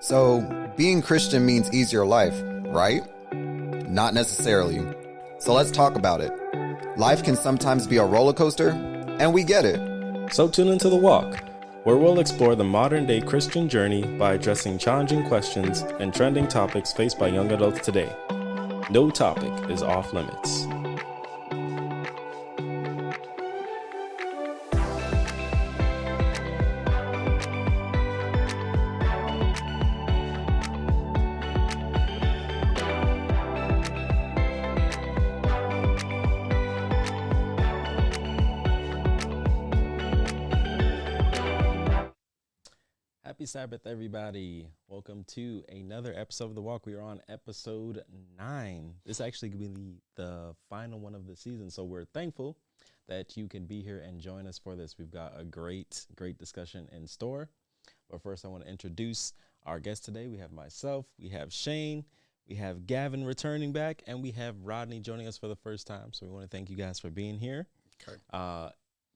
So, being Christian means easier life, right? Not necessarily. So let's talk about it. Life can sometimes be a roller coaster, and we get it. So tune into The Walk, where we'll explore the modern-day Christian journey by addressing challenging questions and trending topics faced by young adults today. No topic is off limits. Happy Sabbath, everybody. Welcome to another episode of The Walk. We are on episode 9. This actually will be the final one of the season, so we're thankful that you can be here and join us for this. We've got a great discussion in store. But first, I want to introduce our guest today. We have myself, we have Shane, we have Gavin returning back, and we have Rodney joining us for the first time. So we want to thank you guys for being here. Okay.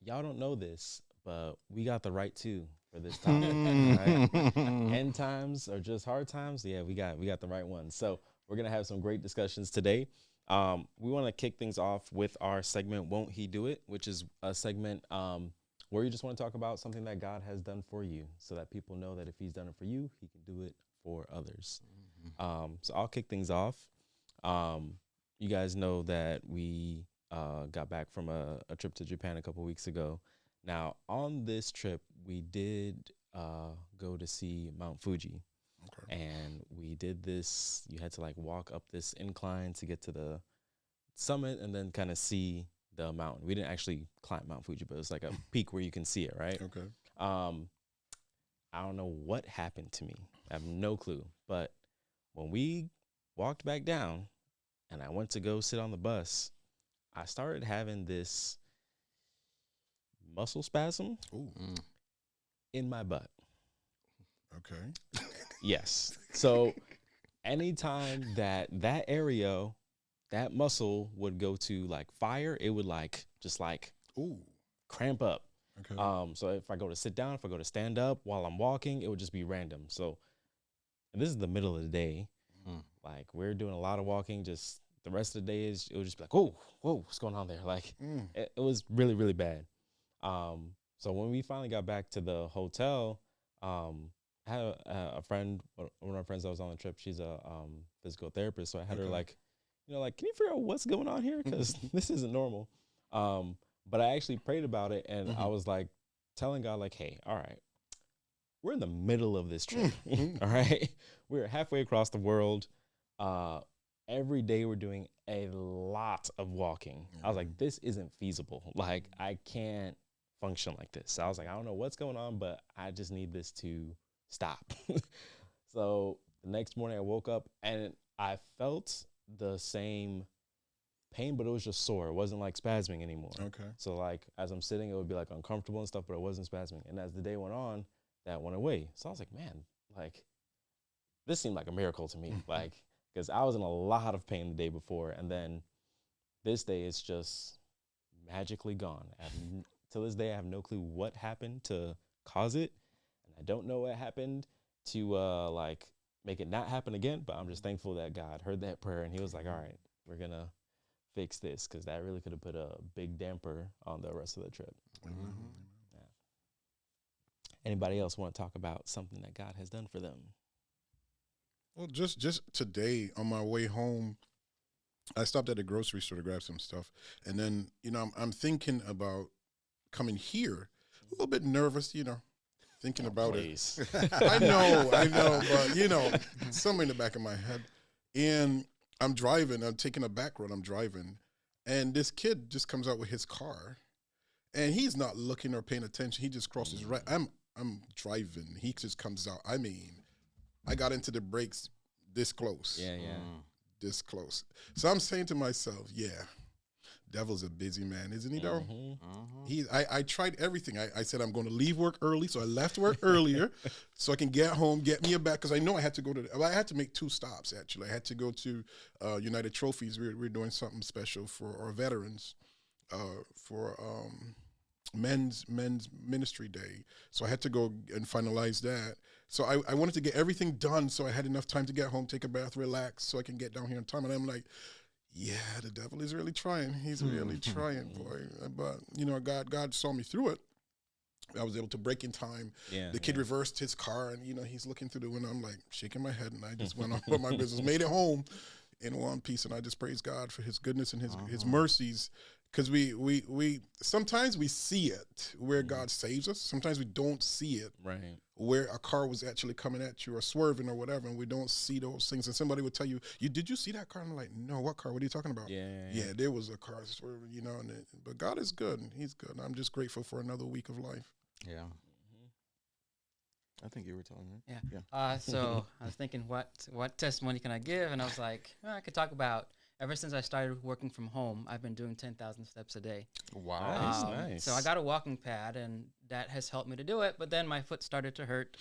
Y'all don't know this, but we got the right two for this topic. Right? End times or just hard times? Yeah, we got the right one. So we're gonna have some great discussions today. We want to kick things off with our segment, Won't He Do It? Which is a segment where you just want to talk about something that God has done for you, so that people know that if He's done it for you, He can do it for others. So I'll kick things off. You guys know that we got back from a trip to Japan a couple weeks ago. Now, on this trip, we did go to see Mount Fuji. Okay. And we did this. You had to walk up this incline to get to the summit and then kind of see the mountain. We didn't actually climb Mount Fuji, but it was like a peak where you can see it, right? Okay. I don't know what happened to me. I have no clue. But when we walked back down and I went to go sit on the bus, I started having this muscle spasm in my butt. Okay. Yes. So anytime that area, that muscle would go to like fire, it would like just like Ooh. cramp up. Okay. So if I go to sit down, if I go to stand up while I'm walking, it would just be random. So and this is the middle of the day. Like we're doing a lot of walking. Just the rest of the day is it would just be like, whoa, what's going on there? Like it was really, really bad. So when we finally got back to the hotel, I had a friend, one of my friends that was on the trip. She's a physical therapist, so I had her like, like, can you figure out what's going on here? Because this isn't normal. But I actually prayed about it, and I was like telling God, like, hey, all right, we're in the middle of this trip. All right, we're halfway across the world. Every day we're doing a lot of walking. I was like, this isn't feasible. Like, I can't function like this. So I was like, I don't know what's going on, but I just need this to stop. So the next morning I woke up and I felt the same pain, but it was just sore. It wasn't like spasming anymore. Okay. So like as I'm sitting, it would be like uncomfortable and stuff, but it wasn't spasming. And as the day went on, that went away. So I was like, man, like this seemed like a miracle to me. Like, because I was in a lot of pain the day before, and then this day it's just magically gone. To this day, I have no clue what happened to cause it, and I don't know what happened to like make it not happen again. But I'm just thankful that God heard that prayer, and He was like, "All right, we're gonna fix this," because that really could have put a big damper on the rest of the trip. Yeah. Anybody else want to talk about something that God has done for them? Well, just today on my way home, I stopped at the grocery store to grab some stuff, and then I'm thinking about coming here, a little bit nervous, thinking about Please. it. I know, but somewhere in the back of my head, and I'm driving. I'm taking a back road. I'm driving, and this kid just comes out with his car, and he's not looking or paying attention. He just crosses right. I'm driving. He just comes out. I mean, I got into the brakes this close. Yeah. This close. So I'm saying to myself, yeah, devil's a busy man, isn't he, though? I tried everything. I said I'm going to leave work early, so I left work earlier so I can get home, get me a bag, because I know I had to go I had to make 2 stops, actually. I had to go to United Trophies. We're doing something special for our veterans for men's ministry day. So I had to go and finalize that. So I wanted to get everything done so I had enough time to get home, take a bath, relax, so I can get down here in time. And I'm like, yeah, the devil is really trying. He's really trying, boy. But, God saw me through it. I was able to break in time. The kid reversed his car, and, he's looking through the window. I'm like shaking my head, and I just went on with my business, made it home in one piece. And I just praise God for His goodness and His mercies. Because we sometimes we see it where God saves us. Sometimes we don't see it where a car was actually coming at you or swerving or whatever, and we don't see those things. And somebody would tell you, did you see that car? And I'm like, no, what car? What are you talking about? Yeah, there was a car swerving, but God is good. He's good. I'm just grateful for another week of life. Yeah. I think you were telling me. Yeah. So I was thinking, what testimony can I give? And I was like, I could talk about, ever since I started working from home, I've been doing 10,000 steps a day. Wow. Nice. So I got a walking pad, and that has helped me to do it. But then my foot started to hurt.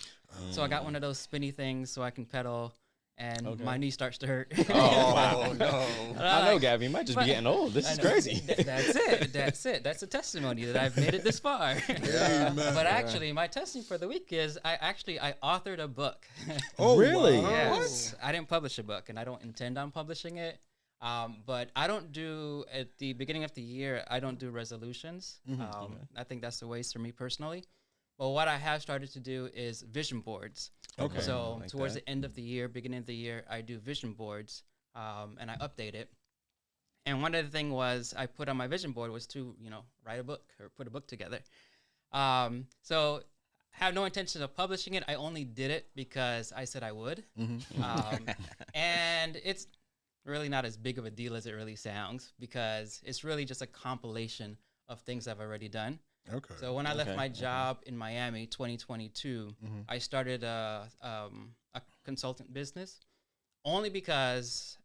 So I got one of those spinny things so I can pedal, and my knee starts to hurt. Oh, no. I know, Gabby. You might just be getting old. This is crazy. That's it. That's a testimony that I've made it this far. But actually, my testimony for the week is I authored a book. Oh, really? Wow. Yes. I didn't publish a book, and I don't intend on publishing it. But I don't do, at the beginning of the year, I don't do resolutions. I think that's a waste for me personally. But what I have started to do is vision boards. Okay. So Like towards that. the end of the year, beginning of the year, I do vision boards, and I update it. And one of the things was I put on my vision board was to, write a book or put a book together. So have no intention of publishing it. I only did it because I said I would. And it's really not as big of a deal as it really sounds, because it's really just a compilation of things I've already done. Okay. So when I left my job in Miami, 2022, I started a consultant business only because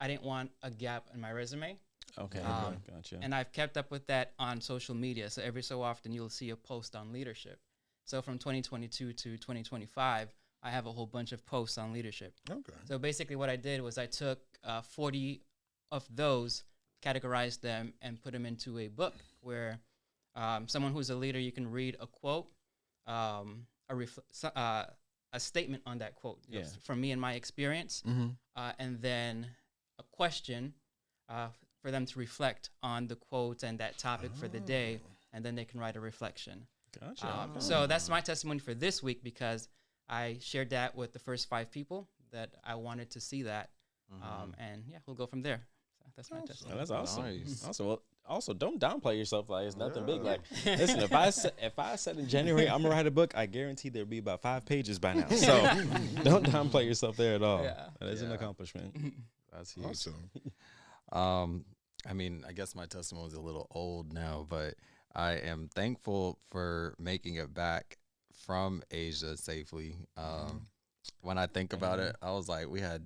I didn't want a gap in my resume. Okay. Gotcha. And I've kept up with that on social media. So every so often you'll see a post on leadership. So from 2022 to 2025, I have a whole bunch of posts on leadership. Okay. So basically, what I did was I took 40 of those, categorized them, and put them into a book where someone who's a leader, you can read a quote, a statement on that quote, from me and my experience, and then a question for them to reflect on the quote and that topic for the day, and then they can write a reflection. Gotcha. So that's my testimony for this week, because I shared that with the first 5 people that I wanted to see that, and we'll go from there. So that's my testimony. Oh, that's awesome. Nice. Awesome. Well, also, don't downplay yourself like it's nothing big. Like, listen, if I said in January I'm gonna write a book, I guarantee there'll be about 5 pages by now. So don't downplay yourself there at all. Yeah. That is an accomplishment. That's huge. Awesome. I mean, I guess my testimony is a little old now, but I am thankful for making it back from Asia safely. When I think about it, I was like, we had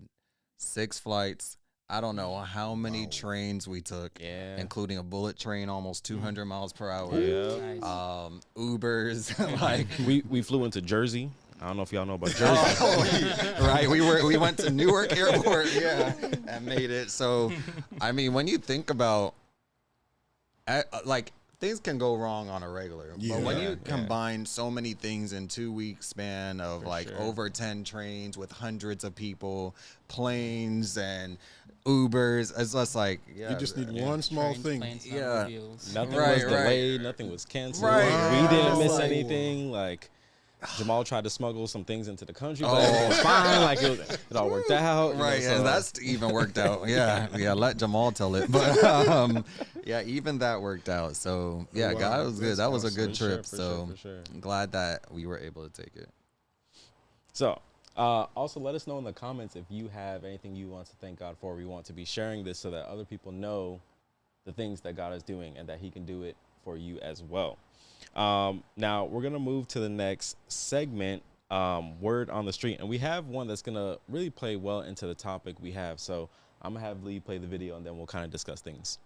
6 flights. I don't know how many trains we took, including a bullet train, almost 200 miles per hour. Yeah. Nice. Ubers, like we flew into Jersey. I don't know if y'all know about Jersey. right. We went to Newark Airport, and made it. So, I mean, when you think about, like, things can go wrong on a regular, but when you combine so many things in 2 weeks span of over 10 trains with hundreds of people, planes and Ubers, it's just like you just need one small Trains, thing. planes, Yeah. automobiles. Nothing Right, was right. delayed. Nothing was canceled. Right. We didn't miss Like- anything. Like, Jamal tried to smuggle some things into the country, but everything was fine. Like, it all worked out. Right, you know, and so- that's even worked out. Yeah, let Jamal tell it. But even that worked out. So Wow, God was good. that's That was a awesome. good For sure, trip. for So sure, for sure. I'm glad that we were able to take it. So, also let us know in the comments if you have anything you want to thank God for. We want to be sharing this so that other people know the things that God is doing and that He can do it for you as well. Now we're gonna move to the next segment, word on the street, and we have one that's gonna really play well into the topic we have. So I'm gonna have Lee play the video, and then we'll kind of discuss things.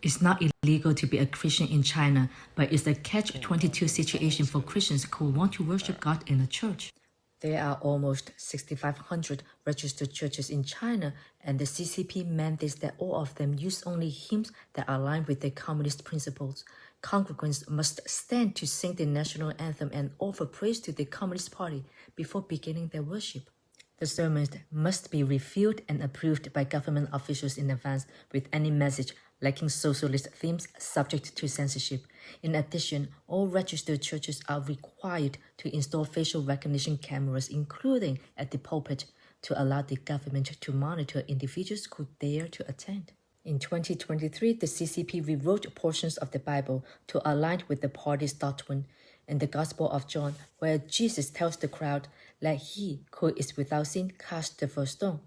It's not illegal to be a Christian in China, but it's a catch-22 situation for Christians who want to worship God in a church. There are almost 6,500 registered churches in China, and the CCP mandates that all of them use only hymns that align with their communist principles. Congregants must stand to sing the national anthem and offer praise to the Communist Party before beginning their worship. The sermons must be reviewed and approved by government officials in advance, with any message lacking socialist themes subject to censorship. In addition, all registered churches are required to install facial recognition cameras, including at the pulpit, to allow the government to monitor individuals who dare to attend. In 2023, the CCP rewrote portions of the Bible to align with the party's doctrine. In the Gospel of John, where Jesus tells the crowd, "Let he who is without sin cast the first stone,"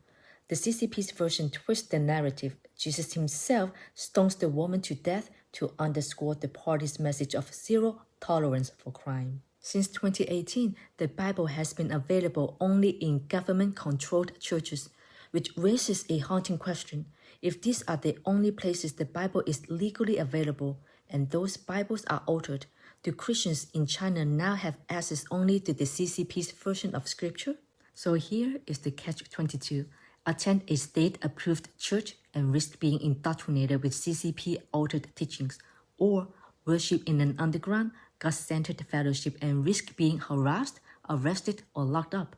the CCP's version twists the narrative. Jesus himself stones the woman to death to underscore the party's message of zero tolerance for crime. Since 2018, the Bible has been available only in government-controlled churches, which raises a haunting question. If these are the only places the Bible is legally available, and those Bibles are altered, do Christians in China now have access only to the CCP's version of Scripture? So here is the catch-22. Attend a state-approved church and risk being indoctrinated with CCP-altered teachings, or worship in an underground, God-centered fellowship and risk being harassed, arrested, or locked up.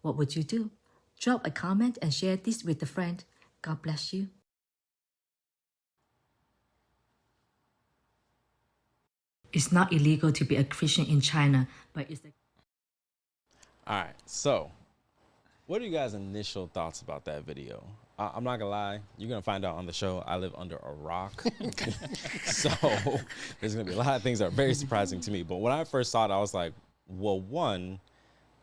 What would you do? Drop a comment and share this with a friend. God bless you. It's not illegal to be a Christian in China, but it's a... All right, so what are you guys' initial thoughts about that video? I'm not gonna lie, you're gonna find out on the show I live under a rock. So there's gonna be a lot of things that are very surprising to me. But when I first saw it, I was like, well, one,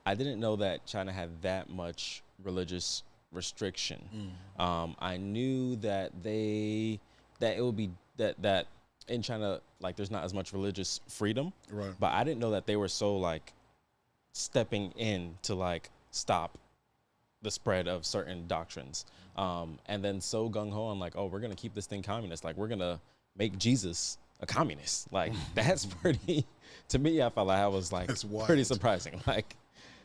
I didn't know that China had that much religious restriction. I knew that it would be that in China, like, there's not as much religious freedom. Right. But I didn't know that they were so, like, stepping in to, like, stop the spread of certain doctrines. And then so gung-ho on, like, oh, we're going to keep this thing communist. Like, we're going to make Jesus a communist. Like that's pretty. To me, I felt like I was like That's wild. pretty surprising. Like,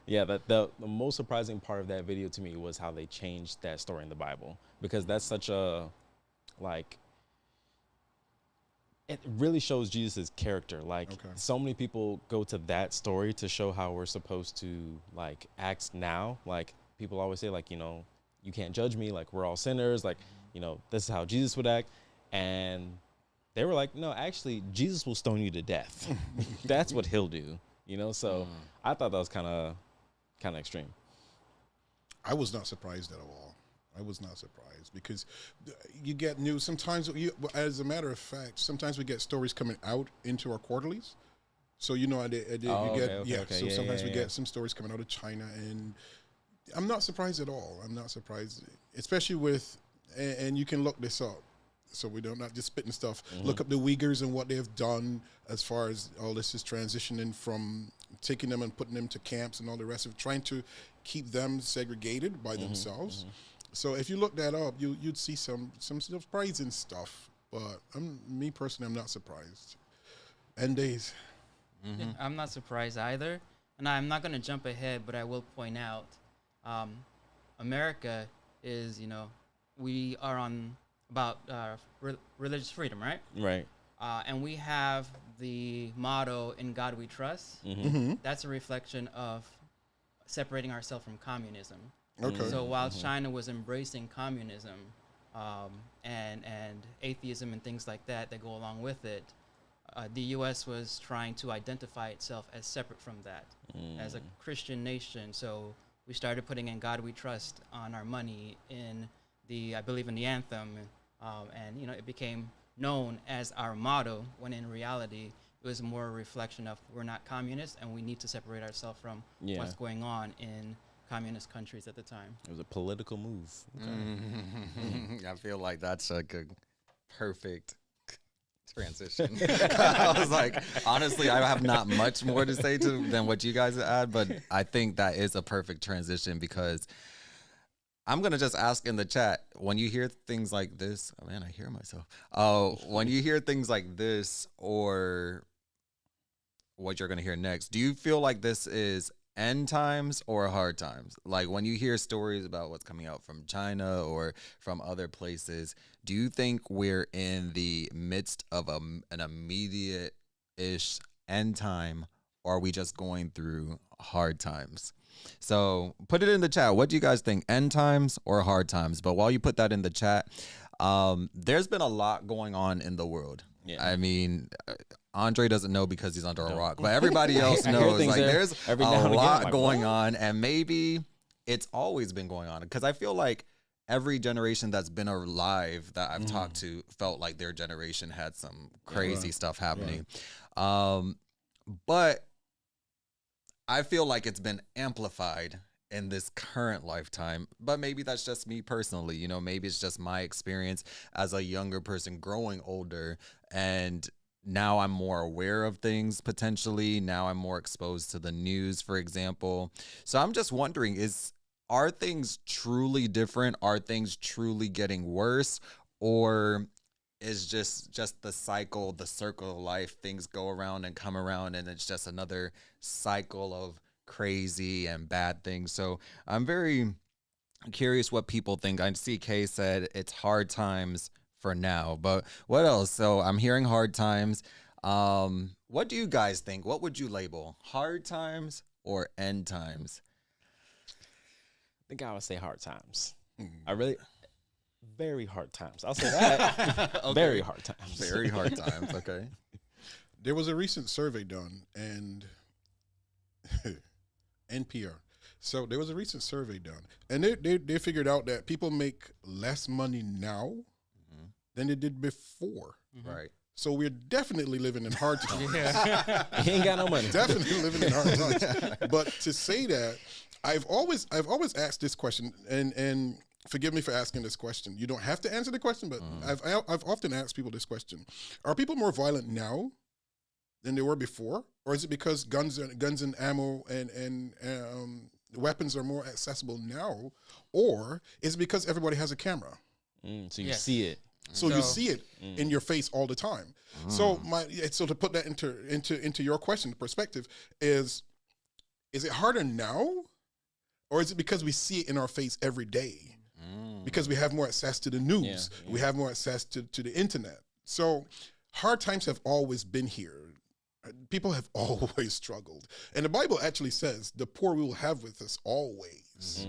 yeah, the most surprising part of that video to me was how they changed that story in the Bible, because that's such a like. It really shows Jesus' character. Like so many people go to that story to show how we're supposed to like act now. Like people always say like, you know, you can't judge me. Like we're all sinners. Like, you know, this is how Jesus would act. And they were like, no, actually Jesus will stone you to death. That's what he'll do. You know? So I thought that was kind of extreme. I was not surprised at all. I was not surprised because you get news. Sometimes, as a matter of fact, sometimes we get stories coming out into our quarterlies. So, you know, so sometimes we get some stories coming out of China, and I'm not surprised at all. I'm not surprised, especially with, and you can look this up. So we don't not just spitting stuff. Look up the Uyghurs and what they have done as far as all this is transitioning from taking them and putting them to camps and all the rest of it, trying to keep them segregated by themselves. So if you look that up, you'd see some surprising stuff. But me personally, I'm not surprised. End days. Yeah, I'm not surprised either. And I'm not going to jump ahead, but I will point out, America is, you know, we are on about religious freedom, right? Right. And we have the motto, "In God We Trust." That's a reflection of separating ourselves from communism. Okay. So while China was embracing communism and atheism and things like that go along with it, the U.S. was trying to identify itself as separate from that, as a Christian nation. So we started putting "In God We Trust" on our money in I believe in the anthem, and you know, it became known as our motto, when in reality it was more a reflection of we're not communists and we need to separate ourselves from what's going on in communist countries at the time. It was a political move. Okay. I feel like that's a good, perfect transition. I was like, honestly, I have not much more to say than what you guys add, but I think that is a perfect transition, because I'm going to just ask in the chat, when you hear things like this, oh man, I hear myself. When you hear things like this, or what you're going to hear next, do you feel like this is end times or hard times? Like when you hear stories about what's coming out from China or from other places, do you think we're in the midst of an immediate-ish end time, or are we just going through hard times? So put it in the chat. What do you guys think, end times or hard times? But while you put that in the chat, there's been a lot going on in the world. Yeah. I mean, Andre doesn't know because he's under a rock, but everybody else knows. Like, there's a lot going on, and maybe it's always been going on, because I feel like every generation that's been alive that I've talked to felt like their generation had some crazy stuff happening. But I feel like it's been amplified in this current lifetime, but maybe that's just me personally. You know, maybe it's just my experience as a younger person growing older, and now I'm more aware of things potentially. Now I'm more exposed to the news, for example. So I'm just wondering, are things truly different? Are things truly getting worse? Or is just the cycle, the circle of life, things go around and come around, and it's just another cycle of crazy and bad things? So I'm very curious what people think. I see Kay said it's hard times for now, but what else? So I'm hearing hard times. What do you guys think? What would you label, hard times or end times? I think I would say hard times. Very hard times. I'll say that. Okay. Very hard times. Very hard times. Okay. There was a recent survey done, and NPR. So there was a recent survey done, and they figured out that people make less money now than they did before. Right. So we're definitely living in hard times. He ain't got no money. Definitely living in hard times. But to say that, I've always asked this question, and forgive me for asking this question. You don't have to answer the question, but I've often asked people this question: are people more violent now than they were before, or is it because guns and ammo and weapons are more accessible now, or is it because everybody has a camera? So you see it. So you see it in your face all the time. So so to put that into your question, perspective is it harder now, or is it because we see it in our face every day? Because we have more access to the news, we have more access to the internet. So hard times have always been here. People have always struggled, and the Bible actually says the poor we will have with us always.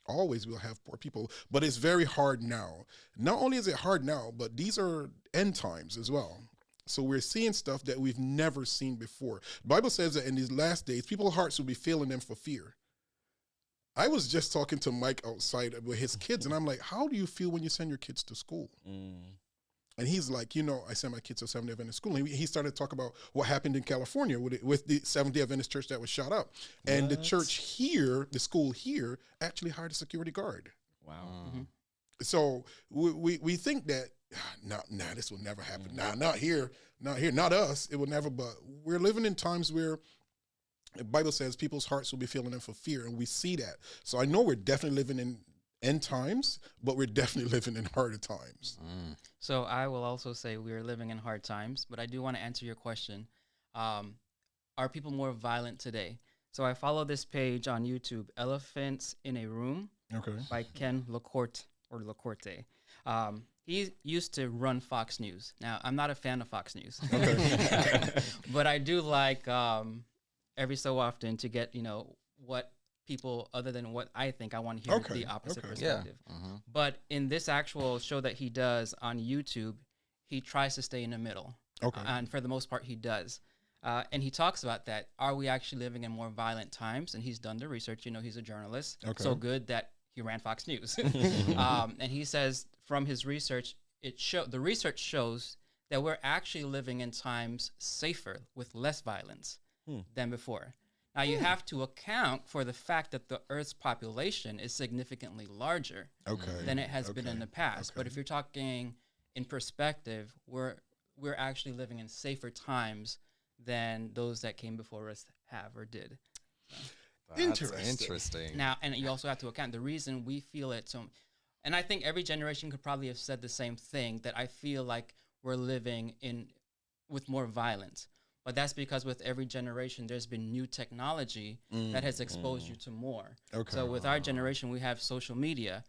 Always we'll have poor people, but it's very hard now. Not only is it hard now, but these are end times as well. So we're seeing stuff that we've never seen before. The Bible says that in these last days, people's hearts will be failing them for fear. I was just talking to Mike outside with his kids, and I'm like, how do you feel when you send your kids to school? And he's like, I sent my kids to Seventh-day Adventist school. And he started to talk about what happened in California with the Seventh-day Adventist church that was shot up. And the church here, the school here, actually hired a security guard. Wow. So we think that, this will never happen. Not here, not us. It will never, but we're living in times where the Bible says people's hearts will be feeling them for fear, and we see that. So I know we're definitely living in end times, but we're definitely living in harder times. So I will also say we are living in hard times, but I do want to answer your question. Are people more violent today? So I follow this page on YouTube, Elephants in a Room, by Ken LaCorte. He used to run Fox News. Now, I'm not a fan of Fox News, but I do like every so often to get, what people other than what I think. I want to hear the opposite perspective. But in this actual show that he does on YouTube, he tries to stay in the middle. And for the most part, he does. And he talks about that. Are we actually living in more violent times? And he's done the research. He's a journalist. So good that he ran Fox News. And he says from his research, the research shows that we're actually living in times safer with less violence than before. Now, you have to account for the fact that the Earth's population is significantly larger than it has been in the past. But if you're talking in perspective, we're actually living in safer times than those that came before us have or did. Interesting. Now, and you also have to account the reason we feel it so, and I think every generation could probably have said the same thing, that I feel like we're living with more violence. But that's because with every generation, there's been new technology that has exposed you to more. So with our generation, we have social media.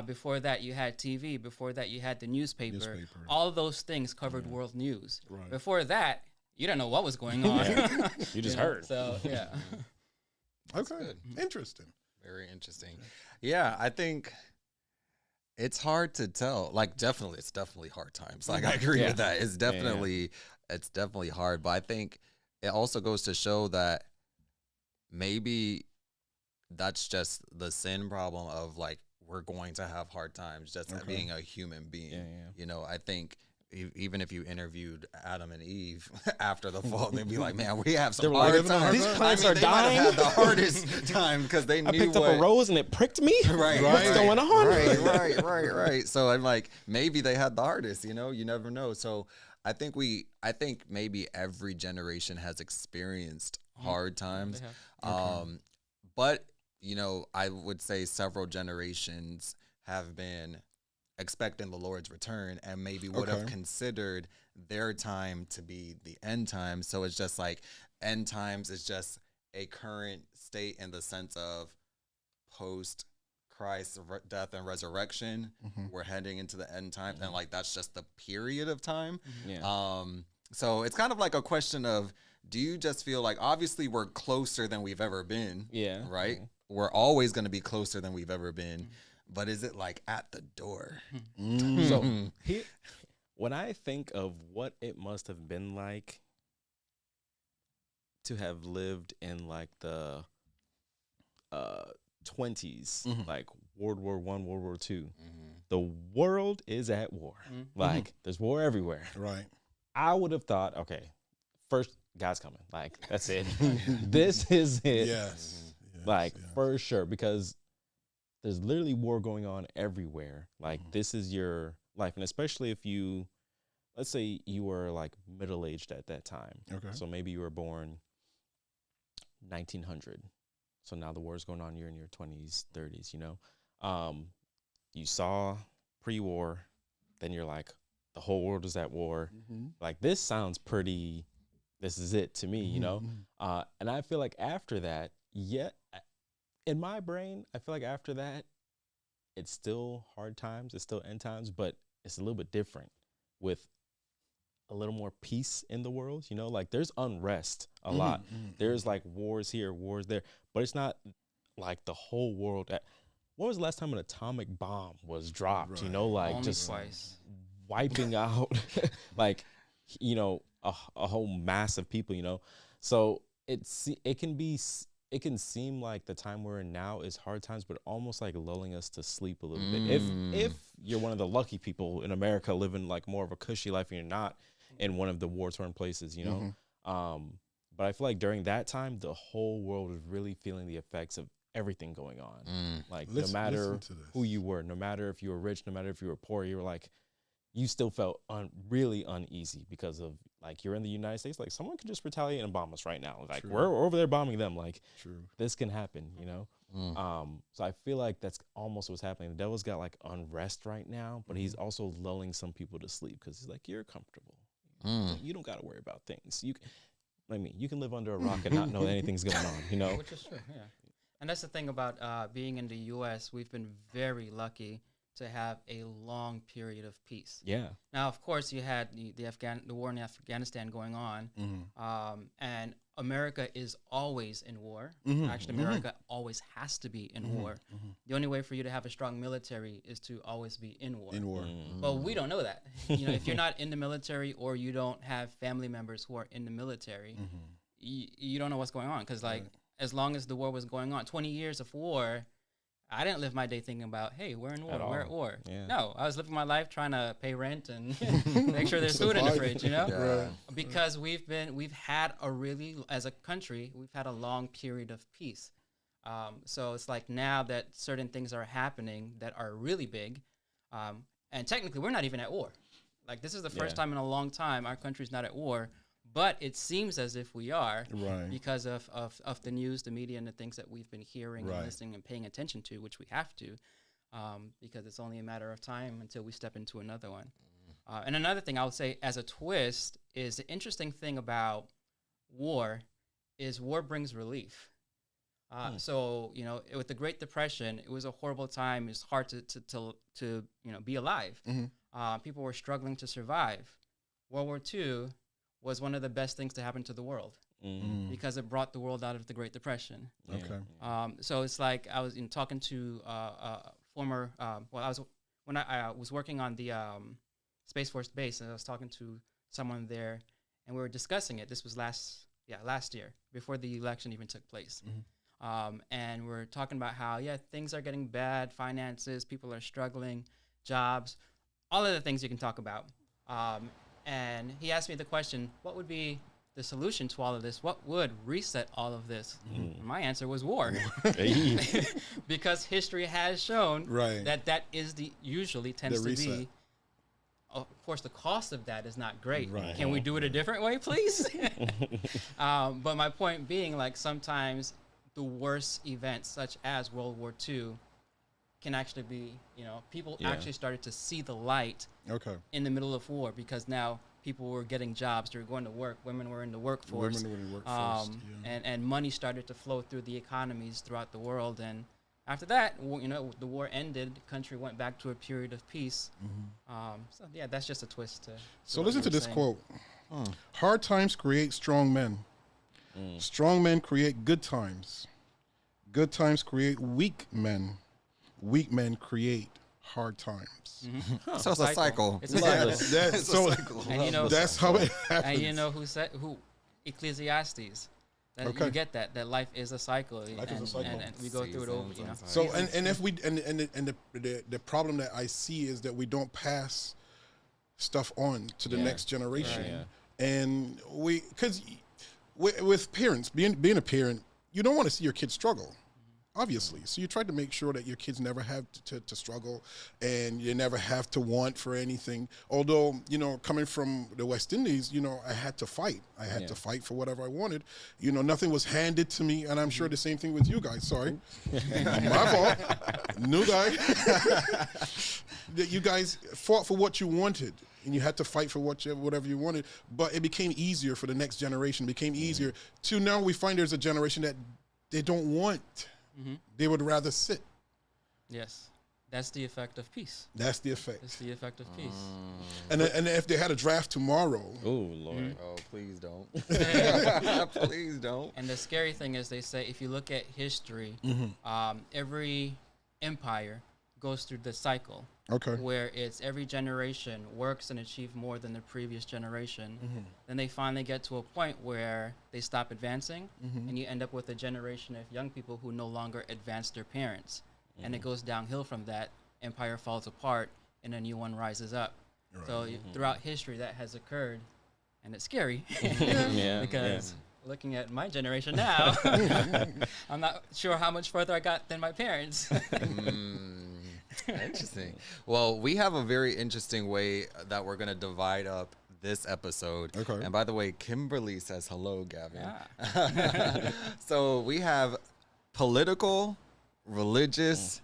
Before that, you had TV. Before that, you had the newspaper. All of those things covered world news. Before that, you don't know what was going on. You just heard. So, yeah. Interesting. Very interesting. Yeah, I think it's hard to tell. Like, it's definitely hard times. Like, I agree with that. It's definitely hard. But I think it also goes to show that maybe that's just the sin problem of, like, we're going to have hard times just being a human being. I think even if you interviewed Adam and Eve after the fall, they'd be like, man, we have some hard times. These plants are they dying. might have had the hardest time because they knew I picked up a rose and it pricked me. What's going on? Right. So I'm like, maybe they had the hardest, you never know. So I think maybe every generation has experienced hard times. But, I would say several generations have been expecting the Lord's return and maybe would have considered their time to be the end time. So it's just like end times is just a current state in the sense of post Christ's death and resurrection. We're heading into the end time, and like that's just the period of time. So it's kind of like a question of, do you just feel like, obviously we're closer than we've ever been, right? We're always going to be closer than we've ever been. But is it like at the door? So when I think of what it must have been like to have lived in like the 20s, like World War I, World War II, the world is at war. Like there's war everywhere. Right. I would have thought, okay, first God's coming. Like that's it. This is it. Like for sure, because there's literally war going on everywhere. Like this is your life. And especially if you, let's say you were like middle-aged at that time. So maybe you were born 1900. So now the war is going on, you're in your 20s, 30s, you saw pre-war, then you're like, the whole world is at war. Like, this sounds pretty, this is it to me, you know? And I feel like after that, in my brain, I feel like after that, it's still hard times, it's still end times, but it's a little bit different with a little more peace in the world, you know? Like, there's unrest a lot. There's like wars here, wars there, but it's not like the whole world. When was the last time an atomic bomb was dropped? You know, like Only just twice. wiping out, like, you know, a whole mass of people, you know? So it can seem like the time we're in now is hard times, but almost like lulling us to sleep a little bit. If you're one of the lucky people in America living like more of a cushy life and you're not in one of the war-torn places, you know? But I feel like during that time, the whole world was really feeling the effects of everything going on. Like, no matter who you were, no matter if you were rich, no matter if you were poor, you were like, you still felt really uneasy because of, like, you're in the United States, like, someone could just retaliate and bomb us right now. Like, we're over there bombing them. Like, this can happen, you know? So I feel like that's almost what's happening. The devil's got like unrest right now, but he's also lulling some people to sleep because he's like, you're comfortable. You don't got to worry about things. You can live under a rock and not know that anything's going on, you know? Which is true, yeah. And that's the thing about being in the U.S. We've been very lucky to have a long period of peace. Yeah. Now, of course, you had the war in Afghanistan going on, and America is always in war. Actually, America always has to be in war. The only way for you to have a strong military is to always be in war. But we don't know that. You know, if you're not in the military or you don't have family members who are in the military, you don't know what's going on. Because, like, as long as the war was going on, 20 years of war, I didn't live my day thinking about, hey, we're in war, we're at war. Yeah. No, I was living my life trying to pay rent and make sure there's food in the fridge, you know? Because we've had as a country, we've had a long period of peace. So it's like now that certain things are happening that are really big, and technically we're not even at war. Like, this is the first time in a long time our country's not at war. But it seems as if we are, because of the news, the media, and the things that we've been hearing and listening and paying attention to, which we have to, because it's only a matter of time until we step into another one. And another thing I would say as a twist is the interesting thing about war is war brings relief. So, you know, with the Great Depression, it was a horrible time. It's hard to you know, be alive. People were struggling to survive. World War II was one of the best things to happen to the world because it brought the world out of the Great Depression. So it's like I was talking to former. When I was working on the Space Force base, and I was talking to someone there, and we were discussing it. This was last year, before the election even took place. And we're talking about how things are getting bad, finances, people are struggling, jobs, all of the things you can talk about. And he asked me the question, what would be the solution to all of this? What would reset all of this? My answer was war. Because history has shown that is usually tends to be. Of course, the cost of that is not great. Can we do it a different way, please? But my point being, like, sometimes the worst events, such as World War II, can actually be, you know, people actually started to see the light in the middle of war, because now people were getting jobs, they were going to work, women were in the workforce, and money started to flow through the economies throughout the world. And after that, you know, the war ended, the country went back to a period of peace. So that's just a twist to so listen to this quote. Hard times create strong men. Strong men create good times. Good times create weak men. Weak men create hard times. So it's a cycle. It's a cycle. That's a cycle. And you know, that's how it happens. And you know who Ecclesiastes. You get that life is a cycle. Life is a cycle. And we go through it over, you know. So and if we the problem that I see is that we don't pass stuff on to the next generation. And because with parents, being a parent, you don't want to see your kids struggle. Obviously. So you try to make sure that your kids never have to struggle, and you never have to want for anything. Although, you know, coming from the West Indies, you know, I had to fight. I had to fight for whatever I wanted. You know, nothing was handed to me, and I'm sure the same thing with you guys. Sorry. My fault. New guy. That you guys fought for what you wanted. and you had to fight for whatever you wanted. But it became easier for the next generation. It became easier to now we find there's a generation that they don't want. They would rather sit. Yes. That's the effect of peace. That's the effect. That's the effect of peace. And if they had a draft tomorrow. Oh, Lord. Oh, please don't. Please don't. And the scary thing is they say if you look at history, every empire goes through the cycle. Okay. Where it's every generation works and achieves more than the previous generation. Then they finally get to a point where they stop advancing, and you end up with a generation of young people who no longer advance their parents. And it goes downhill from that. Empire falls apart, and a new one rises up. Right. So throughout history, that has occurred, and it's scary. Because looking at my generation now, I'm not sure how much further I got than my parents. Interesting. Well, we have a very interesting way that we're going to divide up this episode. Okay. And by the way, Kimberly says hello, Gavin. Yeah. So we have political, religious,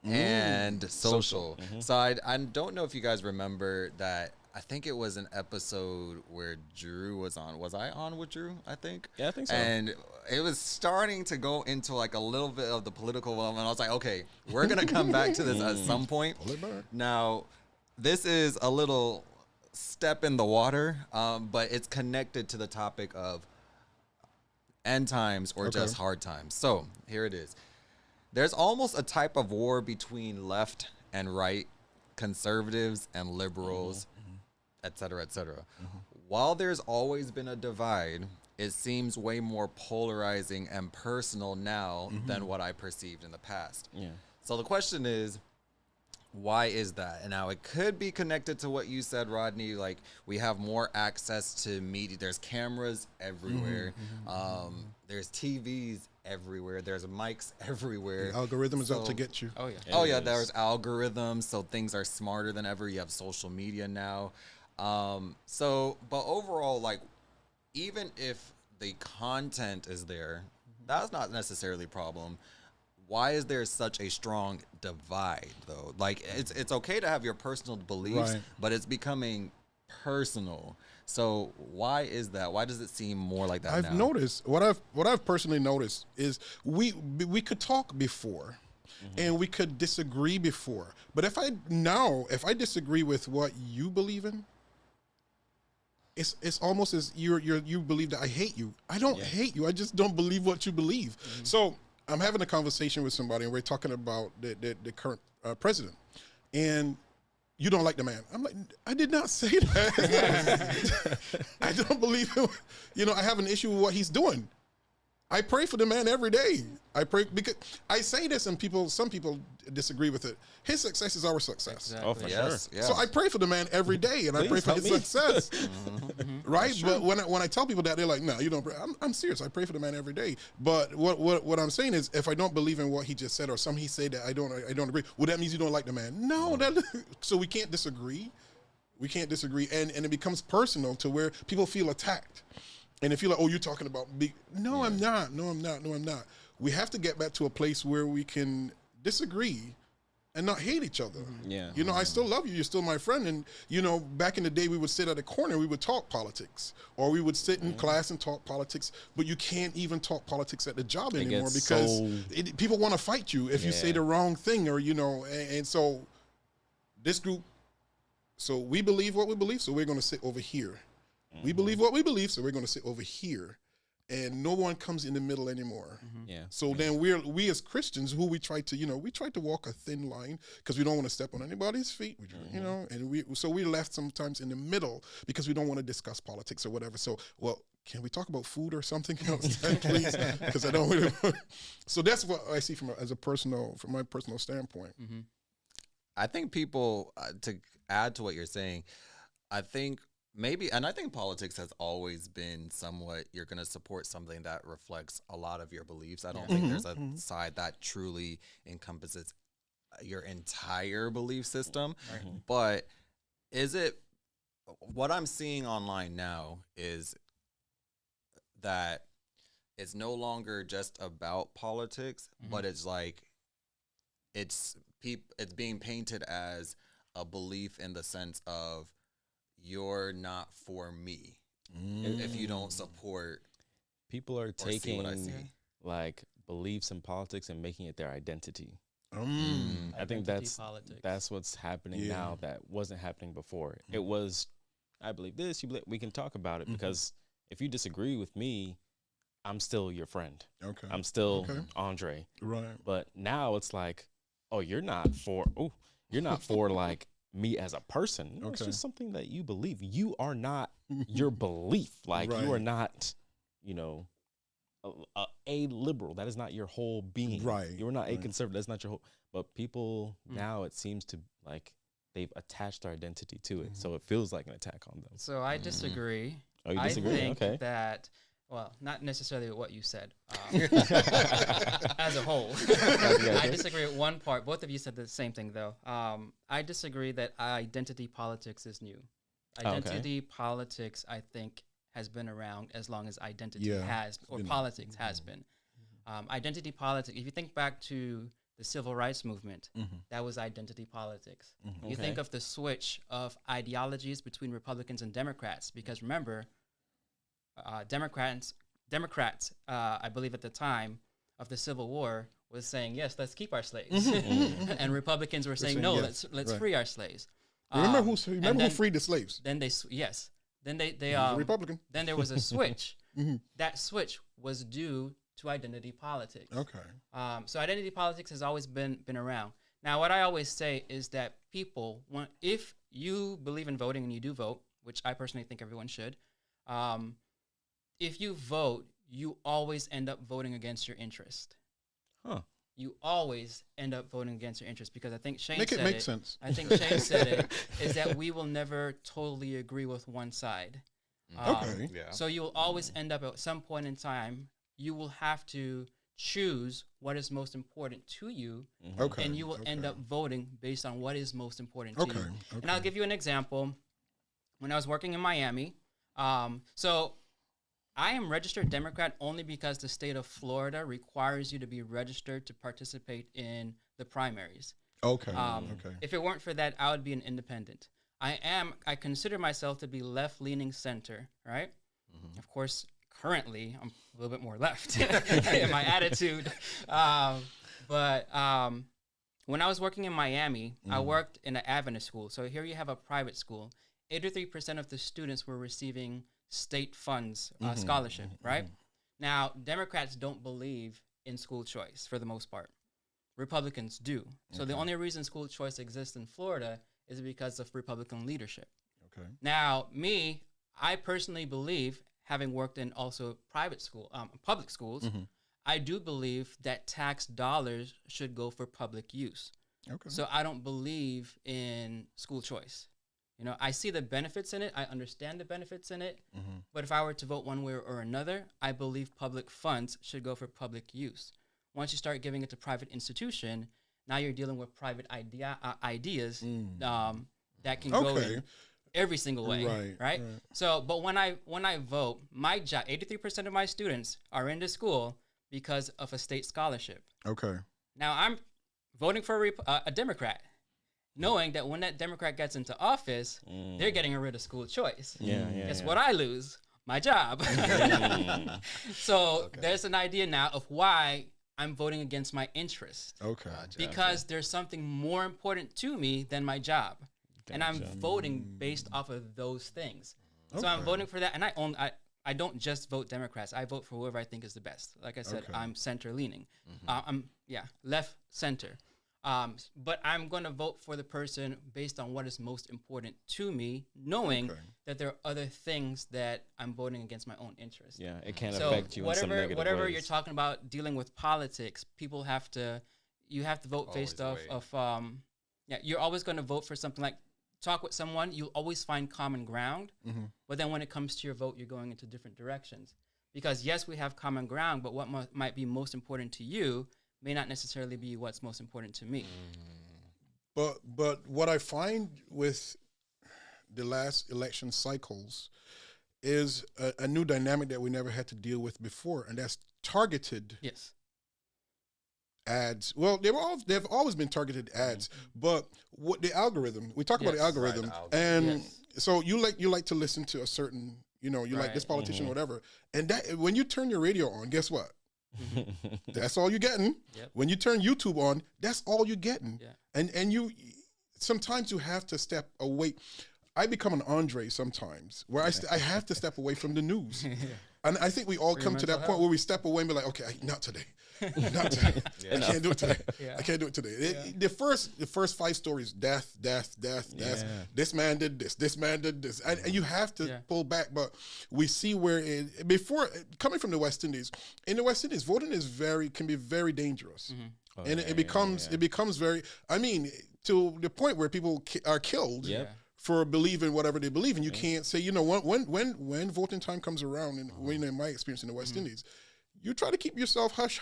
and social. So I don't know if you guys remember that. I think it was an episode where Drew was on. Was I on with Drew? I think. Yeah, I think so. And it was starting to go into like a little bit of the political realm, and I was like, okay, we're gonna come back to this at some point. Now, this is a little step in the water, but it's connected to the topic of end times or just hard times. So here it is. There's almost a type of war between left and right, conservatives and liberals, et cetera, et cetera. While there's always been a divide, it seems way more polarizing and personal now than what I perceived in the past. Yeah. So the question is, why is that? And now it could be connected to what you said, Rodney. Like, we have more access to media. There's cameras everywhere. There's TVs everywhere. There's mics everywhere. The algorithm is out to get you. Oh, yeah. Oh, yeah, there's algorithms, so things are smarter than ever. You have social media now. But overall, like, even if the content is there, that's not necessarily a problem. Why is there such a strong divide, though? Like, it's okay to have your personal beliefs, but it's becoming personal. So why is that? Why does it seem more like that now? I've noticed, what I've personally noticed is we could talk before, and we could disagree before. But if I disagree with what you believe in, it's almost as you believe that I hate you. I don't hate you. I just don't believe what you believe. So I'm having a conversation with somebody, and we're talking about the current president, and you don't like the man. I'm like, I did not say that. I don't believe him. I have an issue with what he's doing. I pray for the man every day. I pray because I say this, and some people disagree with it. His success is our success. Exactly. Oh, for sure. Yes. So I pray for the man every day, and I pray for his success. Right? But when I tell people that, they're like, "No, you don't pray." I'm serious. I pray for the man every day. But what I'm saying is, if I don't believe in what he just said, or something he said that I don't agree, well, that means you don't like the man. No, so we can't disagree. We can't disagree, and it becomes personal to where people feel attacked. And if you're like, oh, you're talking about me. No, I'm not. No, I'm not. No, I'm not. We have to get back to a place where we can disagree and not hate each other. Yeah. I still love you. You're still my friend. And, back in the day, we would sit at a corner, we would talk politics. Or we would sit in class and talk politics. But you can't even talk politics at the job anymore because people want to fight you if you say the wrong thing. Or, and so this group, so we believe what we believe, so we're going to sit over here. We believe what we believe, so we're going to sit over here, and no one comes in the middle anymore. Yeah. So then we as Christians, who we try to walk a thin line because we don't want to step on anybody's feet. And we left sometimes in the middle because we don't want to discuss politics or whatever. So, well, can we talk about food or something else, please? Because I don't really. So that's what I see from my personal standpoint. I think people, to add to what you're saying, I think politics has always been somewhat, you're going to support something that reflects a lot of your beliefs. I don't think there's a side that truly encompasses your entire belief system. But what I'm seeing online now is that it's no longer just about politics, but it's like, it's being painted as a belief in the sense of you're not for me if you don't support. People are see taking what I see. like beliefs in politics and making it their identity. I think Identity politics. that's what's happening now that wasn't happening before. It was, I believe this, you believe, we can talk about it because if you disagree with me, I'm still your friend. Okay. I'm still Andre. Right. But now it's like, oh, you're not for like me as a person. No, it's just something that you believe. You are not your belief. Like you are not, you know, a liberal. That is not your whole being. Right. You're not a conservative. That's not your whole. But people now, it seems to like they've attached their identity to it, so it feels like an attack on them. So I disagree. Oh, you disagree? I think Okay. that, well, not necessarily with what you said as a whole. I disagree with one part. Both of you said the same thing, though. I disagree that identity politics is new. Identity politics, I think, has been around as long as identity has, or politics has been. Identity politics, if you think back to the civil rights movement, that was identity politics. You think of the switch of ideologies between Republicans and Democrats, because remember, Democrats, I believe at the time of the Civil War, was saying, yes, let's keep our slaves. And Republicans were saying, no, let's free our slaves. Remember who freed the slaves? Then they Republican. Then there was a switch. That switch was due to identity politics. Okay. So identity politics has always been around. Now, what I always say is that people want, if you believe in voting and you do vote, which I personally think everyone should, if you vote, you always end up voting against your interest. Huh. You always end up voting against your interest, because I think Shane Make said it make sense. I think Shane said it, is that we will never totally agree with one side. Okay. Yeah. So you will always end up at some point in time, you will have to choose what is most important to you, and you will end up voting based on what is most important to you. And I'll give you an example. When I was working in Miami, so I am registered Democrat only because the state of Florida requires you to be registered to participate in the primaries. Okay. If it weren't for that, I would be an independent. I consider myself to be left-leaning center, right? Of course, currently, I'm a little bit more left in my attitude. But when I was working in Miami, I worked in an Adventist school. So here you have a private school. 83% of the students were receiving state funds, scholarship, right? Now, Democrats don't believe in school choice for the most part. Republicans do. So the only reason school choice exists in Florida is because of Republican leadership. Okay. Now, I personally believe, having worked in also private school, public schools, I do believe that tax dollars should go for public use. Okay. So I don't believe in school choice. You know, I see the benefits in it. I understand the benefits in it. But if I were to vote one way or another, I believe public funds should go for public use. Once you start giving it to private institution, now you're dealing with private ideas that can go in every single way, right? So, but when I vote, my job, 83% of my students are in the school because of a state scholarship. Okay. Now I'm voting for a Democrat, knowing that when that Democrat gets into office, they're getting rid of school choice. Guess what I lose? My job. So there's an idea now of why I'm voting against my interest. Okay. Because there's something more important to me than my job. And I'm voting based off of those things. So I'm voting for that. And I don't just vote Democrats. I vote for whoever I think is the best. Like I said, I'm center leaning. I'm left center. But I'm going to vote for the person based on what is most important to me, knowing that there are other things that I'm voting against my own interests. Yeah, it can affect you in some negative whatever ways. you're talking about dealing with politics, you have to vote based off of, you're always going to vote for something like, talk with someone, you'll always find common ground. But then when it comes to your vote, you're going into different directions. Because yes, we have common ground, but what might be most important to you may not necessarily be what's most important to me. But what I find with the last election cycles is a new dynamic that we never had to deal with before, and that's targeted ads. Well, they've always been targeted ads, but what the algorithm? We talk about the algorithm, and so you like to listen to a certain, you like this politician or whatever, and that when you turn your radio on, guess what? That's all you're getting. Yep. When you turn YouTube on, that's all you're getting. Yeah. And you sometimes you have to step away. I become an Andre sometimes where I have to step away from the news. And I think we all come to that point where we step away and be like, okay, not today. Not today. I can't do it today. I can't do it today. The first 5 stories, death. This man did this man did this. And you have to pull back. But we see where before coming from the West Indies, in the West Indies, voting can be very dangerous. And it becomes very, I mean, to the point where people are killed for believing whatever they believe, and you can't say, when voting time comes around, and when in my experience in the West Indies, you try to keep yourself hush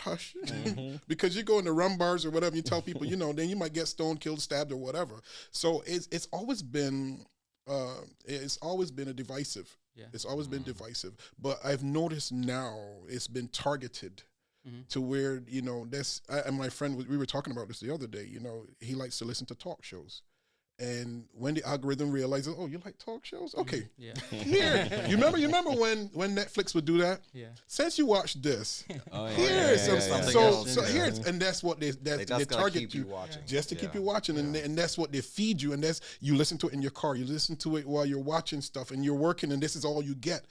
because you go in the rum bars or whatever, you tell people, then you might get stoned, killed, stabbed, or whatever. So it's always been a divisive. Yeah. It's always been divisive. But I've noticed now it's been targeted. To where, and my friend, we were talking about this the other day, he likes to listen to talk shows. And when the algorithm realizes, oh, you like talk shows? Okay. Here. You remember when Netflix would do that? Yeah. Since you watched this, here's something. So here, and that's what they target you just to keep you watching. And that's what they feed you. And you listen to it in your car. You listen to it while you're watching stuff and you're working, and this is all you get.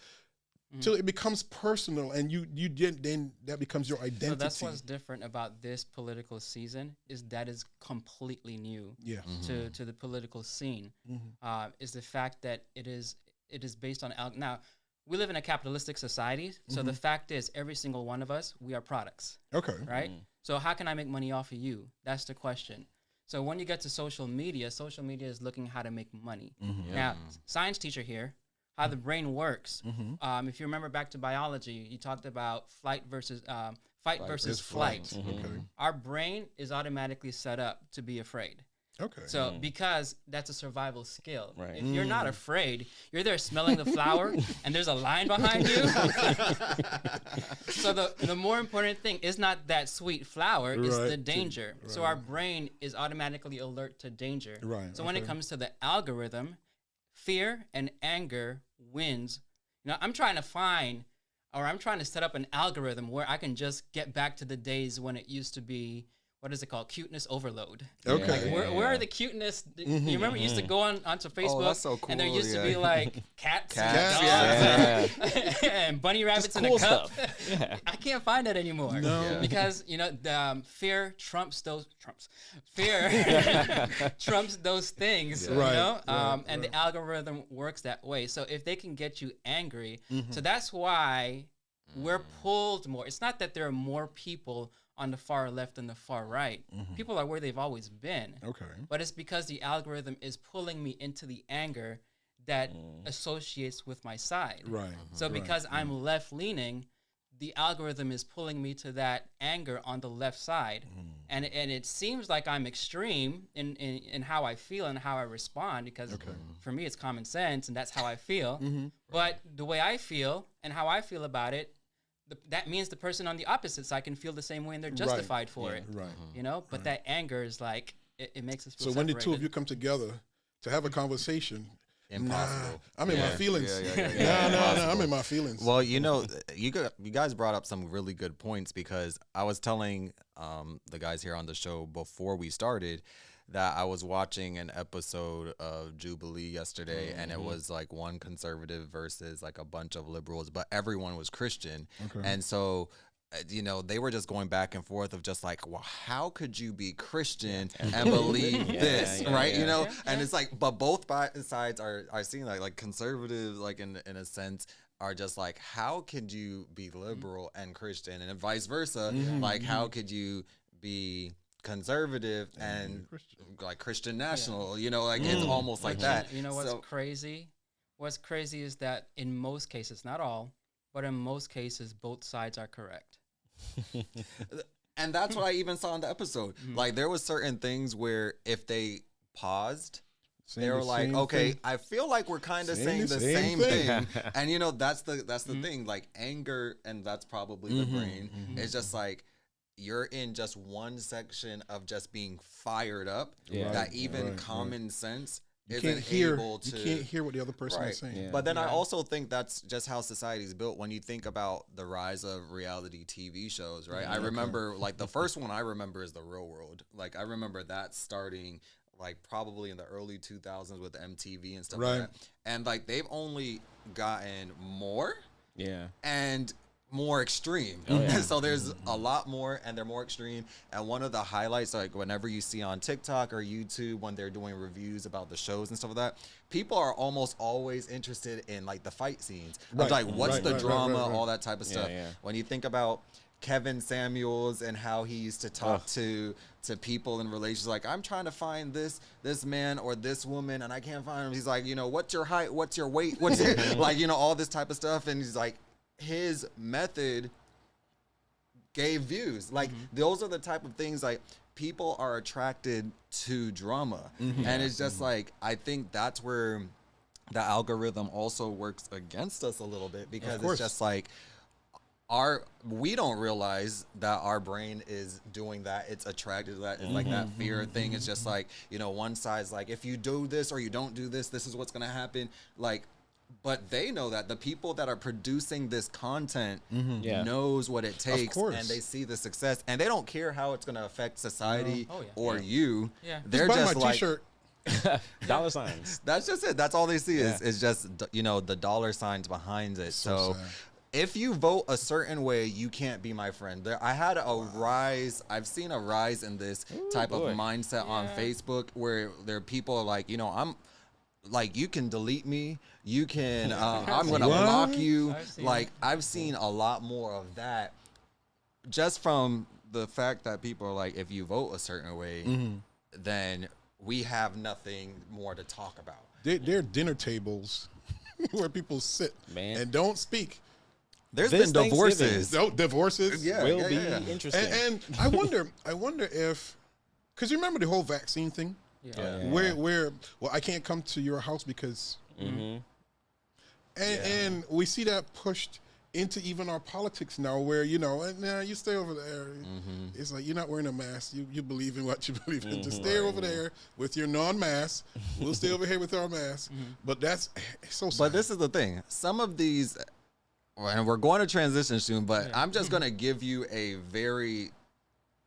Till it becomes personal, and then that becomes your identity. So that's what's different about this political season is that is completely new to the political scene. Is the fact that it is based on now. We live in a capitalistic society, so the fact is every single one of us, we are products. Okay. Right. So how can I make money off of you? That's the question. So when you get to social media is looking how to make money. Now, science teacher here. How the brain works. If you remember back to biology, you talked about fight versus flight. Our brain is automatically set up to be afraid. Okay. So because that's a survival skill. Right. If you're not afraid, you're there smelling the flower and there's a lion behind you. So the more important thing is not that sweet flower, it's the danger. Right. So our brain is automatically alert to danger. Right. So when it comes to the algorithm, fear and anger wins. I'm trying to set up an algorithm where I can just get back to the days when it used to be, what is it called? Cuteness overload. Okay. Like where are the cuteness? You remember you used to go onto Facebook, that's so cool, and there used to be like cats and dogs and bunny rabbits in a cup. I can't find that anymore. No. Because the fear trumps those things. And the algorithm works that way. So if they can get you angry, so that's why we're pulled more. It's not that there are more people on the far left and the far right. People are where they've always been. Okay. But it's because the algorithm is pulling me into the anger that associates with my side. Right. So because I'm left leaning, the algorithm is pulling me to that anger on the left side. And it seems like I'm extreme in how I feel and how I respond, because for me it's common sense and that's how I feel. But the way I feel and how I feel about it, that means the person on the opposite side can feel the same way and they're justified for it. Right. But that anger is like, it makes us feel separated. When the two of you come together to have a conversation, impossible. I'm in my feelings. No, I'm in my feelings. Well, you guys brought up some really good points, because I was telling the guys here on the show before we started that I was watching an episode of Jubilee yesterday, and it was like one conservative versus like a bunch of liberals, but everyone was Christian. And so they were just going back and forth of just like, well, how could you be Christian and believe this, right? And it's like, but both sides are seeing like conservatives, like in a sense, are just like, how could you be liberal and Christian, and vice versa? Like, how could you be conservative and like Christian national? It's almost like that. What's crazy? What's crazy is that in most cases, not all, but in most cases, both sides are correct. And that's what I even saw in the episode. Like, there was certain things where if they paused, they were like, okay, I feel like we're kind of saying the same thing. And that's the thing, like anger, and that's probably the brain. It's just like, you're in just one section of just being fired up, Yeah. that even right, common sense You isn't can't hear. able to. You can't hear what the other person is saying. Yeah. But then I also think that's just how society is built. When you think about the rise of reality TV shows, right? I remember, like, the first one I remember is The Real World. Like, I remember that starting, like, probably in the early 2000s with MTV and stuff Right. like that. And, like, they've only gotten more Yeah. and more extreme. yeah. So there's a lot more and they're more extreme. And one of the highlights, like whenever you see on TikTok or YouTube when they're doing reviews about the shows and stuff like that, people are almost always interested in like the fight scenes. Right. Like what's Right, the right, drama, right, right. all that type of stuff. yeah. When you think about Kevin Samuels and how he used to talk to people in relations, like, I'm trying to find this man or this woman and I can't find him. He's like, you know, what's your height? What's your weight? What's it? Like, you know, all this type of stuff. And he's like, his method gave views. Like, those are the type of things, like, people are attracted to drama. And it's just like, I think that's where the algorithm also works against us a little bit, because it's just like, we don't realize that our brain is doing that. It's attracted to that. It's like that fear thing. It's just like, you know, one side's like, if you do this or you don't do this, this is what's going to happen. Like, but they know that the people that are producing this content knows what it takes, course. and they see the success, and they don't care how it's going to affect society or you. Yeah. They're Buy just my like, T-shirt. Dollar signs. that's just it. That's all they see is just, you know, the dollar signs behind it. So sad. if you vote a certain way, you can't be my friend. I had a rise. I've seen a rise in this type of mindset on Facebook, where there are people like, you know, I'm like, you can delete me. You can, I'm going to block you. I've seen a lot more of that, just from the fact that people are like, if you vote a certain way, then we have nothing more to talk about. There are dinner tables where people sit and don't speak. There's This been divorces. No divorces. Will be interesting. And I wonder if, because you remember the whole vaccine thing, where well, I can't come to your house because, and we see that pushed into even our politics now, where, you know, nah, you stay over there. It's like, you're not wearing a mask. You believe in what you believe in. Just stay over there with your non-mask. We'll stay over here with our mask. But that's so sad. But this is the thing. Some of these, and we're going to transition soon, but I'm just going to give you a very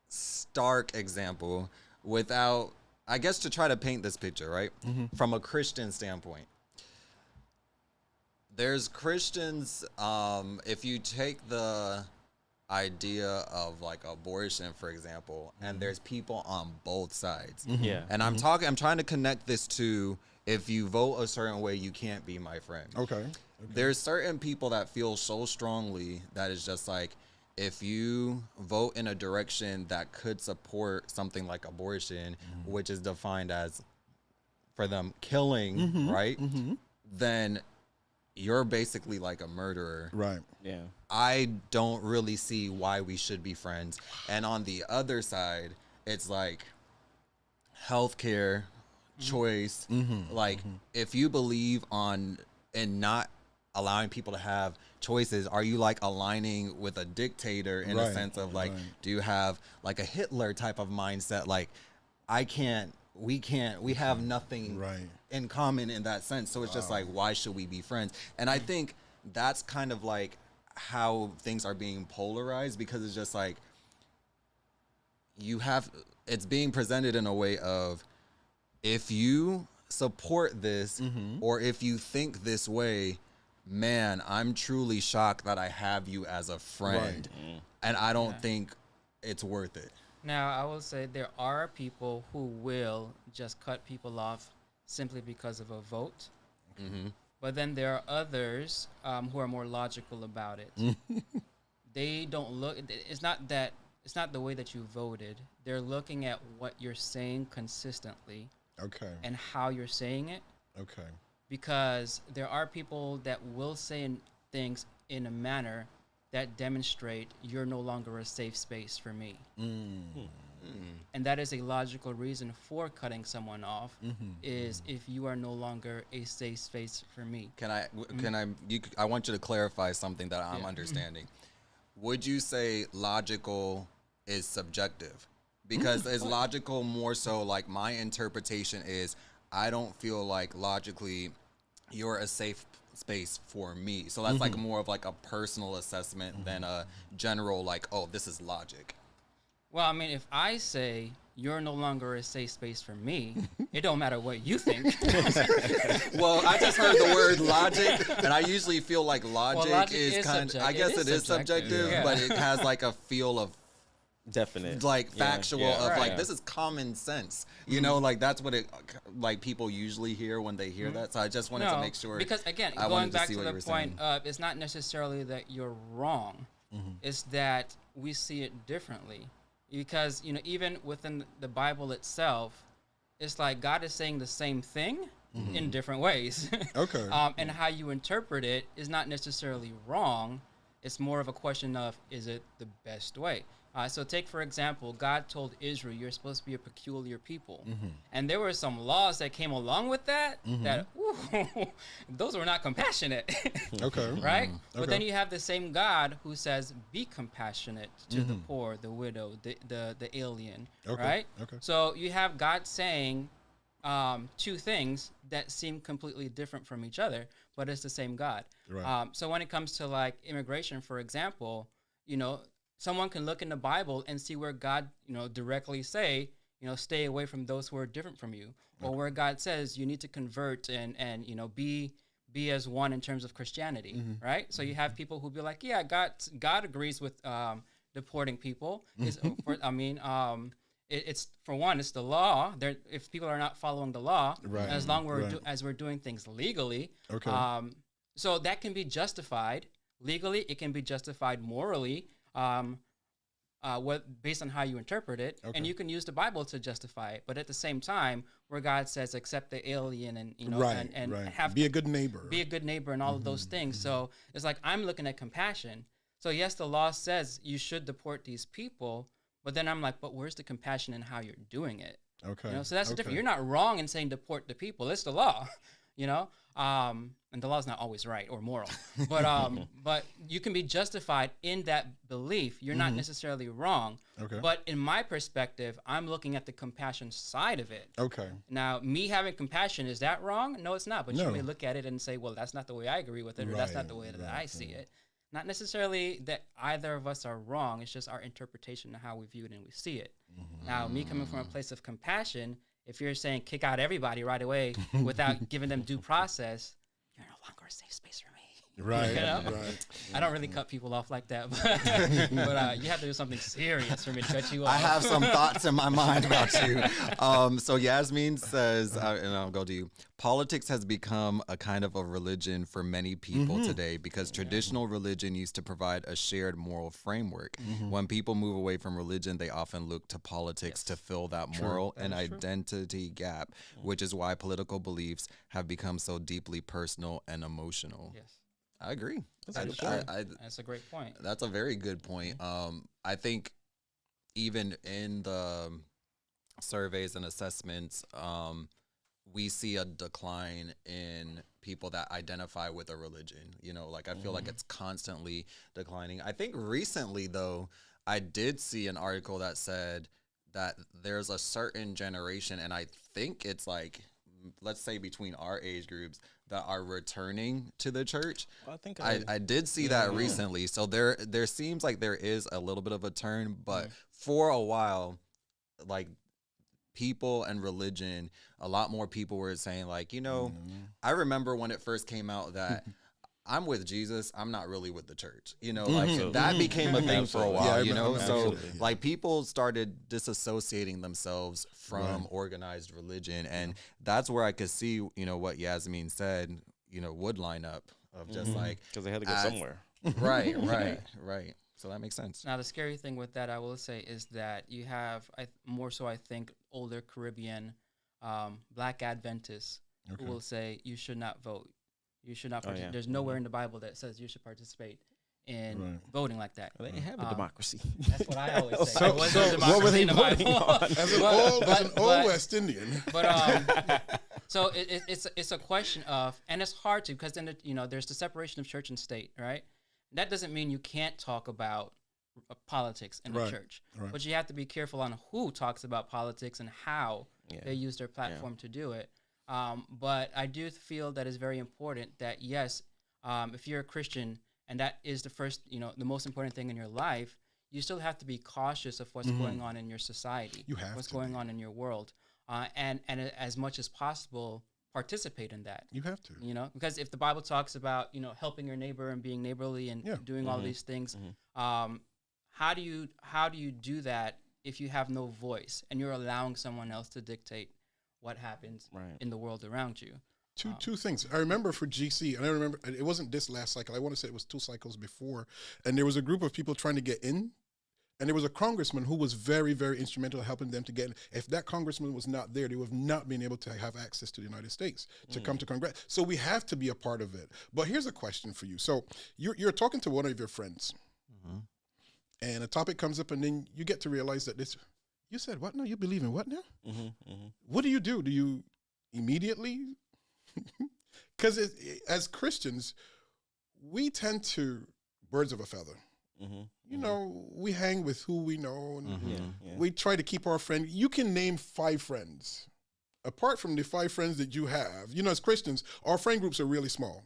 stark example without, I guess, to try to paint this picture, right? From a Christian standpoint. There's Christians, if you take the idea of like abortion, for example, and there's people on both sides. Yeah. And I'm trying to connect this to, if you vote a certain way, you can't be my friend. Okay. There's certain people that feel so strongly that it's just like, if you vote in a direction that could support something like abortion, which is defined as, for them, killing, right? Then you're basically like a murderer. Right. Yeah. I don't really see why we should be friends. And on the other side, it's like healthcare choice. Like, if you believe in not allowing people to have choices, are you like aligning with a dictator in a sense of like, do you have like a Hitler type of mindset? Like, we have nothing in common in that sense. So it's just like, why should we be friends? And I think that's kind of like how things are being polarized, because it's just like, it's being presented in a way of, if you support this or if you think this way, man, I'm truly shocked that I have you as a friend. And I don't think it's worth it. Now, I will say there are people who will just cut people off simply because of a vote. But then there are others who are more logical about it. They don't look, it's not the way that you voted. They're looking at what you're saying consistently. Okay. And how you're saying it. Okay. Because there are people that will say things in a manner that demonstrate you're no longer a safe space for me. And that is a logical reason for cutting someone off, is if you are no longer a safe space for me. I want you to clarify something that I'm understanding. Would you say logical is subjective, because it's logical more so. Like, my interpretation is, I don't feel like logically you're a safe space for me. So that's like more of like a personal assessment than a general like, oh, this is logic. Well, I mean, if I say you're no longer a safe space for me, it don't matter what you think. Well, I just heard the word logic, and I usually feel like logic is kind of, I guess it is subjective, but it has like a feel of Definite, like factual of Right. like, this is common sense, you know, like that's what it like people usually hear when they hear that. So I just wanted to make sure, because again, I going wanted back see to what the you were point saying. of, it's not necessarily that you're wrong, it's that we see it differently. Because, you know, even within the Bible itself, it's like God is saying the same thing in different ways. Okay. And how you interpret it is not necessarily wrong. It's more of a question of, is it the best way? So take, for example, God told Israel, you're supposed to be a peculiar people. And there were some laws that came along with that, that, ooh, those were not compassionate. Okay. Right? But Okay. then you have the same God who says, be compassionate to the poor, the widow, the alien. Okay. Right? Okay. So you have God saying two things that seem completely different from each other, but it's the same God. Right. So when it comes to like immigration, for example, you know, someone can look in the Bible and see where God, you know, directly say, you know, stay away from those who are different from you, or where God says you need to convert and you know, be as one in terms of Christianity, right? So you have people who be like, yeah, God agrees with deporting people. It's for one, it's the law. If people are not following the law, Right. as long Right. as we're doing things legally, Okay. so that can be justified legally. It can be justified morally, based on how you interpret it, Okay. and you can use the Bible to justify it. But at the same time, where God says, accept the alien, and you know, Right. and Right. have Be a good neighbor. be a good neighbor, and all of those things. So it's like I'm looking at compassion. So yes, the law says you should deport these people, but then I'm like, but where's the compassion in how you're doing it? Okay. You know, so that's the okay. difference. You're not wrong in saying deport the people. It's the law, you know. And the law is not always right or moral, but you can be justified in that belief. You're not necessarily wrong. Okay. But in my perspective, I'm looking at the compassion side of it. Okay. Now, me having compassion, is that wrong? No, it's not. But No. you may look at it and say, well, that's not the way I agree with it, or that's not the way that I see it. Not necessarily that either of us are wrong. It's just our interpretation of how we view it and we see it. Now, me coming from a place of compassion, if you're saying kick out everybody right away without giving them due process, you're no longer a safe space for me. Right. You know? Right. I don't really cut people off like that, but you have to do something serious for me to cut you off. I have some thoughts in my mind about you. So Yasmin says, and I'll go to you. Politics has become a kind of a religion for many people today because traditional religion used to provide a shared moral framework. When people move away from religion, they often look to politics to fill that moral and identity gap, which is why political beliefs have become so deeply personal and emotional. Yes, I agree. that's a great point. That's a very good point. I think even in the surveys and assessments, we see a decline in people that identify with a religion. You know, like I feel like it's constantly declining. I think recently, though, I did see an article that said that there's a certain generation, and I think it's like, let's say between our age groups, that are returning to the church. Well, I think I did see that recently. So there seems like there is a little bit of a turn, but for a while, like people and religion, a lot more people were saying like, you know, I remember when it first came out that I'm with Jesus, I'm not really with the church. You know, like that became a thing for a while, you know? So like people started disassociating themselves from organized religion. And that's where I could see, you know, what Yasmin said, you know, would line up of just like, because they had to go somewhere. Right. So that makes sense. Now, the scary thing with that, I will say, is that you have more so, I think, older Caribbean Black Adventists who will say you should not vote. You should not participate. There's nowhere in the Bible that says you should participate in voting like that. Well, they have a democracy. That's what I always say. So- There was so no what democracy were they in the voting Bible. on? As an But- old West Indian. But so it's a question of, and it's hard to, because then you know there's the separation of church and state, right? That doesn't mean you can't talk about politics in the church, but you have to be careful on who talks about politics and how they use their platform to do it. But I do feel that it's very important that, yes, if you're a Christian and that is the first, the most important thing in your life, you still have to be cautious of what's going on in your society, what's going on in your world, and as much as possible, participate in that. You have to. Because if the Bible talks about, helping your neighbor and being neighborly and doing all these things, how do you do that if you have no voice and you're allowing someone else to dictate what happens in the world around you? Two things. I remember for GC, and I remember it wasn't this last cycle. I want to say it was 2 cycles before, and there was a group of people trying to get in, and there was a congressman who was very, very instrumental in helping them to get in. If that congressman was not there, they would have not been able to have access to the United States to come to Congress. So we have to be a part of it. But here's a question for you. So you're talking to one of your friends, and a topic comes up, and then you get to realize that this. You said what now? You believe in what now? What do? Do you immediately? Because as Christians, we tend to birds of a feather. We hang with who we know, and we try to keep our friend. You can name 5 friends. Apart from the 5 friends that you have, as Christians, our friend groups are really small.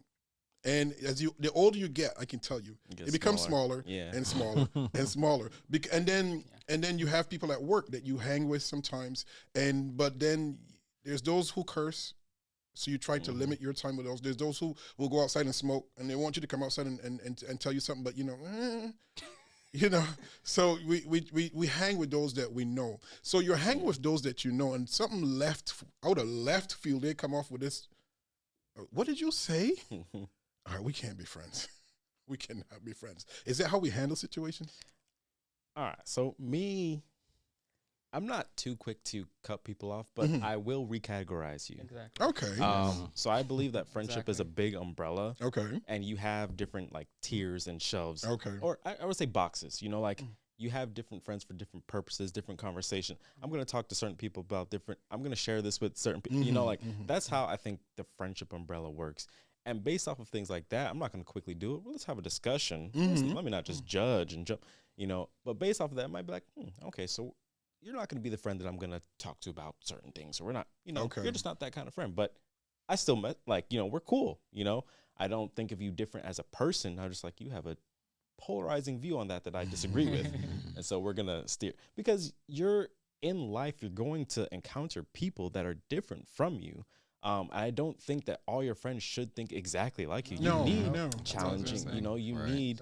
And the older you get, I can tell you, it becomes smaller and smaller and smaller. And then you have people at work that you hang with sometimes. But then there's those who curse. So you try to limit your time with those. There's those who will go outside and smoke, and they want you to come outside and tell you something, but So we hang with those that we know. So you're hanging with those that you know, and something out of left field, they come off with this. What did you say? All right, we can't be friends. We cannot be friends. Is that how we handle situations? All right. So I'm not too quick to cut people off, but I will recategorize you. Exactly. Okay. So I believe that friendship is a big umbrella. Okay. And you have different tiers and shelves. Okay. Or I would say boxes. You have different friends for different purposes, different conversation. I'm going to talk to certain people about I'm going to share this with certain people. That's how I think the friendship umbrella works. And based off of things like that, I'm not going to quickly do it. Well, let's have a discussion. Let me not just judge and jump, But based off of that, I might be like, okay, so you're not going to be the friend that I'm going to talk to about certain things. Or we're not, you're just not that kind of friend. But I still met, we're cool, I don't think of you different as a person. I'm just like, you have a polarizing view on that I disagree with. And so we're going to steer. Because you're in life, you're going to encounter people that are different from you. I don't think that all your friends should think exactly like you. You need challenging, you need,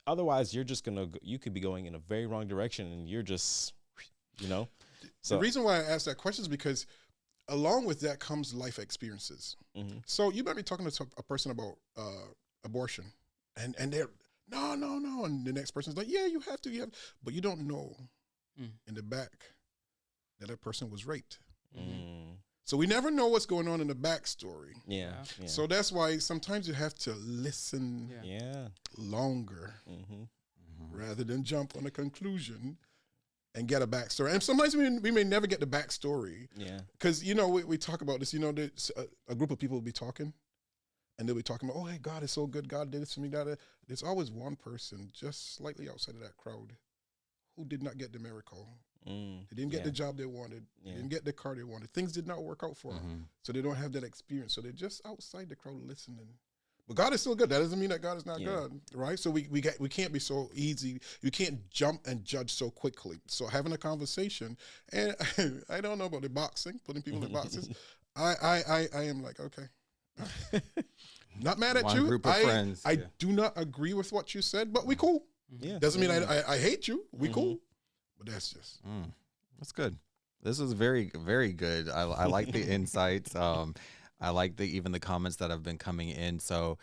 otherwise, you're just you could be going in a very wrong direction, and you're just, So the reason why I asked that question is because along with that comes life experiences. So you might be talking to a person about abortion, and they're, no. And the next person's like, yeah, you have to. But you don't know in the back that person was raped. So we never know what's going on in the backstory. Yeah. So that's why sometimes you have to listen longer rather than jump on a conclusion and get a backstory. And sometimes we may never get the backstory. Yeah. Because, we talk about this, there's a group of people will be talking, and they'll be talking about, oh, hey, God is so good. God did this for me. There's always one person just slightly outside of that crowd who did not get the miracle. They didn't get the job they wanted. They didn't get the car they wanted. Things did not work out for them. So they don't have that experience. So they're just outside the crowd listening. But God is still good. That doesn't mean that God is not good, right? So we can't be so easy. You can't jump and judge so quickly. So having a conversation, and I don't know about the boxing, putting people in boxes. I am like, okay. Not mad at you. Group of friends. I do not agree with what you said, but we cool. Yeah. Doesn't mean I hate you. We cool. But that's just that's good. This is very, very good. I like the insights. I like even the comments that have been coming in. So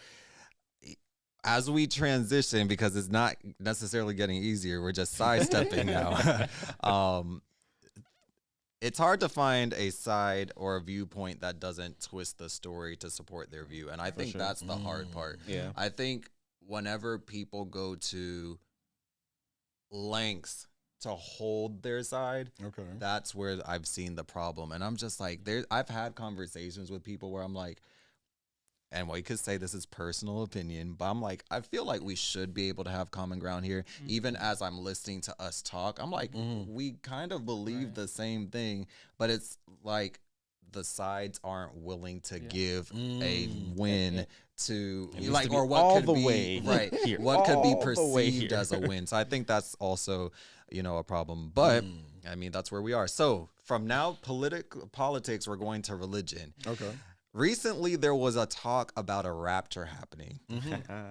as we transition, because it's not necessarily getting easier, we're just sidestepping now. It's hard to find a side or a viewpoint that doesn't twist the story to support their view. And I think that's the hard part. Yeah. I think whenever people go to lengths to hold their side, that's where I've seen the problem. And I'm just like, I've had conversations with people where I'm like, and we could say this is personal opinion, but I'm like, I feel like we should be able to have common ground here. Even as I'm listening to us talk, I'm like, we kind of believe the same thing, but it's like the sides aren't willing to give a win to like, or what could be right here. What could be perceived as a win. So I think that's also, you know, a problem. But I mean, that's where we are. So from now, politics, we're going to religion. Okay. Recently, there was a talk about a rapture happening.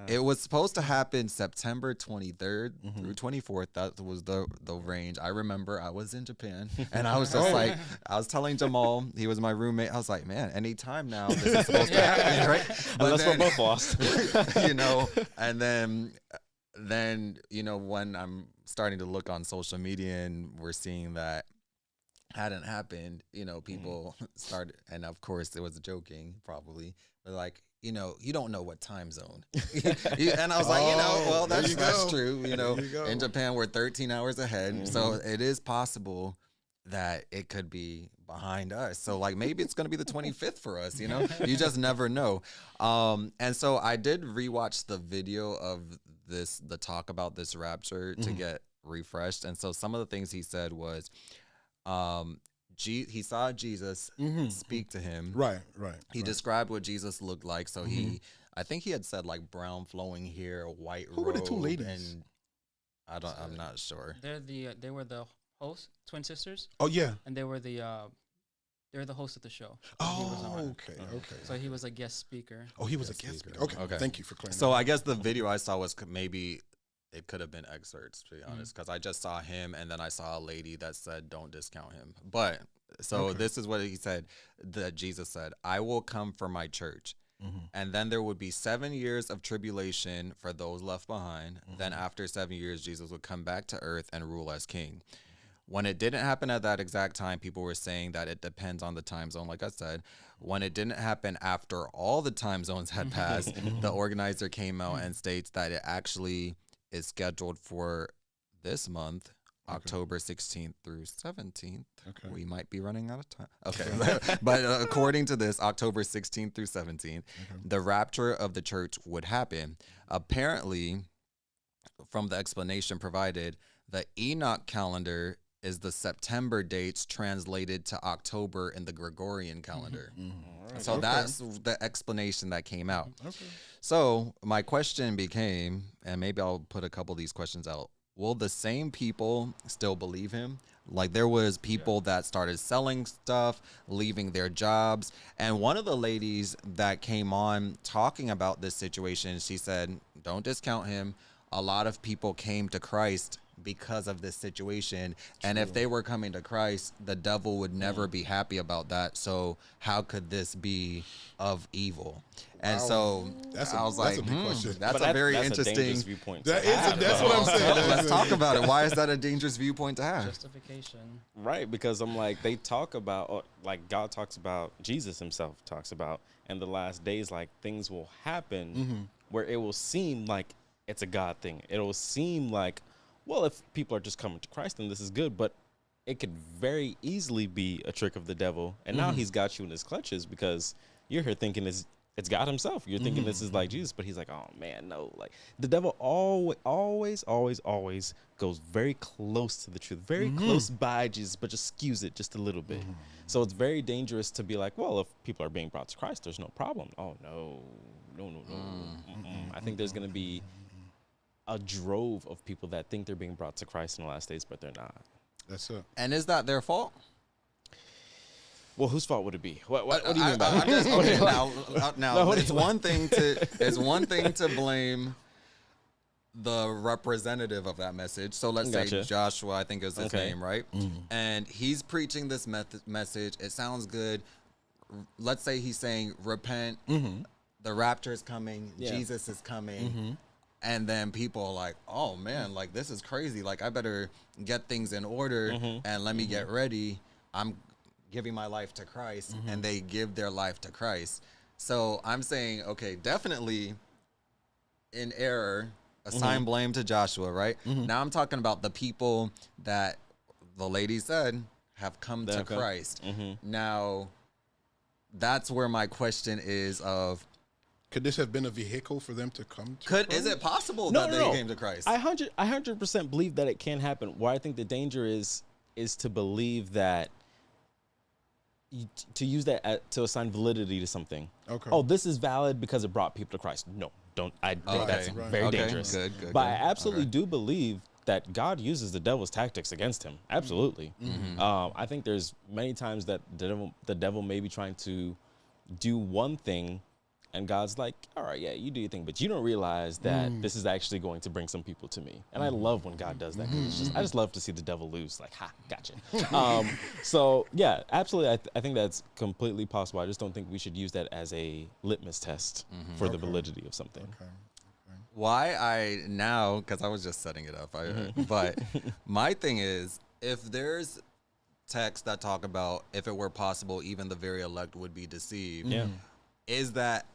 It was supposed to happen September 23rd through 24th. That was the range. I remember I was in Japan, and I was just like, I was telling Jamal, he was my roommate. I was like, man, anytime now this is supposed to happen, right? But Unless we're both lost. You know, and then, you know, when I'm starting to look on social media and we're seeing that hadn't happened, you know, people started, and of course it was joking probably, but like, you know, you don't know what time zone. And I was like, you know, well, that's true. You know, in Japan, we're 13 hours ahead. So it is possible that it could be behind us. So like, maybe it's going to be the 25th for us, you know, you just never know. And so I did rewatch the video of the talk about this rapture to get refreshed. And so some of the things he said was, he saw Jesus speak to him. Right. He described what Jesus looked like. So I think he had said like brown flowing hair, white robe. Who were the two ladies? And I'm not sure. They were the hosts, twin sisters. Oh yeah. And they were the host of the show. Oh, okay. So he was a guest speaker. Oh, he was a guest speaker. Okay. Thank you for clarifying. So I guess the video I saw was maybe it could have been excerpts, to be honest, because I just saw him and then I saw a lady that said, don't discount him. But so this is what he said, that Jesus said, I will come for my church. And then there would be 7 years of tribulation for those left behind. Then after 7 years, Jesus would come back to earth and rule as king. When it didn't happen at that exact time, people were saying that it depends on the time zone, like I said. When it didn't happen after all the time zones had passed, the organizer came out and states that it actually is scheduled for this month, October 16th through 17th. We might be running out of time. But according to this, October 16th through 17th, the rapture of the church would happen. Apparently, from the explanation provided, the Enoch calendar is the September dates translated to October in the Gregorian calendar. So that's the explanation that came out. So my question became, and maybe I'll put a couple of these questions out. Will the same people still believe him? Like there was people that started selling stuff, leaving their jobs. And one of the ladies that came on talking about this situation, she said, don't discount him. A lot of people came to Christ because of this situation. And if they were coming to Christ, the devil would never be happy about that. So how could this be of evil? And so I was like, that's a very interesting viewpoint. That's what I'm saying. Let's talk about it. Why is that a dangerous viewpoint to have? Justification. Right, because I'm like, they talk about, like God talks about, Jesus himself talks about, in the last days, like things will happen where it will seem like it's a God thing. It will seem like, well, if people are just coming to Christ, then this is good. But it could very easily be a trick of the devil. And now he's got you in his clutches because you're here thinking it's God himself. You're thinking this is like Jesus, but he's like, oh man, no. Like the devil always goes very close to the truth, very close by Jesus, but just skews it just a little bit. So it's very dangerous to be like, well, if people are being brought to Christ, there's no problem. Oh no. I think there's going to be a drove of people that think they're being brought to Christ in the last days, but they're not. That's it. And is that their fault? Well, whose fault would it be? What do you mean by that? Okay, now it's one thing to blame the representative of that message. So let's say Joshua, I think is his name, right? And he's preaching this message. It sounds good. Let's say he's saying, repent, the rapture is coming, Jesus is coming. And then people are like, oh man, like this is crazy. Like I better get things in order and let me get ready. I'm giving my life to Christ, and they give their life to Christ. So I'm saying, okay, definitely in error, assign blame to Joshua, right? Now I'm talking about the people that the lady said have come to Christ. Now that's where my question is of, Could this have been a vehicle for them to come to Is Christ? it possible No, that no, they no. came to Christ? I 100% believe that it can happen. Where I think the danger is to believe that to use that to assign validity to something. Okay. Oh, this is valid because it brought people to Christ. No, don't. I think that's very dangerous. Good. But I absolutely do believe that God uses the devil's tactics against him. Absolutely. I think there's many times that the devil may be trying to do one thing, and God's like, all right, yeah, you do your thing, but you don't realize that this is actually going to bring some people to me. And I love when God does that, because I just love to see the devil lose. Like, ha, gotcha. So yeah, absolutely. I think that's completely possible. I just don't think we should use that as a litmus test for the validity of something. Why because I was just setting it up. But my thing is, if there's texts that talk about if it were possible, even the very elect would be deceived. Yeah. Is that,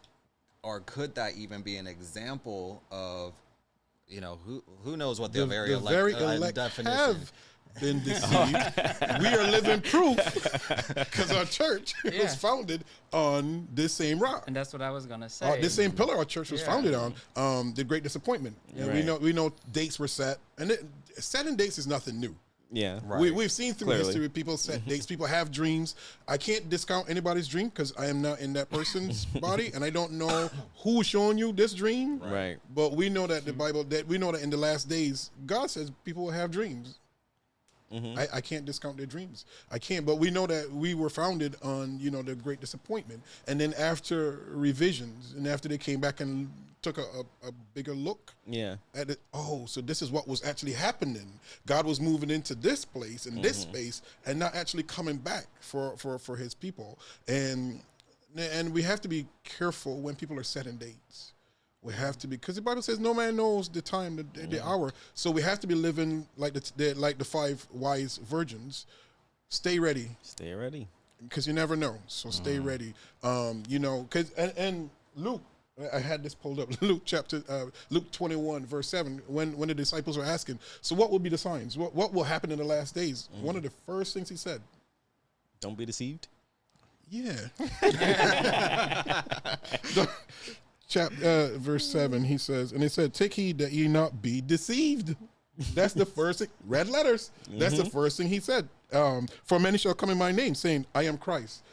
or could that even be an example of, who knows what the very elect definition have been deceived. We are living proof because our church was founded on this same rock. And that's what I was gonna say. This same pillar our church was founded on, the Great Disappointment. And we know dates were set, and setting dates is nothing new. Yeah. Right. We've seen through history people set dates, people have dreams. I can't discount anybody's dream because I am not in that person's body, and I don't know who's showing you this dream. Right. But we know that the Bible, that we know that in the last days, God says people will have dreams. I can't discount their dreams. I can't, but we know that we were founded on, the Great Disappointment. And then after revisions, and after they came back and took a bigger look at it, so this is what was actually happening. God was moving into this place and this space and not actually coming back for his people. And we have to be careful when people are setting dates. We have to be, because the Bible says no man knows the time, the hour. So we have to be living like the 5 wise virgins. Stay ready. Stay ready. Because you never know. So stay ready. Because and Luke, I had this pulled up. Luke 21 verse 7. When the disciples are asking, so what will be the signs? What will happen in the last days? One of the first things he said, don't be deceived. Yeah. Verse 7, he says, and it said, take heed that ye not be deceived. That's the first thing. Red letters. That's the first thing he said. For many shall come in my name, saying, I am Christ.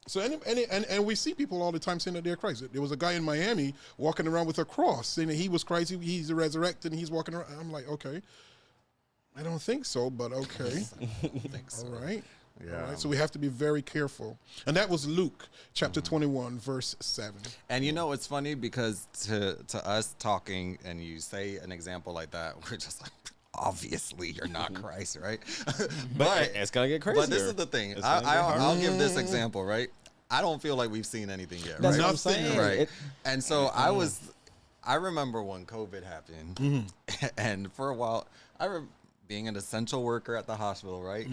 So and we see people all the time saying that they're Christ. There was a guy in Miami walking around with a cross saying that he was Christ, he's the resurrected, and he's walking around. I'm like, okay. I don't think so, but okay. I don't think so. All right. Yeah. All right. So we have to be very careful. And that was Luke chapter 21, verse 7. And it's funny because to us talking and you say an example like that, we're just like, obviously you're not Christ, right? But it's going to get crazier. But this is the thing. I'll give this example, right? I don't feel like we've seen anything yet, That's right? what I'm saying. Right. And so I remember when COVID happened, and for a while, being an essential worker at the hospital, right?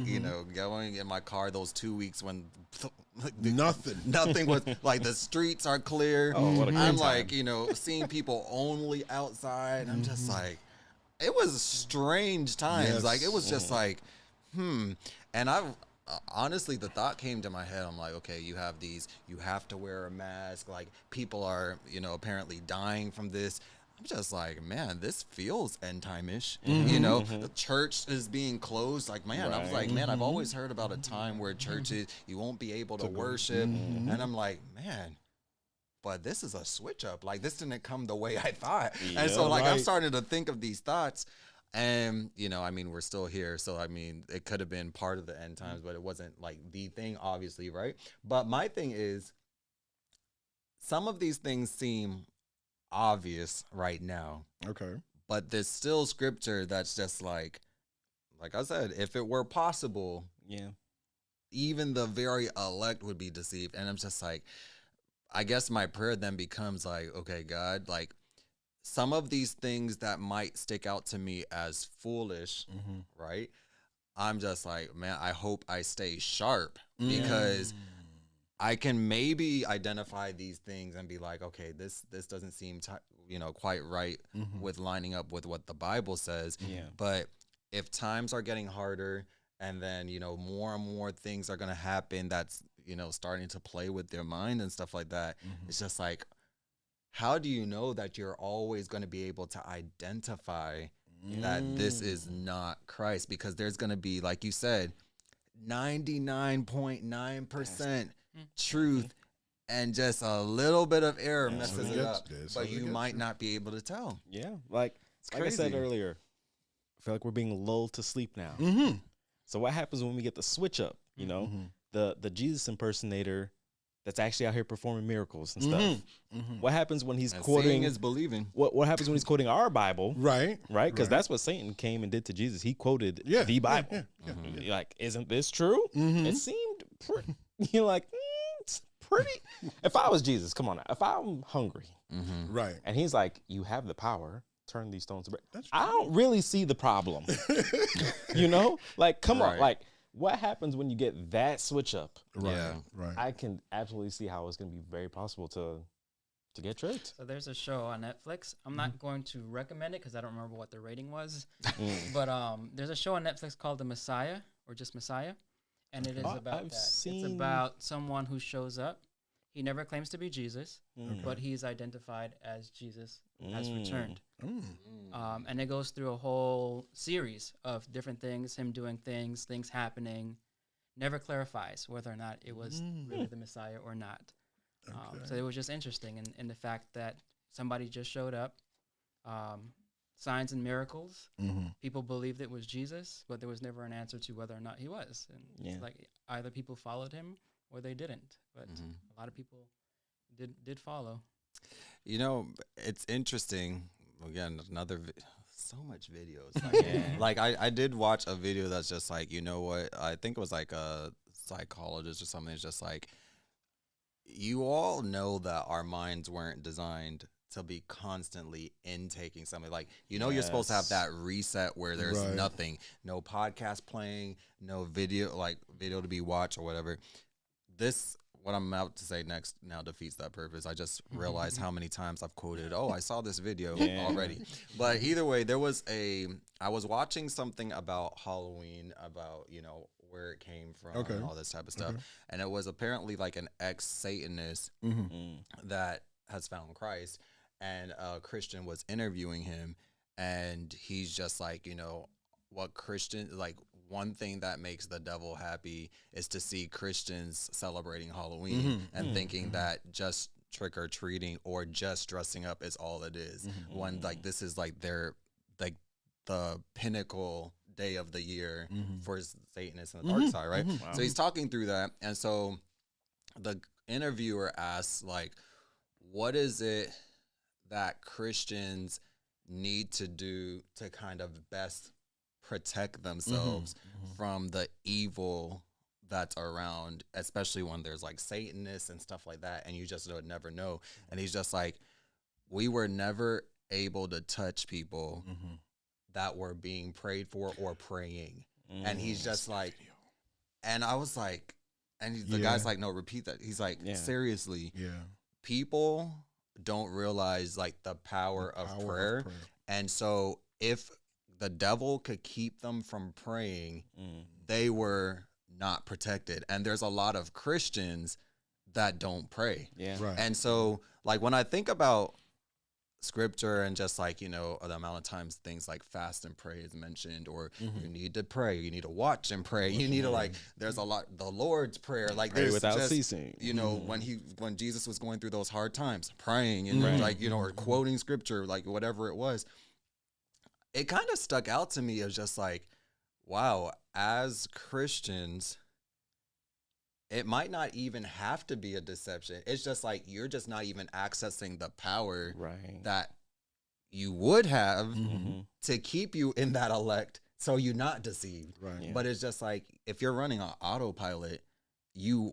Going in my car those 2 weeks when nothing was like, the streets are clear. Oh, what a great I'm time. like, seeing people only outside. I'm just like, it was strange times. Yes. Like, it was just like, And honestly, the thought came to my head. I'm like, okay, you have to wear a mask. Like, people are, apparently dying from this. I'm just like, man, this feels end time-ish. The church is being closed. Like, man, I was like, man, I've always heard about a time where churches, you won't be able to worship. And I'm like, man, but this is a switch up. Like, this didn't come the way I thought. And so, like, I'm starting to think of these thoughts. And, we're still here. So, it could have been part of the end times, but it wasn't, like, the thing, obviously, right? But my thing is, some of these things seem obvious right now. Okay. But there's still scripture that's just like I said, if it were possible, even the very elect would be deceived. And I'm just like, I guess my prayer then becomes like, okay, God, like, some of these things that might stick out to me as foolish, right? I'm just like, man, I hope I stay sharp because I can maybe identify these things and be like, okay, this doesn't seem quite right with lining up with what the Bible says. But if times are getting harder and then more and more things are going to happen that's starting to play with their mind and stuff like that. It's just like, how do you know that you're always going to be able to identify that this is not Christ? Because there's going to be, like you said, 99.9% truth, and just a little bit of error messes it up. But you might not be able to tell. Yeah, like I said earlier, I feel like we're being lulled to sleep now. So what happens when we get the switch up? The Jesus impersonator that's actually out here performing miracles and stuff. What happens when he's quoting? Seeing is believing. What happens when he's quoting our Bible? Right. Because that's what Satan came and did to Jesus. He quoted the Bible. You're like, isn't this true? It seemed pretty. You're like, it's pretty. If I was Jesus, come on now. If I'm hungry, Right. and he's like, you have the power, turn these stones to bread. I don't really see the problem. Like, come on, like. What happens when you get that switch up? Right. I can absolutely see how it's going to be very possible to get tricked. So there's a show on Netflix. I'm not going to recommend it because I don't remember what the rating was. But there's a show on Netflix called The Messiah, or just Messiah. And it is about that. It's about someone who shows up. He never claims to be Jesus, but he's identified as Jesus has returned. And it goes through a whole series of different things, him doing things happening, never clarifies whether or not it was really the Messiah or not. So it was just interesting in the fact that somebody just showed up, signs and miracles. People believed it was Jesus, but there was never an answer to whether or not he was. And it's like either people followed him or they didn't. But a lot of people did follow. It's interesting. Again, so much videos. Like, I did watch a video that's just like, you know what? I think it was like a psychologist or something. It's just like, you all know that our minds weren't designed to be constantly intaking something. Like, you're supposed to have that reset where there's nothing, no podcast playing, no video to be watched or whatever. What I'm about to say next now defeats that purpose. I just realized how many times I've quoted, I saw this video already. But either way, I was watching something about Halloween, about, where it came from and all this type of stuff. And it was apparently like an ex-Satanist that has found Christ. And a Christian was interviewing him. And he's just like, what Christian, like, one thing that makes the devil happy is to see Christians celebrating Halloween and thinking that just trick or treating or just dressing up is all it is. When like this is like their like the pinnacle day of the year for Satanists and the dark side, right? So he's talking through that, and so the interviewer asks, like, what is it that Christians need to do to kind of best protect themselves from the evil that's around, especially when there's like Satanists and stuff like that, and you just would never know. And he's just like, we were never able to touch people that were being prayed for or praying. And he's just like, and I was like, and the guy's like, no, repeat that. He's like, seriously, people don't realize like the power of prayer. And so if the devil could keep them from praying, they were not protected. And there's a lot of Christians that don't pray. And so like when I think about scripture and just like, the amount of times things like fast and pray is mentioned, or you need to pray, you need to watch and pray, you need to like, there's a lot, the Lord's prayer, like pray there's without just, ceasing. When Jesus was going through those hard times, praying and like, or quoting scripture, like whatever it was, it kind of stuck out to me as just like, wow, as Christians, it might not even have to be a deception. It's just like, you're just not even accessing the power that you would have to keep you in that elect, so you're not deceived. But it's just like, if you're running on autopilot, you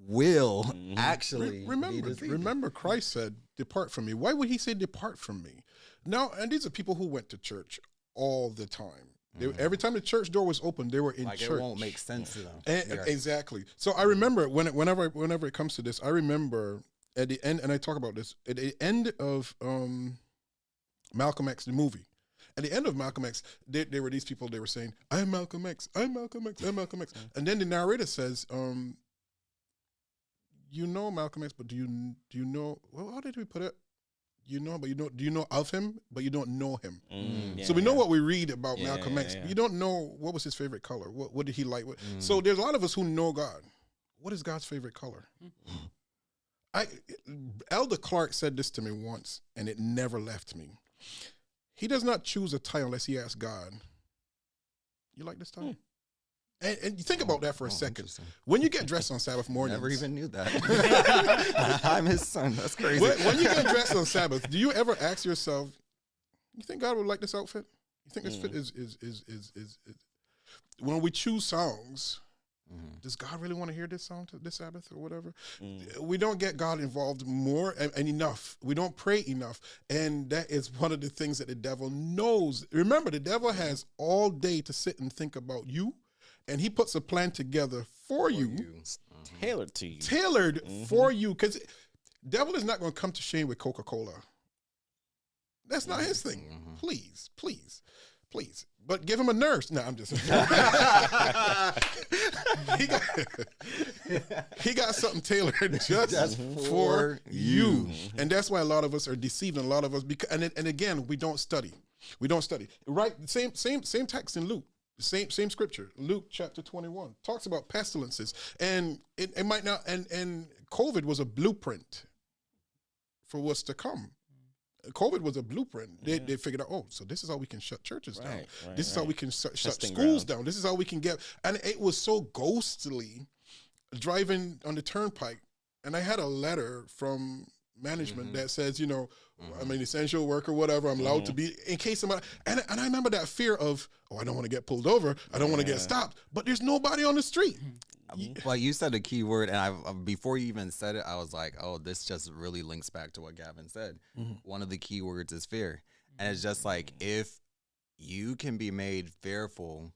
will actually remember Christ said, depart from me. Why would he say depart from me? Now, and these are people who went to church all the time. Every time the church door was open, they were in church. It won't make sense to them. Exactly. So I remember whenever it comes to this, I remember at the end, and I talk about this, at the end of Malcolm X, the movie. At the end of Malcolm X, there were these people, they were saying, I'm Malcolm X, I'm Malcolm X, I'm Malcolm X. And then the narrator says, you know Malcolm X, but do you know? Well, how did we put it? You know, but you don't. Do you know of him, but you don't know him? So we know what we read about Malcolm X. But you don't know what was his favorite color. What did he like? So there's a lot of us who know God. What is God's favorite color? Elder Clark said this to me once, and it never left me. He does not choose a tie unless he asks God, "You like this tie?" And you think about that for a second. When you get dressed on Sabbath mornings. Never even knew that. I'm his son. That's crazy. When you get dressed on Sabbath, do you ever ask yourself, you think God would like this outfit? You think this fit is when we choose songs, does God really want to hear this song this Sabbath or whatever? We don't get God involved more and enough. We don't pray enough. And that is one of the things that the devil knows. Remember, the devil has all day to sit and think about you. And he puts a plan together for you. Tailored to you. Tailored for you. Because devil is not going to come to shame with Coca-Cola. That's not his thing. Please, please, please. But give him a nurse. No, I'm just he got something tailored just for you. And that's why a lot of us are deceived, and a lot of us and again, we don't study. We don't study. Right? Same text in Luke. Same scripture, Luke chapter 21 talks about pestilences, and it might not. And COVID was a blueprint for what's to come. COVID was a blueprint. They figured out, oh, so this is how we can shut churches down. This is how we can shut schools down. This is how we can get. And it was so ghostly, driving on the turnpike, and I had a letter from management that says, you know, I'm an essential worker, whatever. I'm allowed to be in case somebody. And I remember that fear of, oh, I don't want to get pulled over. I don't want to get stopped. But there's nobody on the street. Well, you said a key word, and before you even said it, I was like, oh, this just really links back to what Gavin said. One of the key words is fear. And it's just like, if you can be made fearful,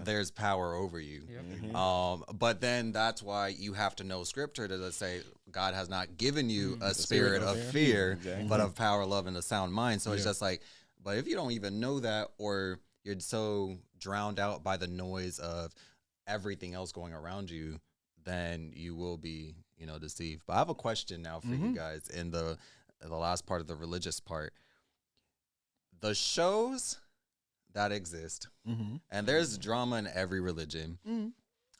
there's power over you. But then that's why you have to know scripture to say God has not given you a spirit of fear, but of power, love, and a sound mind. So it's just like, but if you don't even know that, or you're so drowned out by the noise of everything else going around you, then you will be, you know, deceived. But I have a question now for you guys in the last part of the religious part. The shows that exist, and there's drama in every religion.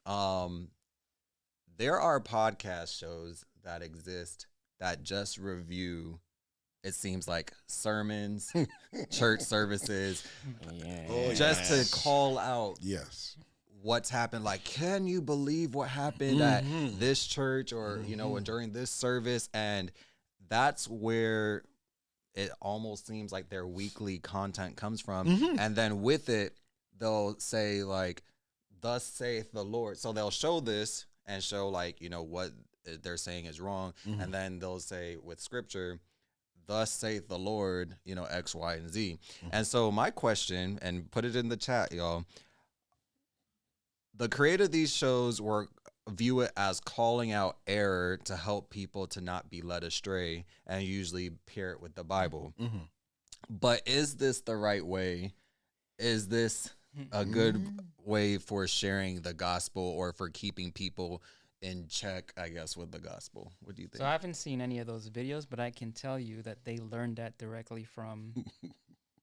There are podcast shows that exist that just review, it seems like, sermons, church services, just to call out what's happened. Like, can you believe what happened at this church, or you know, during this service? And that's where it almost seems like their weekly content comes from. And then with it, they'll say like, thus saith the Lord. So they'll show this and show like, you know, what they're saying is wrong. And then they'll say with scripture, thus saith the Lord, you know, X, Y, and Z. And so my question, and put it in the chat, y'all, the creator of these shows view it as calling out error to help people to not be led astray, and usually pair it with the Bible. But is this the right way? Is this a good way for sharing the gospel, or for keeping people in check, I guess, with the gospel? What do you think? So I haven't seen any of those videos, but I can tell you that they learned that directly from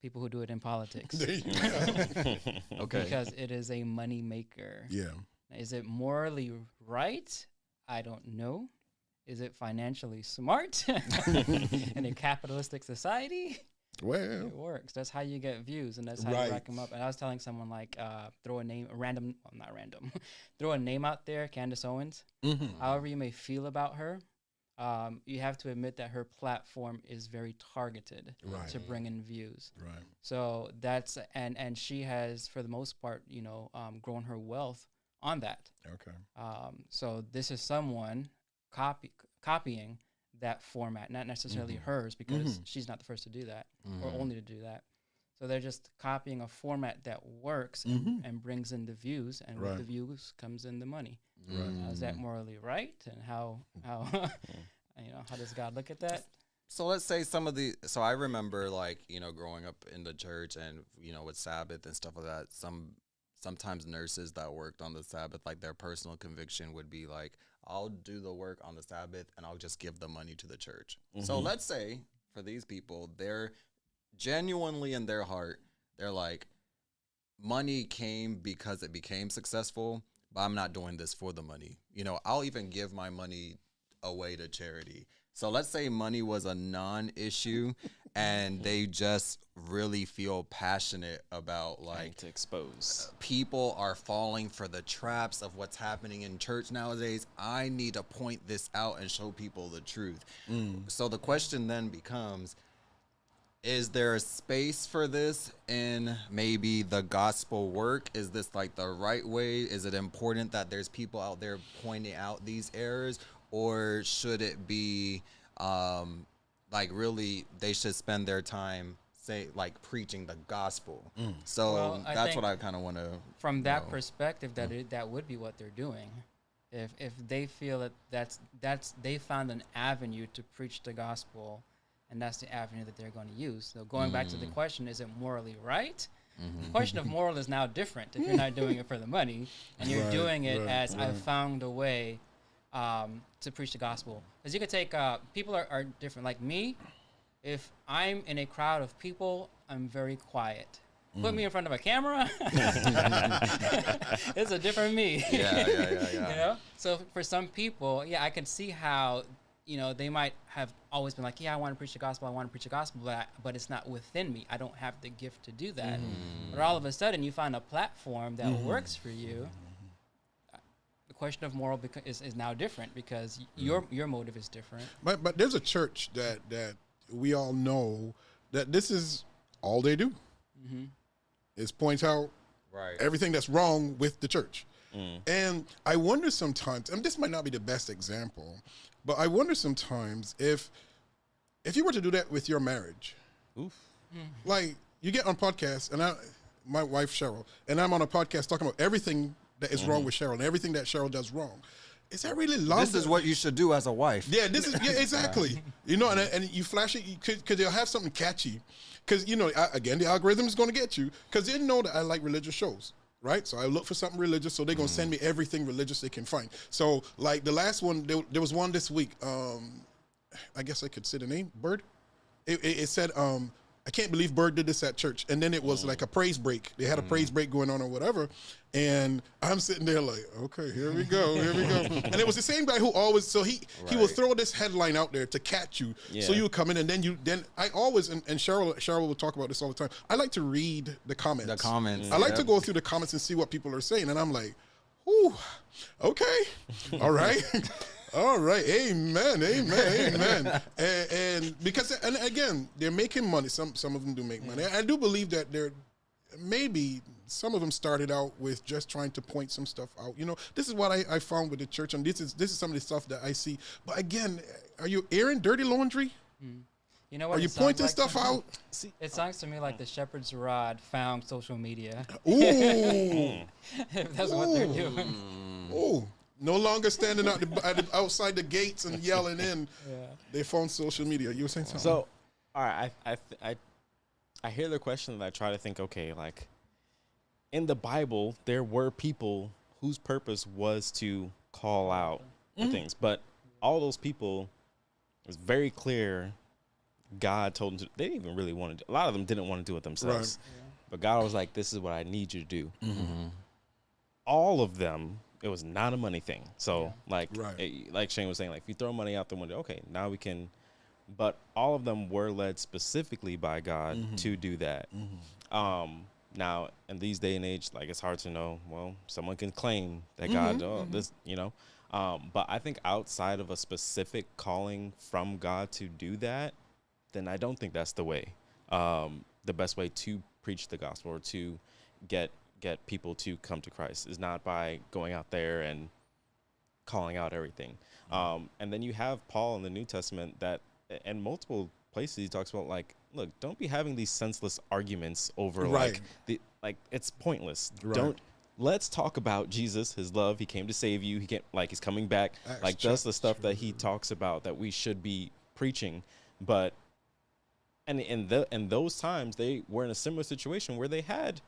people who do it in politics. There you go. Okay. Because it is a money maker. Yeah. Is it morally right? I don't know. Is it financially smart in a capitalistic society? Well, It works. That's how you get views, and that's how you rack them up. And I was telling someone, like, throw a name, not random, throw a name out there, Candace Owens. However you may feel about her, you have to admit that her platform is very targeted to bring in views. Right. So that's, and she has, for the most part, you know, grown her wealth on that. Okay. So this is someone copying that format, not necessarily hers, because she's not the first to do that or only to do that. So they're just copying a format that works and brings in the views, and with the views comes in the money. Is that morally right? And how you know, how does God look at that? So let's say so I remember, like, you know, growing up in the church, and, you know, with Sabbath and stuff like that, some sometimes nurses that worked on the Sabbath, like their personal conviction would be like, I'll do the work on the Sabbath and I'll just give the money to the church. So let's say for these people, they're genuinely in their heart, they're like, money came because it became successful, but I'm not doing this for the money. You know, I'll even give my money away to charity. So let's say money was a non-issue and they just really feel passionate about like to expose people are falling for the traps of what's happening in church nowadays. I need to point this out and show people the truth. So the question then becomes, is there a space for this in maybe the gospel work? Is this like the right way? Is it important that there's people out there pointing out these errors? Or should it be like really they should spend their time say like preaching the gospel? So that's what I kind of want to from that perspective that would be what they're doing. If they feel that that's they found an avenue to preach the gospel, and that's the avenue that they're going to use. So going back to the question, is it morally right? The question of moral is now different if you're not doing it for the money and you're doing it as I've found a way to preach the gospel. Because you could take, people are different. Like me, if I'm in a crowd of people, I'm very quiet. Put me in front of a camera, it's a different me. Yeah. You know? So for some people, I can see how, you know, they might have always been like, I want to preach the gospel, but it's not within me. I don't have the gift to do that. But all of a sudden, you find a platform that works for you. The question of moral is now different because your motive is different. But there's a church that we all know that this is all they do. Is point out everything that's wrong with the church. And I wonder sometimes, and this might not be the best example, but I wonder sometimes if you were to do that with your marriage, like you get on podcasts, and my wife Cheryl, and I'm on a podcast talking about everything that is wrong with Cheryl and everything that Cheryl does wrong. Is that really love? This is what you should do as a wife. Yeah, this is exactly. You know, and you flash it because they'll have something catchy. Because, you know, again, the algorithm is going to get you because they know that I like religious shows, right? So I look for something religious, so they're going to send me everything religious they can find. So, like the last one, there was one this week. I guess I could say the name, Bird. It said, I can't believe Bird did this at church. And then it was like a praise break. They had a praise break going on or whatever. And I'm sitting there like, okay, here we go. And it was the same guy who always, so he will throw this headline out there to catch you. So you would come in and then I always, and Cheryl will talk about this all the time. I like to read the comments. I like to go through the comments and see what people are saying. And I'm like, ooh, okay, all right. All right, amen. And because, and again, they're making money. Some of them do make money. I do believe that maybe some of them started out with just trying to point some stuff out. You know, this is what I found with the church, and this is some of the stuff that I see. But again, are you airing dirty laundry? You know what? Are you pointing stuff out? It sounds to me like the shepherd's rod found social media. Ooh, If that's what they're doing. Ooh. No longer standing outside the gates and yelling in. They found social media. You were saying something? So, all right, I hear the question and I try to think, okay, like in the Bible, there were people whose purpose was to call out things, but all those people, it was very clear God told them to, they didn't even really want to do, a lot of them didn't want to do it themselves, but God was like, this is what I need you to do. All of them, it was not a money thing. So like Shane was saying, like if you throw money out the window, okay, now we can, but all of them were led specifically by God to do that. Now in these day and age, like it's hard to know, well, someone can claim that God, this, you know, but I think outside of a specific calling from God to do that, then I don't think that's the way, the best way to preach the gospel or to get people to come to Christ is not by going out there and calling out everything. And then you have Paul in the New Testament that in multiple places he talks about like, look, don't be having these senseless arguments over like it's pointless. Let's talk about Jesus, his love. He came to save you. He's coming back. That's the stuff that he talks about that we should be preaching. But and in those times they were in a similar situation where they had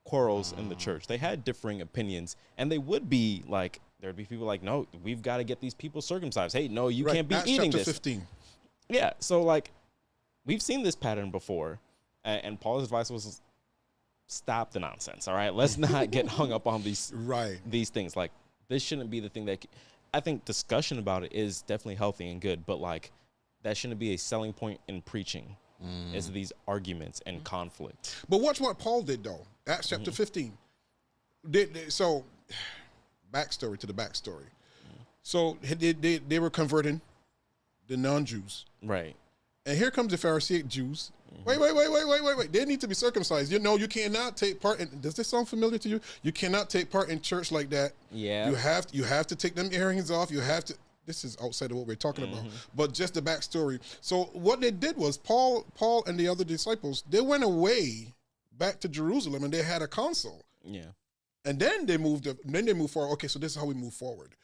quarrels in the church. They had differing opinions, and they would be like, there'd be people like, no, we've got to get these people circumcised. Hey, no, you can't be Acts eating chapter this. 15. Yeah, so like, we've seen this pattern before, and Paul's advice was, stop the nonsense. All right, let's not get hung up on these things. Like, this shouldn't be the thing that. I think discussion about it is definitely healthy and good, but like, that shouldn't be a selling point in preaching. Is these arguments and conflict. But watch what Paul did though. Acts chapter 15. So, backstory to the backstory. So they were converting the non-Jews. Right. And here comes the Pharisaic Jews. Wait. They need to be circumcised. You know, you cannot take part in. Does this sound familiar to you? You cannot take part in church like that. Yeah. You have to take them earrings off. You have to. This is outside of what we're talking about, but just the backstory. So what they did was Paul and the other disciples, they went away back to Jerusalem and they had a council. Yeah. And then they moved forward. Okay, so this is how we move forward.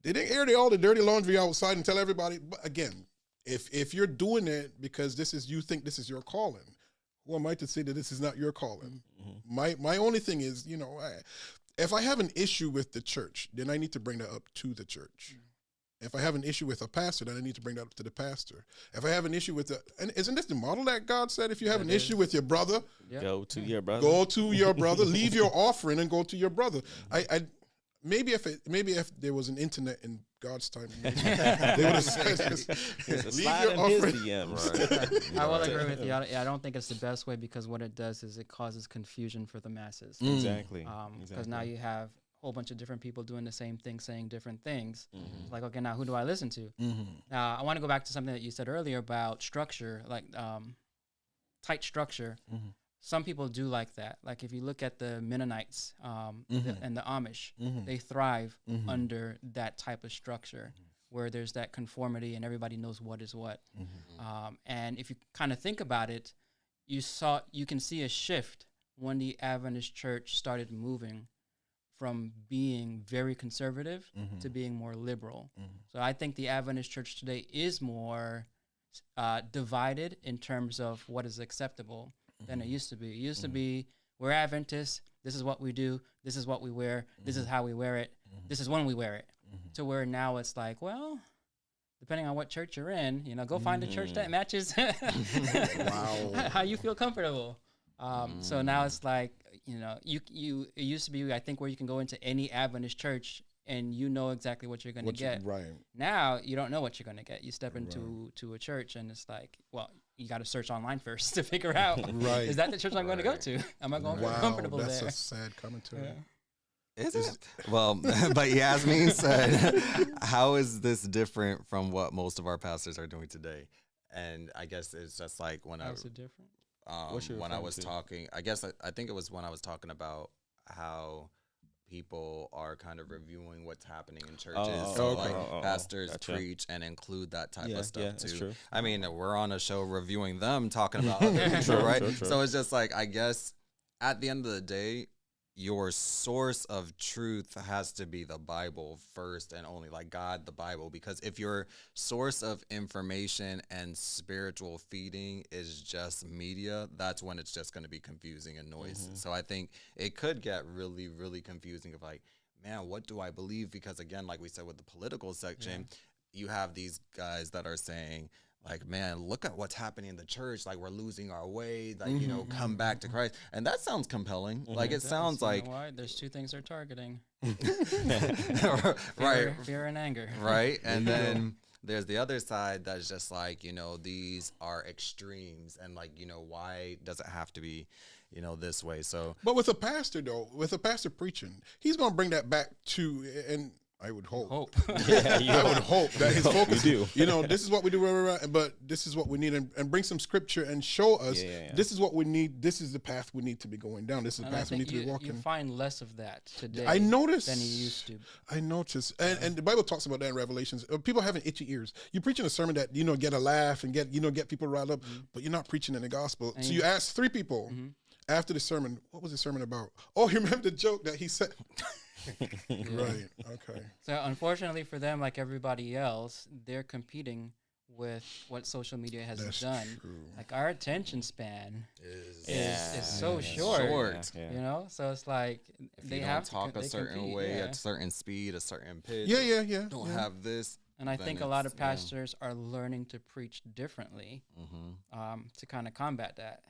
They didn't air all the dirty laundry outside and tell everybody. But again, if you're doing it because you think this is your calling, who am I to say that this is not your calling? My only thing is, if I have an issue with the church, then I need to bring that up to the church. If I have an issue with a pastor, then I need to bring that up to the pastor. If I have an issue with and isn't this the model that God said? If you have an issue with your brother, go to your brother. Go to your brother. Leave your offering and go to your brother. Maybe if there was an internet in God's time, they would have said this. Leave your offering. I will agree with you. I don't think it's the best way because what it does is it causes confusion for the masses. Exactly. Because now you have whole bunch of different people doing the same thing, saying different things. Like, okay, now who do I listen to? Now, I want to go back to something that you said earlier about structure, like tight structure. Some people do like that. Like if you look at the Mennonites and the Amish, they thrive under that type of structure where there's that conformity and everybody knows what is what. And if you kind of think about it, you can see a shift when the Adventist church started moving from being very conservative to being more liberal. So I think the Adventist church today is more divided in terms of what is acceptable than it used to be. It used to be, we're Adventists, this is what we do, this is what we wear, this is how we wear it, this is when we wear it. To where now it's like, well, depending on what church you're in, go find a church that matches how you feel comfortable. So now it's like, it used to be, I think, where you can go into any Adventist church and you know exactly what you're going to get. Right. Now you don't know what you're going to get. You step into a church and it's like, well, you got to search online first to figure out, is that the church I'm going to go to? Am I going to feel comfortable that's there? That's a sad commentary. Yeah. Is it? Well, but Yasmin said, how is this different from what most of our pastors are doing today? And I guess it's just like when How's it different? When I was talking, I guess I think it was when I was talking about how people are kind of reviewing what's happening in churches. Pastors preach and include that type of stuff too. True. I mean, we're on a show reviewing them, talking about other people, right? True. So it's just like, I guess at the end of the day, your source of truth has to be the Bible first and only, like God, the Bible, because if your source of information and spiritual feeding is just media, that's when it's just going to be confusing and noisy. So I think it could get really, really confusing of like, man, what do I believe? Because again, like we said with the political section, you have these guys that are saying, like, man, look at what's happening in the church. Like, we're losing our way. Like, come back to Christ. And that sounds compelling. Like, it sounds like... Why? There's two things they're targeting. Right. Fear and anger. Right. And then there's the other side that's just like, these are extremes. And, like, why does it have to be, this way? So... But with a pastor, though, preaching, he's going to bring that back to... and I would hope. I would hope that his focus, this is what we do, but this is what we need, and bring some scripture and show us this is what we need. This is the path we need to be going down. This is the path we need to be walking. You find less of that today. I noticed than you used to. I noticed, and the Bible talks about that in Revelations. People having itchy ears. You're preaching a sermon that get a laugh and get people riled up, but you're not preaching in the gospel. And so you ask 3 people after the sermon, what was the sermon about? Oh, you remember the joke that he said? Right. Okay. So unfortunately for them, like everybody else, they're competing with what social media has That's done. true. Like our attention span Is is so short. You know, so it's like if they you have don't talk to, a they certain compete, way, yeah. at a certain speed, a certain pitch. Yeah. Don't yeah. have this. And I then think a lot of it's- yeah. pastors are learning to preach differently to kind of combat that.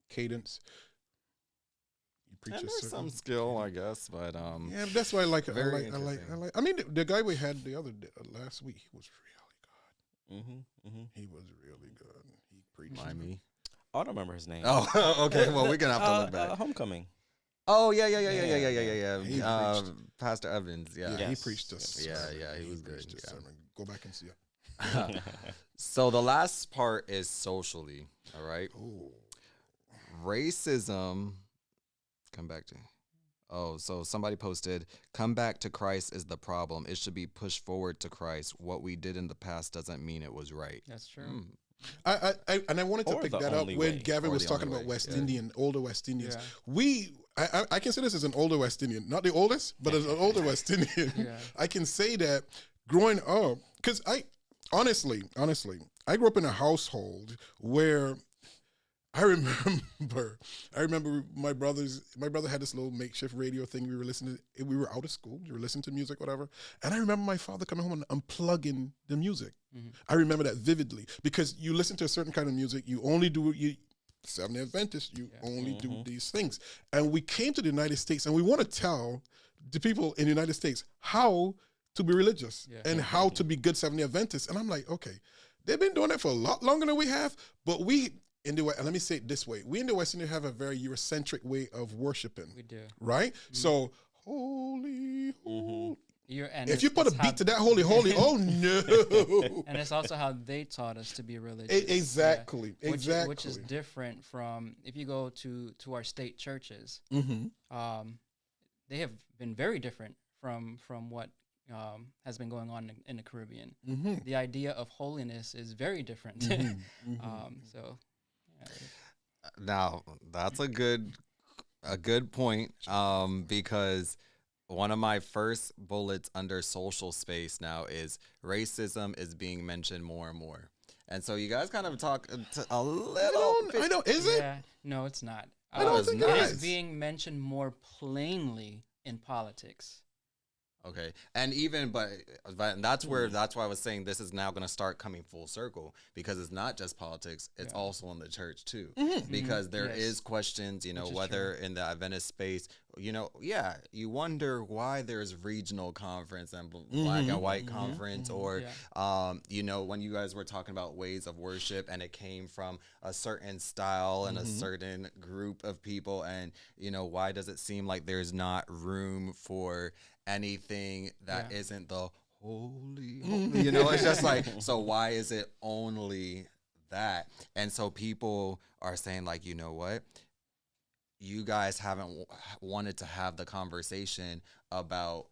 Cadence. You preach And a there's certain. some skill, I guess, but Yeah, that's why I like it. Very I like. interesting. I mean, the guy we had the other day, last week, he was really good. He was really good. He preached. mind me. I don't remember his name. Oh, okay. Well, we're gonna have to look back. Homecoming. Oh He yeah. preached. Pastor Evans. Yeah. Yeah, he Yes. preached us. Yeah, he was good, preached a yeah. sermon. Go back and see it. So the last part is socially. All right. Oh, Racism. Come back to. Oh, so somebody posted, "Come back to Christ is the problem. It should be pushed forward to Christ. What we did in the past doesn't mean it was right." That's true. Mm. I wanted to Or pick the that up only when way. Gavin Or was the talking only about way, West yeah. Indian, older West Indians. Yeah. I consider this as an older West Indian, not the oldest, but as an older West Indian. Yeah. I can say that growing up, because I honestly, I grew up in a household where I remember my brother had this little makeshift radio thing we were listening to. We were out of school, we were listening to music, whatever. And I remember my father coming home and unplugging the music. I remember that vividly because you listen to a certain kind of music, you only do Seventh-day Adventist, you only do these things. And we came to the United States and we want to tell the people in the United States how to be religious and how to be good Seventh-day Adventists. And I'm like, okay, they've been doing that for a lot longer than we have, but and let me say it this way. We in the West Indies have a very Eurocentric way of worshiping. We do. Right? So, holy, holy. And If you put a beat to that holy, oh no. And it's also how they taught us to be religious. Exactly. Which is different from if you go to our state churches. They have been very different from what has been going on in the Caribbean. The idea of holiness is very different. So, yeah. Now that's a good point because one of my first bullets under social space now is racism is being mentioned more and more, and so you guys kind of talk a little. I know. Is it? Yeah, no, it's not. I don't think it it is is. being mentioned more plainly in politics. Okay, and that's why I was saying this is now going to start coming full circle because it's not just politics; it's also in the church too. Because there is questions, whether in the Adventist space, you wonder why there's regional conference and black and white conference, or when you guys were talking about ways of worship and it came from a certain style and a certain group of people, and why does it seem like there's not room for anything that isn't the holy, it's just like, so why is it only that? And so people are saying like, you know what, you guys haven't wanted to have the conversation about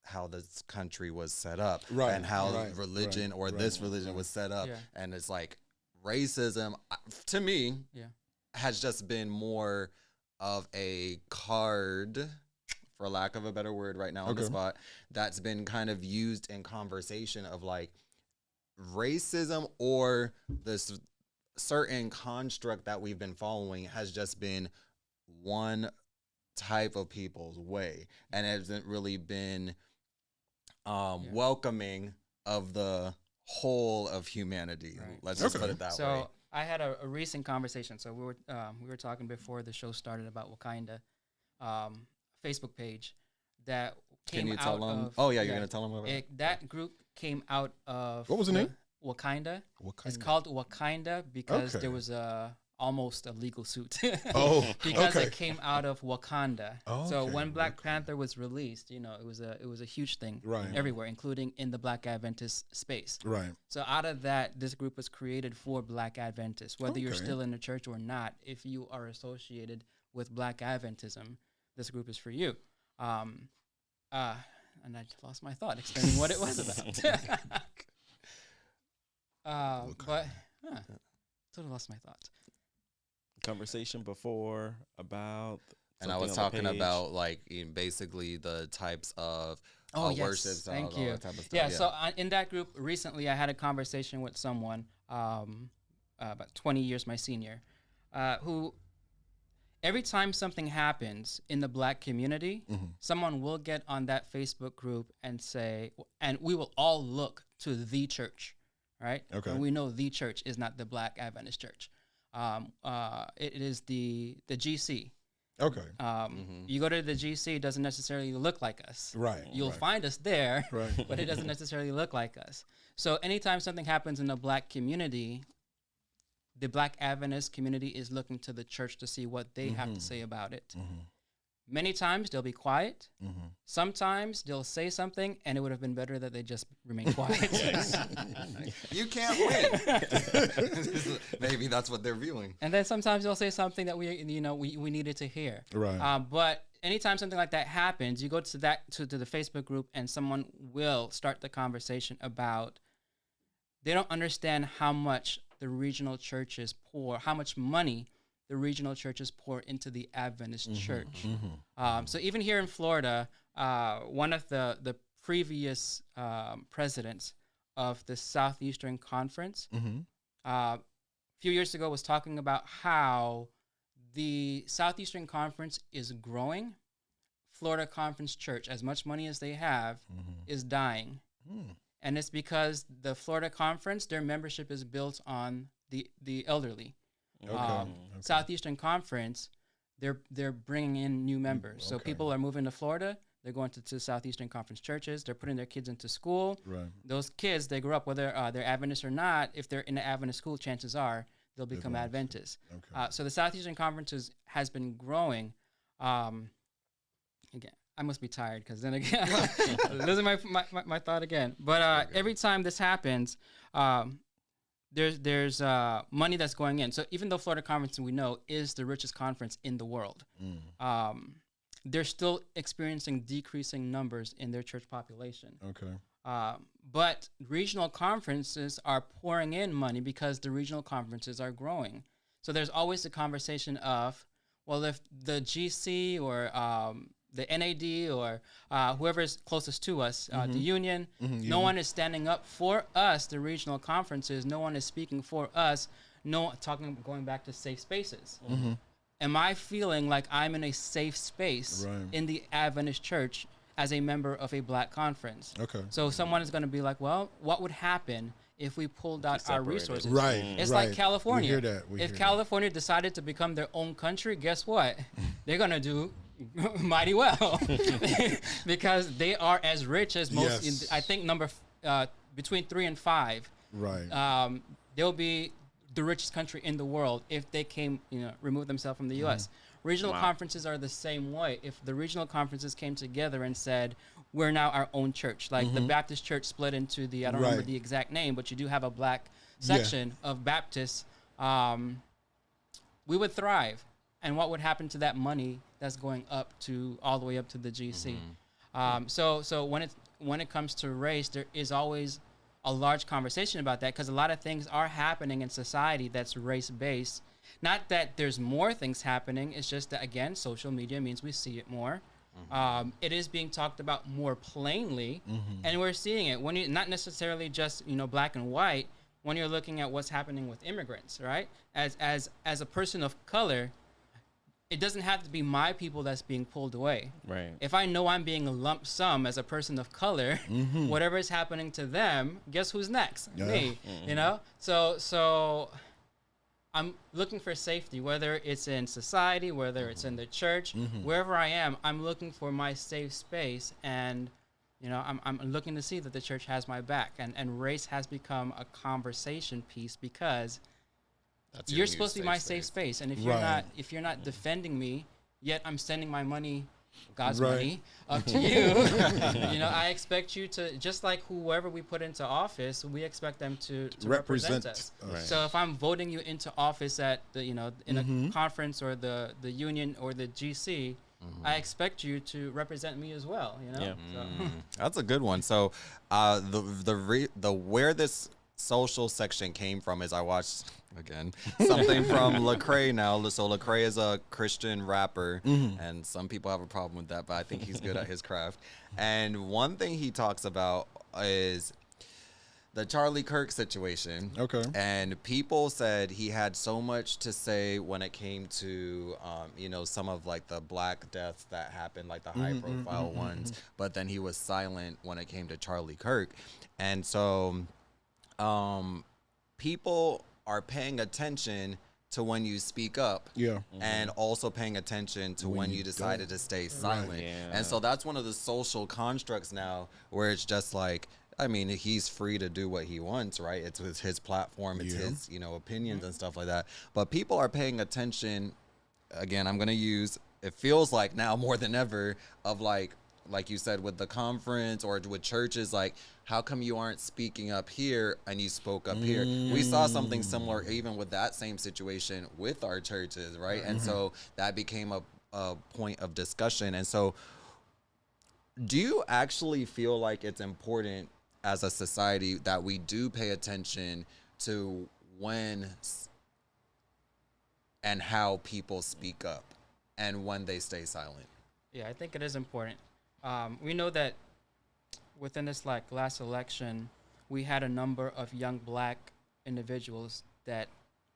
how this country was set up and how religion this religion was set up. And it's like racism to me has just been more of a card, for lack of a better word right now on the spot, that's been kind of used in conversation of like racism or this certain construct that we've been following has just been one type of people's way and hasn't really been welcoming of the whole of humanity. Let's just put it that way. So I had a recent conversation. So we were talking before the show started about Wakanda. Facebook page that came Can you out tell them? of, Oh yeah, you're gonna tell them about it. That group came out of What was the name? Wakanda. It's called Wakanda because there was almost a legal suit. Because it came out of Wakanda. So when Black Panther was released, it was a huge thing everywhere, including in the Black Adventist space. Right. So out of that, this group was created for Black Adventists, whether you're still in the church or not. If you are associated with Black Adventism, this group is for you. And I lost my thought explaining what it was about. Totally lost my thought. Conversation before about And I was talking about like basically the types of worship styles, thank all you. that type of stuff. Yeah, so in that group recently, I had a conversation with someone about 20 years my senior, who every time something happens in the Black community, someone will get on that Facebook group and say, and we will all look to the church, right? Okay. And we know the church is not the Black Adventist church. It is the GC. Okay. You go to the GC, it doesn't necessarily look like us. Right. You'll right. find us there, Right. but it doesn't necessarily look like us. So anytime something happens in the Black community, the Black Adventist community is looking to the church to see what they have to say about it. Many times they'll be quiet. Sometimes they'll say something, and it would have been better that they just remain quiet. You can't win. Maybe that's what they're viewing. And then sometimes they'll say something that we needed to hear. Right. But anytime something like that happens, you go to the Facebook group, and someone will start the conversation about they don't understand how much the regional churches pour, how much money the regional churches pour into the Adventist church. So even here in Florida, one of the previous presidents of the Southeastern Conference, a few years ago was talking about how the Southeastern Conference is growing. Florida Conference Church, as much money as they have, is dying. And it's because the Florida Conference, their membership is built on the elderly. Okay. Southeastern Conference, they're bringing in new members. So people are moving to Florida. They're going to Southeastern Conference churches. They're putting their kids into school. Right. Those kids, they grow up, whether they're Adventists or not. If they're in an Adventist school, chances are they'll become Adventists. Okay. So the Southeastern Conference has been growing. Again, I must be tired because then again, losing my thought again. But every time this happens, there's money that's going in. So even though Florida Conference, we know, is the richest conference in the world, they're still experiencing decreasing numbers in their church population. Okay. But regional conferences are pouring in money because the regional conferences are growing. So there's always the conversation of, well, if the GC or the NAD or whoever is closest to us, the union, no one is standing up for us, the regional conferences. No one is speaking for us. Going back to safe spaces. Am I feeling like I'm in a safe space in the Adventist church as a member of a Black conference? Okay. So someone is going to be like, well, what would happen if we pulled out our resources? Right. It's right. like California. We hear that. If California decided to become their own country, guess what? They're going to do mighty well because they are as rich as most. Yes. I think between 3 and 5. Right. They'll be the richest country in the world if they remove themselves from the U.S. Regional conferences are the same way. If the regional conferences came together and said, we're now our own church, like the Baptist church split into I don't remember the exact name, but you do have a Black section of Baptists, we would thrive. And what would happen to that money that's going up all the way up to the GC? So when it comes to race, there is always a large conversation about that because a lot of things are happening in society that's race-based. Not that there's more things happening. It's just that, again, social media means we see it more. It is being talked about more plainly, and we're seeing it when not necessarily just black and white. When you're looking at what's happening with immigrants, right? As a person of color, it doesn't have to be my people that's being pulled away. Right. If I know I'm being a lump sum as a person of color, whatever is happening to them, guess who's next? Me. So I'm looking for safety, whether it's in society, whether it's in the church, wherever I am, I'm looking for my safe space. And, I'm looking to see that the church has my back. And race has become a conversation piece because you're supposed to be my safe space. And if you're not defending me, yet I'm sending my money, God's money, up to you, I expect you to, just like whoever we put into office, we expect them to represent us. Right. So if I'm voting you into office at the, in a conference or the union or the GC, I expect you to represent me as well. Yeah. So. That's a good one. So the where this social section came from is I watched again something from Lecrae now. So Lecrae is a Christian rapper, and some people have a problem with that, but I think he's good at his craft. And one thing he talks about is the Charlie Kirk situation. Okay. And people said he had so much to say when it came to, some of like the black deaths that happened, like the high profile ones, but then he was silent when it came to Charlie Kirk. And so people are paying attention to when you speak up, and also paying attention to when you decided to stay silent. Right. Yeah. And so that's one of the social constructs now where it's just like, I mean, he's free to do what he wants, right? It's his platform, it's his, opinions and stuff like that. But people are paying attention. Again, I'm going to use, it feels like now more than ever, of like you said, with the conference or with churches, like, how come you aren't speaking up here and you spoke up here? We saw something similar even with that same situation with our churches, right? And so that became a point of discussion. And so do you actually feel like it's important as a society that we do pay attention to when and how people speak up and when they stay silent? Yeah, I think it is important. We know that within this last election, we had a number of young black individuals that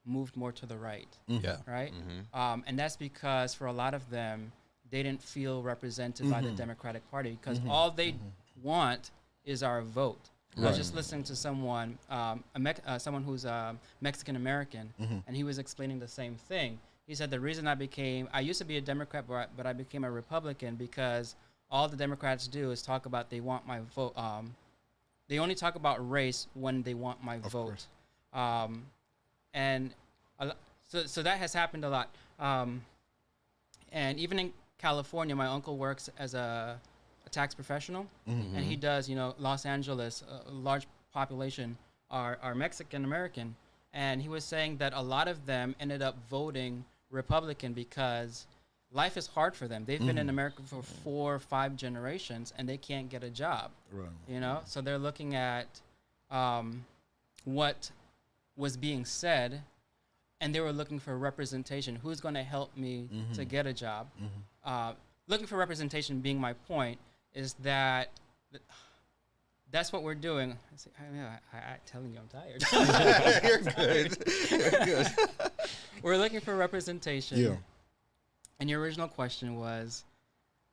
moved more to the right. Yeah. Right. And that's because for a lot of them, they didn't feel represented by the Democratic Party because all they want is our vote. I was just listening to someone, someone who's Mexican American, and he was explaining the same thing. He said the reason I used to be a Democrat, but I became a Republican because all the Democrats do is talk about they want my vote. They only talk about race when they want my vote. And so that has happened a lot. And even in California, my uncle works as a tax professional, and he does, Los Angeles, a large population are Mexican American, and he was saying that a lot of them ended up voting Republican because life is hard for them. They've been in America for 4 or 5 generations, and they can't get a job. Right. So they're looking at what was being said, and they were looking for representation. Who's going to help me to get a job? Looking for representation being my point is that that's what we're doing. I'm telling you, I'm tired. You're good. You're good. We're looking for representation. Yeah. And your original question was,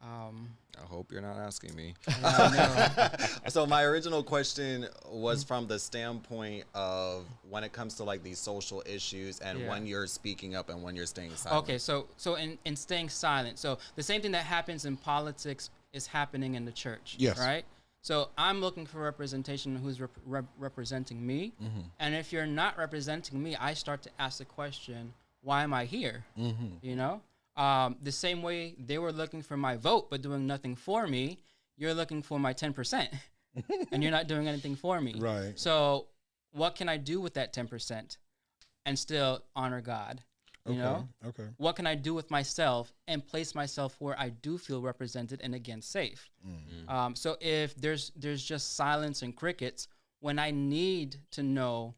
I hope you're not asking me. no. So my original question was from the standpoint of when it comes to like these social issues and when you're speaking up and when you're staying silent. Okay, so in staying silent. So the same thing that happens in politics is happening in the church. Yes. Right? So I'm looking for representation who's representing me. And if you're not representing me, I start to ask the question, why am I here? The same way they were looking for my vote but doing nothing for me, you're looking for my 10%, and you're not doing anything for me. Right. So what can I do with that 10% and still honor God? Okay. What can I do with myself and place myself where I do feel represented and again safe? So if there's just silence and crickets when I need to know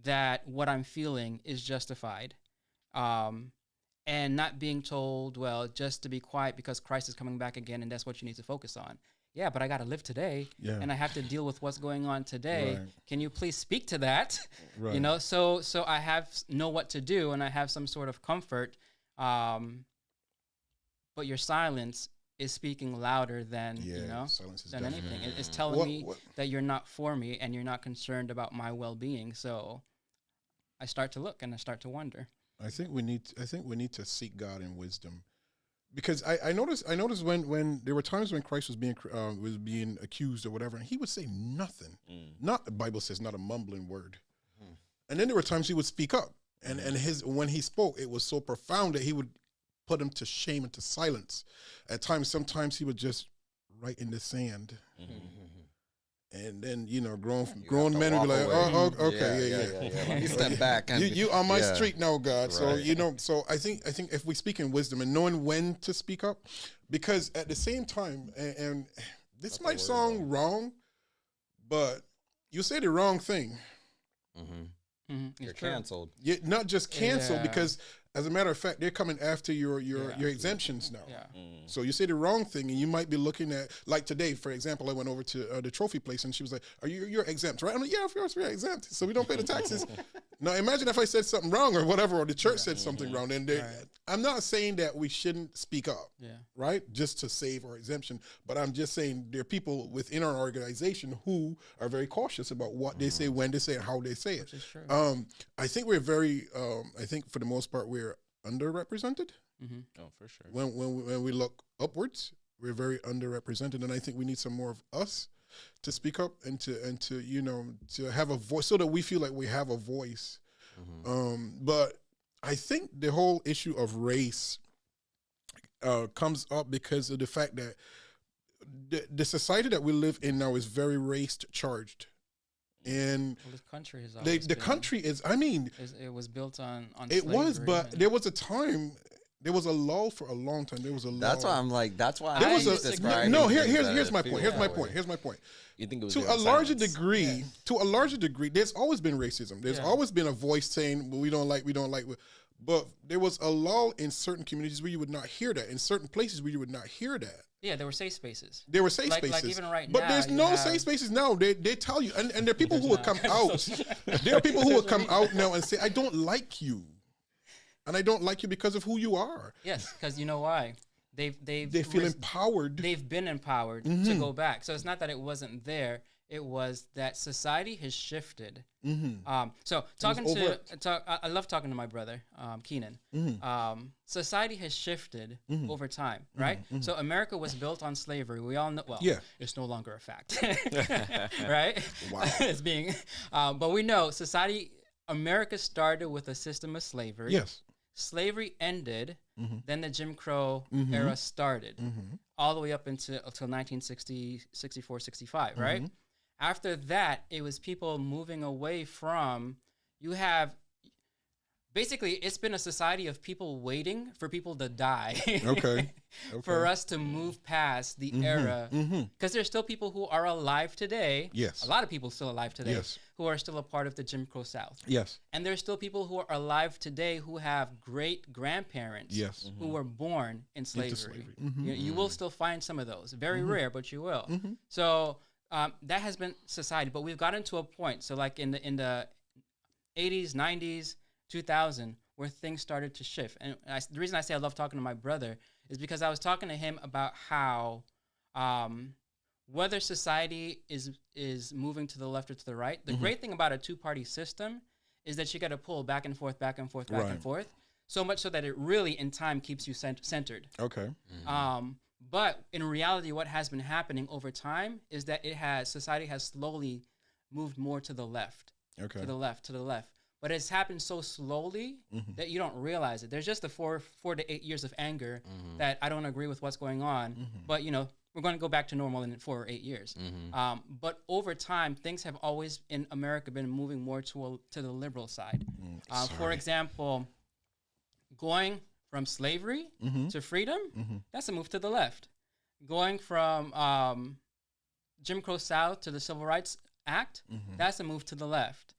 that what I'm feeling is justified, and not being told, well, just to be quiet because Christ is coming back again and that's what you need to focus on. Yeah, but I got to live today and I have to deal with what's going on today. Right. Can you please speak to that? Right. So I know what to do and I have some sort of comfort. But your silence is speaking louder than, than anything. It's telling me that you're not for me and you're not concerned about my well-being. So I start to look and I start to wonder. I think we need to seek God in wisdom, because I noticed when there were times when Christ was being accused or whatever, and he would say nothing. Not, the Bible says, not a mumbling word. And then there were times he would speak up, and when he spoke, it was so profound that he would put him to shame and to silence. Sometimes he would just write in the sand. And then, grown men would be like, oh, okay, yeah. Let me step back. And you on my street now, God. Right. So I think if we speak in wisdom and knowing when to speak up, because at the same time, and this might sound wrong, but you say the wrong thing You're canceled. Yeah, not just canceled, Yeah. because as a matter of fact, they're coming after your exemptions now. Yeah. So you say the wrong thing, and you might be looking at, like today, for example, I went over to the trophy place, and she was like, you're exempt, right? I'm like, yeah, of course we're exempt, so we don't pay the taxes. Now imagine if I said something wrong or whatever, or the church said something wrong. And I'm not saying that we shouldn't speak up, right, just to save our exemption, but I'm just saying there are people within our organization who are very cautious about what they say, when they say it, how they say it. Which is true. I think we're very, I think for the most part, we're underrepresented. Oh, for sure. When we look upwards, we're very underrepresented, and I think we need some more of us to speak up and to to have a voice, so that we feel like we have a voice. But I think the whole issue of race comes up because of the fact that the society that we live in now is very race charged. And Well, this country has always the been- country is, I mean, it was built on it was, slavery but and- there was a time, there was a lull for a long time. There was a lull. That's why I'm like, that's why There I was a describe no. things Here's that my feel point. Here's my that point. way. Here's my point. You think it was To their a larger silence. degree, there's always been racism. There's always been a voice saying, well, we don't like. But there was a lull in certain communities where you would not hear that. In certain places where you would not hear that. Yeah, there were safe spaces. There were safe Like spaces. even right but now, there's you no have- safe spaces now. They tell you, and there are people who will come out. There are people who will come out now and say, I don't like you. And I don't like you because of who you are. Yes, because you know why? They feel empowered. They've been empowered to go back. So it's not that it wasn't there. It was that society has shifted. So talking I love talking to my brother, Keenan. Society has shifted over time, right? So America was built on slavery. We all know. Well, it's no longer a fact, right? Wow. It's being, but we know America started with a system of slavery. Yes. Slavery ended, then the Jim Crow era started, all the way up until 1960, 64, 65, right? After that, it was people moving away from, basically, it's been a society of people waiting for people to die. Okay. For us to move past the era. Because there's still people who are alive today. Yes. A lot of people still alive today. Yes. Who are still a part of the Jim Crow South. Yes. And there's still people who are alive today who have great grandparents Yes. who were born in slavery. slavery. You will still find some of those. Very rare, but you will. So that has been society. But we've gotten to a point. So like in the 80s, 90s, 2000, where things started to shift. And the reason I say I love talking to my brother is because I was talking to him about how whether society is moving to the left or to the right. The great thing about a two-party system is that you got to pull back and forth, back and forth, back and forth. So much so that it really, in time, keeps you centered. Okay. But in reality, what has been happening over time is that society has slowly moved more to the left. Okay. To the left. But it's happened so slowly that you don't realize it. There's just the 4 to 8 years of anger that I don't agree with what's going on. But, we're going to go back to normal in 4 or 8 years. But over time, things have always in America been moving more to the liberal side. For example, going from slavery to freedom, that's a move to the left. Going from Jim Crow South to the Civil Rights Act, that's a move to the left.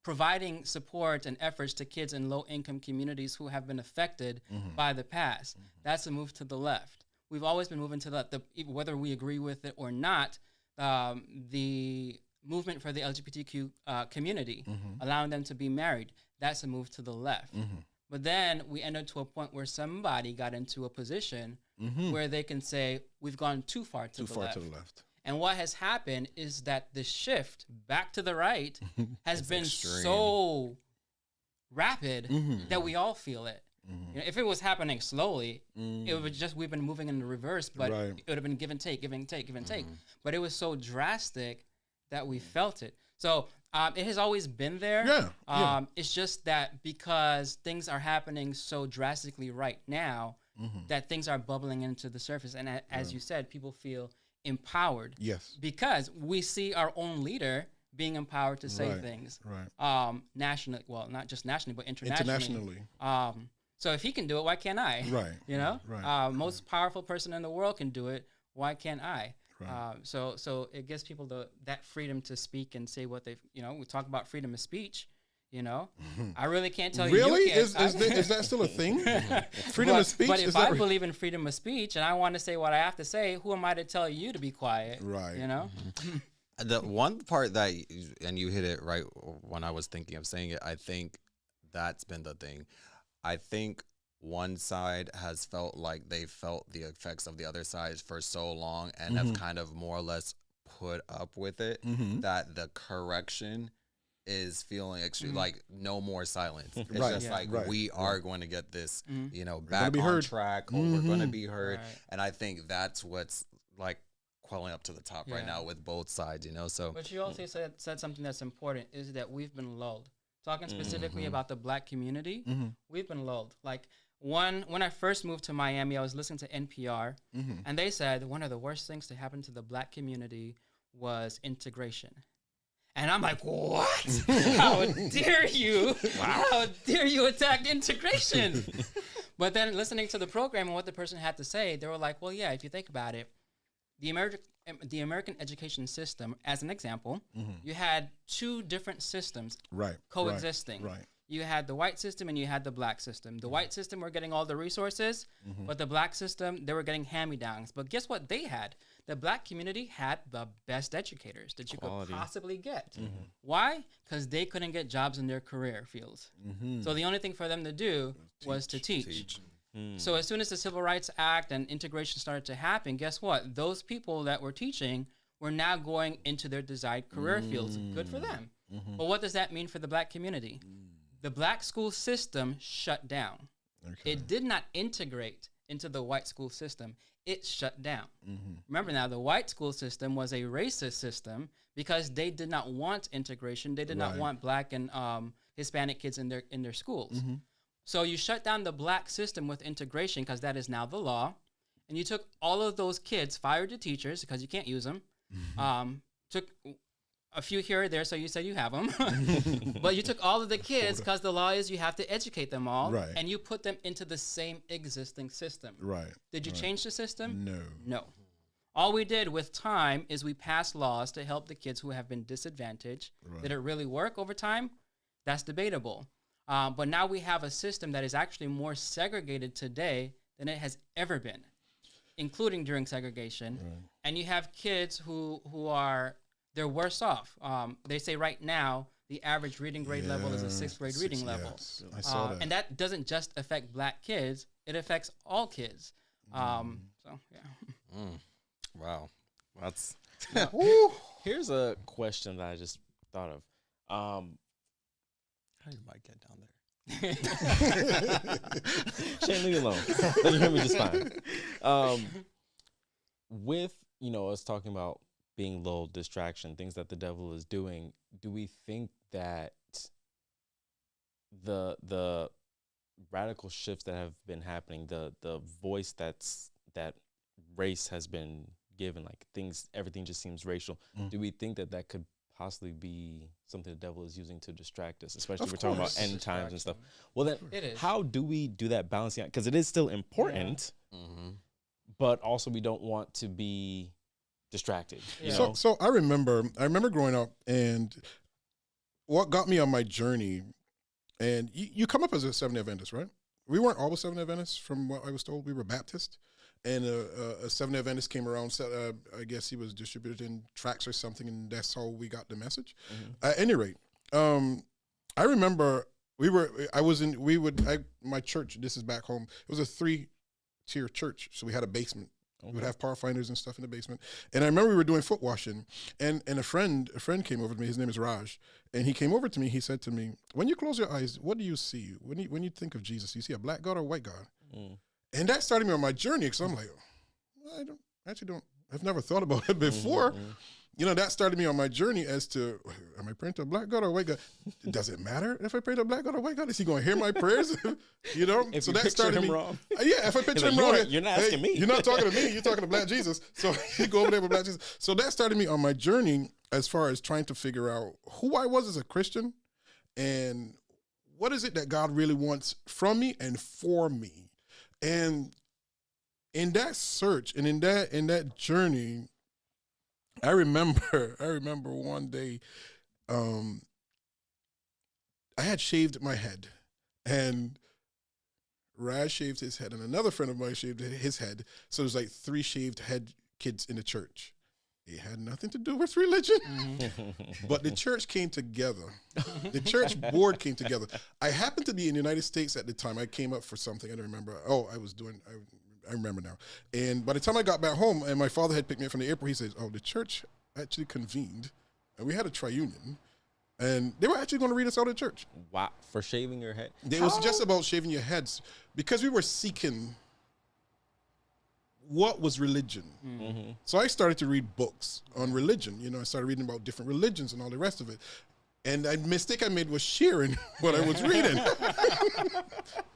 Providing support and efforts to kids in low-income communities who have been affected by the past, that's a move to the left. We've always been moving to the left. Whether we agree with it or not, the movement for the LGBTQ community, allowing them to be married, that's a move to the left. But then we ended to a point where somebody got into a position where they can say, we've gone too far to the left. And what has happened is that the shift back to the right has been extreme. So rapid that we all feel it. If it was happening slowly, it would just, we've been moving in the reverse, but it would have been give and take. But it was so drastic that we felt it. So it has always been there. It's just that because things are happening so drastically right now, that things are bubbling into the surface. And as you said, people feel empowered. Yes. Because we see our own leader being empowered to say things. Nationally, well, not just nationally, but internationally. So if he can do it, why can't I? Most powerful person in the world can do it. Why can't I? So it gives people that freedom to speak and say what they, we talk about freedom of speech. I really can't tell you. Really? You Is that still a thing? Freedom of speech? But if I believe in freedom of speech and I want to say what I have to say, who am I to tell you to be quiet? Right. The one part that, and you hit it right when I was thinking of saying it, I think that's been the thing. I think one side has felt like they felt the effects of the other side for so long and have kind of more or less put up with it that the correction is feeling extreme, like no more silence. It's just we are going to get this, back on track, or we're going to be heard. Right. And I think that's what's like quelling up to the top right now with both sides, So, but you also said something that's important is that we've been lulled. Talking specifically about the Black community, we've been lulled. Like when I first moved to Miami, I was listening to NPR, and they said one of the worst things to happen to the Black community was integration. And I'm like, what? How dare you? Wow. How dare you attack integration? But then listening to the program and what the person had to say, they were like, well, yeah, if you think about it, the American education system, as an example, you had two different systems coexisting. Right. You had the white system and you had the Black system. The white system were getting all the resources, but the Black system, they were getting hand-me-downs. But guess what they had? The Black community had the best educators that you could possibly get. Why? Because they couldn't get jobs in their career fields. So the only thing for them to do was to teach. So as soon as the Civil Rights Act and integration started to happen, guess what? Those people that were teaching were now going into their desired career fields. Good for them. But what does that mean for the Black community? The Black school system shut down. It did not integrate into the white school system. It shut down. Remember now, the white school system was a racist system because they did not want integration. They did not want Black and Hispanic kids in their schools. So you shut down the Black system with integration because that is now the law. And you took all of those kids, fired the teachers because you can't use them, took a few here or there, so you said you have them. But you took all of the kids because the law is you have to educate them all, and you put them into the same existing system. Did you change the system? No. All we did with time is we passed laws to help the kids who have been disadvantaged. Did it really work over time? That's debatable. But now we have a system that is actually more segregated today than it has ever been, including during segregation. And you have kids who are... they're worse off. They say right now the average reading grade level is a sixth grade reading level. Yes, I saw that. And that doesn't just affect Black kids; it affects all kids. Wow, that's. Here's a question that I just thought of. How did my get down there? Shane, leave me alone. You hear me just fine. With us talking about being low distraction, things that the devil is doing, do we think that the radical shifts that have been happening, the voice that race has been given, like everything just seems racial, do we think that could possibly be something the devil is using to distract us, especially if we're talking about end times and stuff? Well, then how do we do that balancing out? Because it is still important, but also we don't want to be distracted. So I remember growing up, and what got me on my journey, and you come up as a Seventh-day Adventist, right? We weren't always Seventh-day Adventists, from what I was told. We were Baptist, and a Seventh-day Adventist came around. I guess he was distributed in tracts or something, and that's how we got the message. At any rate, I remember my church. This is back home. It was a 3-tier church, so we had a basement. We would have power finders and stuff in the basement. And I remember we were doing foot washing, and a friend came over to me. His name is Raj. And he came over to me. He said to me, when you close your eyes, what do you see? When you think of Jesus, do you see a Black God or a white God? And that started me on my journey, because I'm like, I've never thought about it before. That started me on my journey as to, am I praying to a Black God or a white God? Does it matter if I pray to a Black God or a white God? Is he going to hear my prayers? If so that started me wrong. Yeah, if I picture him wrong, you're not asking me. You're not talking to me. You're talking to Black Jesus. So you go over there with Black Jesus. So that started me on my journey as far as trying to figure out who I was as a Christian and what is it that God really wants from me and for me. And in that search and in that journey, I remember one day, I had shaved my head, and Raz shaved his head, and another friend of mine shaved his head. So there's like 3 shaved head kids in the church. It had nothing to do with religion, but the church came together. The church board came together. I happened to be in the United States at the time. I came up for something. I don't remember. Oh, I remember now. And by the time I got back home, and my father had picked me up from the airport, he says, "Oh, the church actually convened, and we had a triunion, and they were actually going to read us out of church." Wow, for shaving your head? It was just about shaving your heads, because we were seeking what was religion. Mm-hmm. So I started to read books on religion. You know, I started reading about different religions and all the rest of it. And the mistake I made was sharing what I was reading.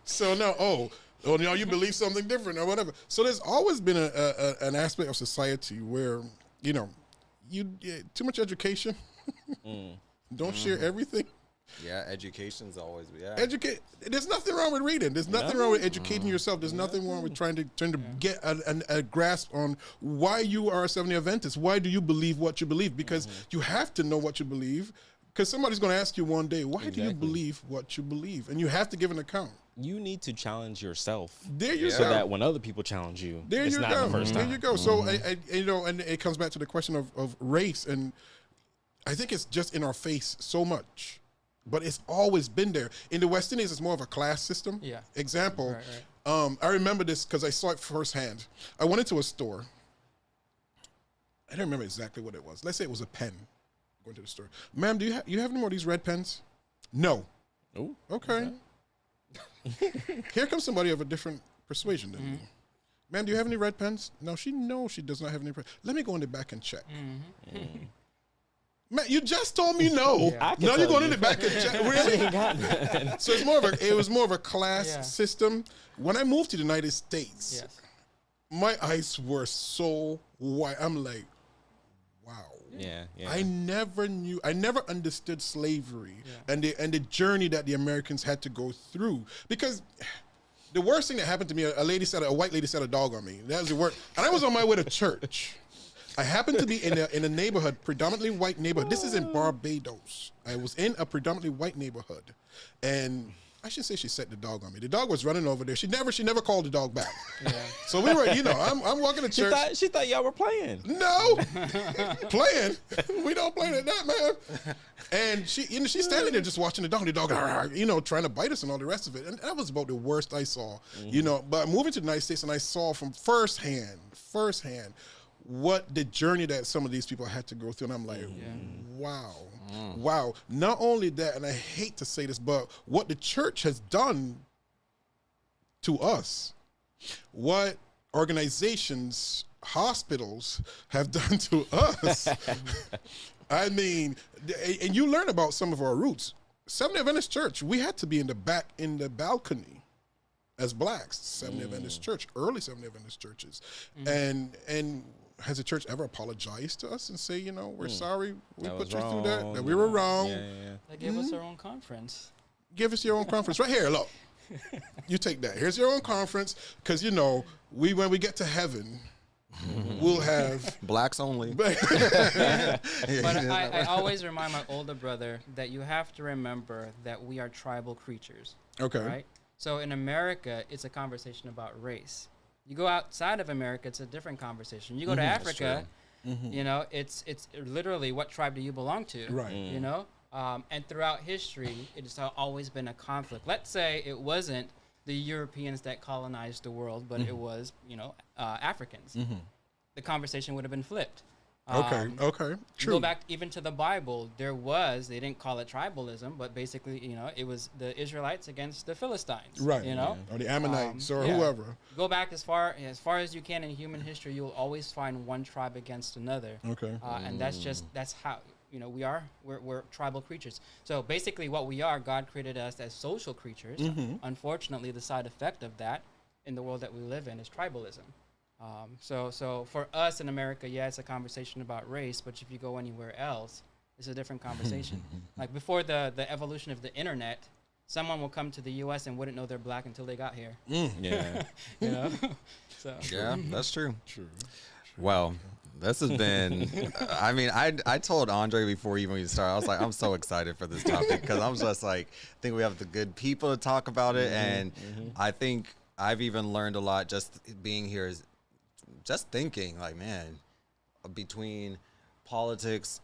So now, now you believe something different or whatever. So there's always been an aspect of society where, you know, too much education. Don't share everything. Yeah, education's always There's nothing wrong with reading. There's nothing wrong with educating yourself. There's nothing wrong with trying to get a grasp on why you are a Seventh-day Adventist. Why do you believe what you believe? Because you have to know what you believe. Because somebody's going to ask you one day, why do you believe what you believe? And you have to give an account. You need to challenge yourself. There you go. So that when other people challenge you, it's not the first time. There you go. So, and it comes back to the question of race. And I think it's just in our face so much. But it's always been there. In the West Indies, it's more of a class system. Yeah. Example, Right. I remember this because I saw it firsthand. I went into a store. I don't remember exactly what it was. Let's say it was a pen. Going to the store. Ma'am, do you have any more of these red pens? No. Oh, Okay. Here comes somebody of a different persuasion than me. Ma'am, do you have any red pens? No, she knows she does not have any. Let me go in the back and check. Man, you just told me no. Now you're going in the back and check. Really? So it was more of a class system. When I moved to the United States, my eyes were so wide. I'm like, wow. Yeah. I never understood slavery and the journey that the Americans had to go through. Because the worst thing that happened to me, a white lady set a dog on me. That was the worst. And I was on my way to church. I happened to be in a neighborhood, predominantly white neighborhood. This is in Barbados. I was in a predominantly white neighborhood, and I should say she set the dog on me. The dog was running over there. She never called the dog back. Yeah. So we were, I'm walking to church. She thought y'all were playing. No, playing. We don't play like that, man. And she's standing there just watching the dog. The dog, trying to bite us and all the rest of it. And that was about the worst I saw. But moving to the United States, and I saw from firsthand what the journey that some of these people had to go through. And I'm like, wow. Not only that, and I hate to say this, but what the church has done to us, what organizations, hospitals have done to us. I mean, and you learn about some of our roots. Seventh-day Adventist Church, we had to be in the balcony as blacks. Seventh-day Adventist Church, early Seventh-day Adventist churches. And has the church ever apologized to us and say, we're sorry we put you through that we were wrong? Yeah. They gave us our own conference. Give us your own conference. Right here, look. You take that. Here's your own conference, because, when we get to heaven, we'll have... Blacks only. But I always remind my older brother that you have to remember that we are tribal creatures. Okay. Right? So in America, it's a conversation about race. You go outside of America, it's a different conversation. You go to Africa, it's literally what tribe do you belong to? Right. And throughout history, it has always been a conflict. Let's say it wasn't the Europeans that colonized the world, but it was, Africans. The conversation would have been flipped. Okay, true. Go back even to the Bible. They didn't call it tribalism, but basically, it was the Israelites against the Philistines. Right. Or the Ammonites or whoever. Go back as far as you can in human history. You'll always find one tribe against another. Okay. And that's how we're tribal creatures. So basically, what we are, God created us as social creatures. Unfortunately, the side effect of that in the world that we live in is tribalism. So for us in America, it's a conversation about race, but if you go anywhere else, it's a different conversation. Like before the evolution of the internet, someone will come to the U.S. and wouldn't know they're black until they got here. Yeah. So Yeah, that's true. True. Well, This has been, I mean, I told Andre before even we started, I was like, I'm so excited for this topic because I'm just like, I think we have the good people to talk about it. And I think I've even learned a lot just being here, just thinking like, man, between politics,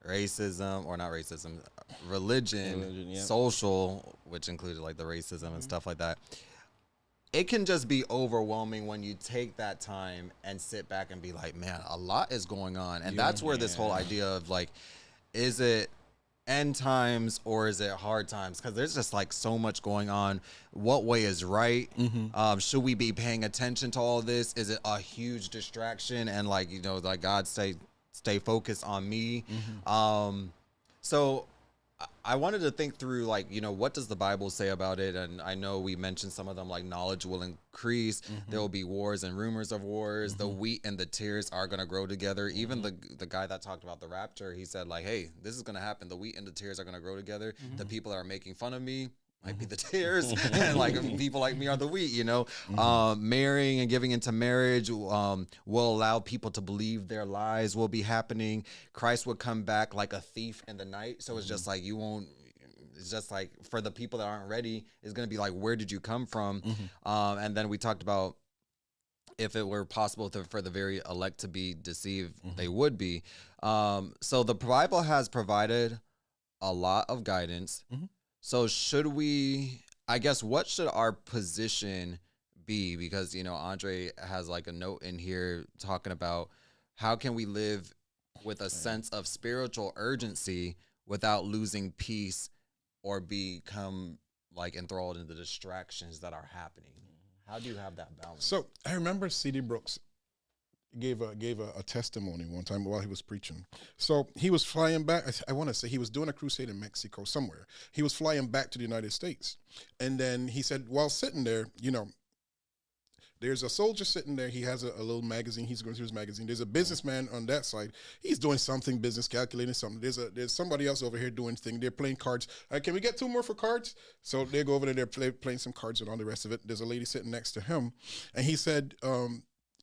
racism, or not racism, religion, social, which included like the racism and stuff like that. It can just be overwhelming when you take that time and sit back and be like, man, a lot is going on. And that's where this whole idea of like, is it end times or is it hard times? Because there's just like so much going on. What way is right? Should we be paying attention to all this? Is it a huge distraction? And like, you know, like God stay focused on me. So I wanted to think through, like, you know, what does the Bible say about it? And I know we mentioned some of them, like knowledge will increase. There will be wars and rumors of wars. The wheat and the tares are going to grow together. Even the guy that talked about the rapture, he said, like, hey, this is going to happen. The wheat and the tares are going to grow together. The people that are making fun of me might be the tares, and like people like me are the wheat, you know. Marrying and giving into marriage will allow people to believe their lies will be happening. Christ would come back like a thief in the night. So it's just like you won't. It's just like for the people that aren't ready, it's gonna be like, where did you come from? And then we talked about if it were possible for the very elect to be deceived, they would be. So the Bible has provided a lot of guidance. So should we, I guess, what should our position be? Because, you know, Andre has like a note in here talking about how can we live with a sense of spiritual urgency without losing peace or become like enthralled in the distractions that are happening. How do you have that balance? So I remember C.D. Brooks gave a testimony one time while he was preaching. So he was flying back. I want to say he was doing a crusade in Mexico somewhere. He was flying back to the United States. And then he said, while sitting there, you know, there's a soldier sitting there. He has a little magazine. He's going through his magazine. There's a businessman on that side. He's doing something, business, calculating something. There's somebody else over here doing things. They're playing cards. Can we get 2 more for cards? So they go over there. They're playing some cards and all the rest of it. There's a lady sitting next to him. And he said,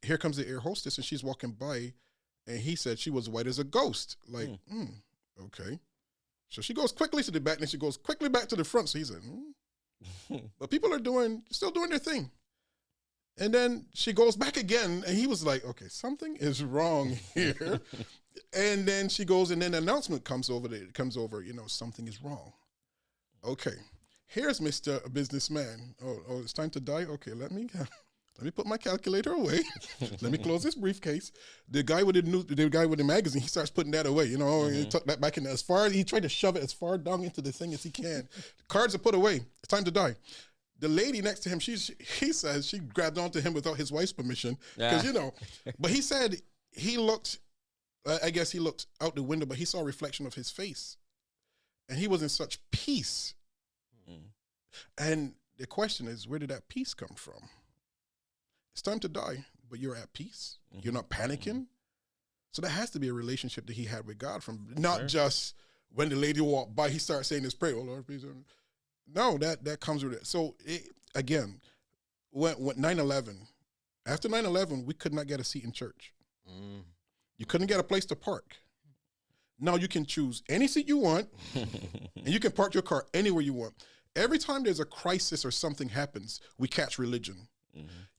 here comes the air hostess, and she's walking by, and he said she was white as a ghost. Like, okay. So she goes quickly to the back, and then she goes quickly back to the front. So he said, but people are still doing their thing. And then she goes back again, and he was like, okay, something is wrong here. And then she goes, and then an announcement comes over, you know, something is wrong. Okay, here's Mr. Businessman. Oh, it's time to die? Okay, let me put my calculator away. Let me close this briefcase. The guy with the magazine, he starts putting that away. You know, he took that back in there. He tried to shove it as far down into the thing as he can. The cards are put away. It's time to die. The lady next to him, he says she grabbed onto him without his wife's permission. Because, you know, but he said he looked, I guess he looked out the window, but he saw a reflection of his face. And he was in such peace. And the question is, where did that peace come from? It's time to die, but you're at peace. You're not panicking. So that has to be a relationship that he had with God, from not just when the lady walked by, he started saying this prayer, oh Lord, please. No, that comes with it. So again, when 9/11, after 9/11, we could not get a seat in church. You couldn't get a place to park. Now you can choose any seat you want, and you can park your car anywhere you want. Every time there's a crisis or something happens, we catch religion.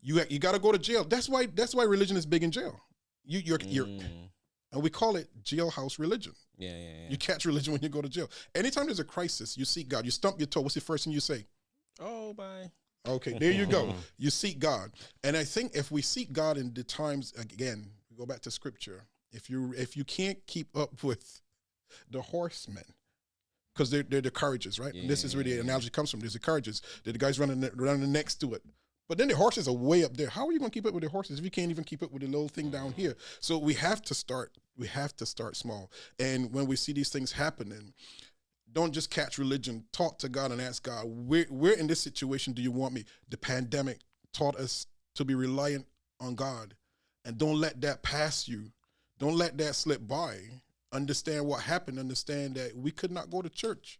You got to go to jail. That's why religion is big in jail. You're and we call it jailhouse religion. Yeah. You catch religion when you go to jail. Anytime there's a crisis, you seek God. You stump your toe. What's the first thing you say? Oh, bye. Okay, there you go. You seek God. And I think if we seek God in the times, again, we go back to scripture. If you can't keep up with the horsemen, because they're the courageous, right? And this is where the analogy comes from. There's the courageous. They're the guys running next to it. But then the horses are way up there. How are you going to keep up with the horses if you can't even keep up with the little thing down here? So we have to start small. And when we see these things happening, don't just catch religion. Talk to God and ask God, where in this situation do you want me? The pandemic taught us to be reliant on God. And don't let that pass you. Don't let that slip by. Understand what happened. Understand that we could not go to church.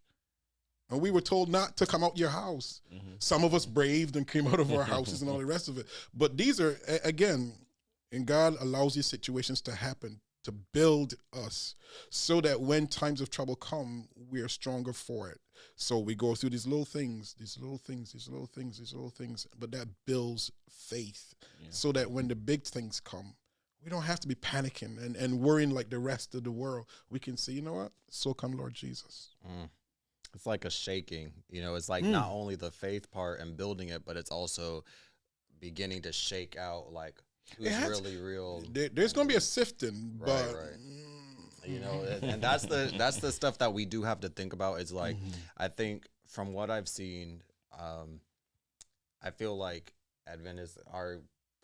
And we were told not to come out your house. Some of us braved and came out of our houses and all the rest of it. But these are, again, And God allows these situations to happen to build us so that when times of trouble come, we are stronger for it. So we go through these little things, but that builds faith so that when the big things come, we don't have to be panicking and worrying like the rest of the world. We can say, you know what? So come Lord Jesus. It's like a shaking, it's like not only the faith part and building it, but it's also beginning to shake out like who's really real. There's going to be a sifting, but and that's the stuff that we do have to think about. Is like, I think from what I've seen, I feel like Adventists are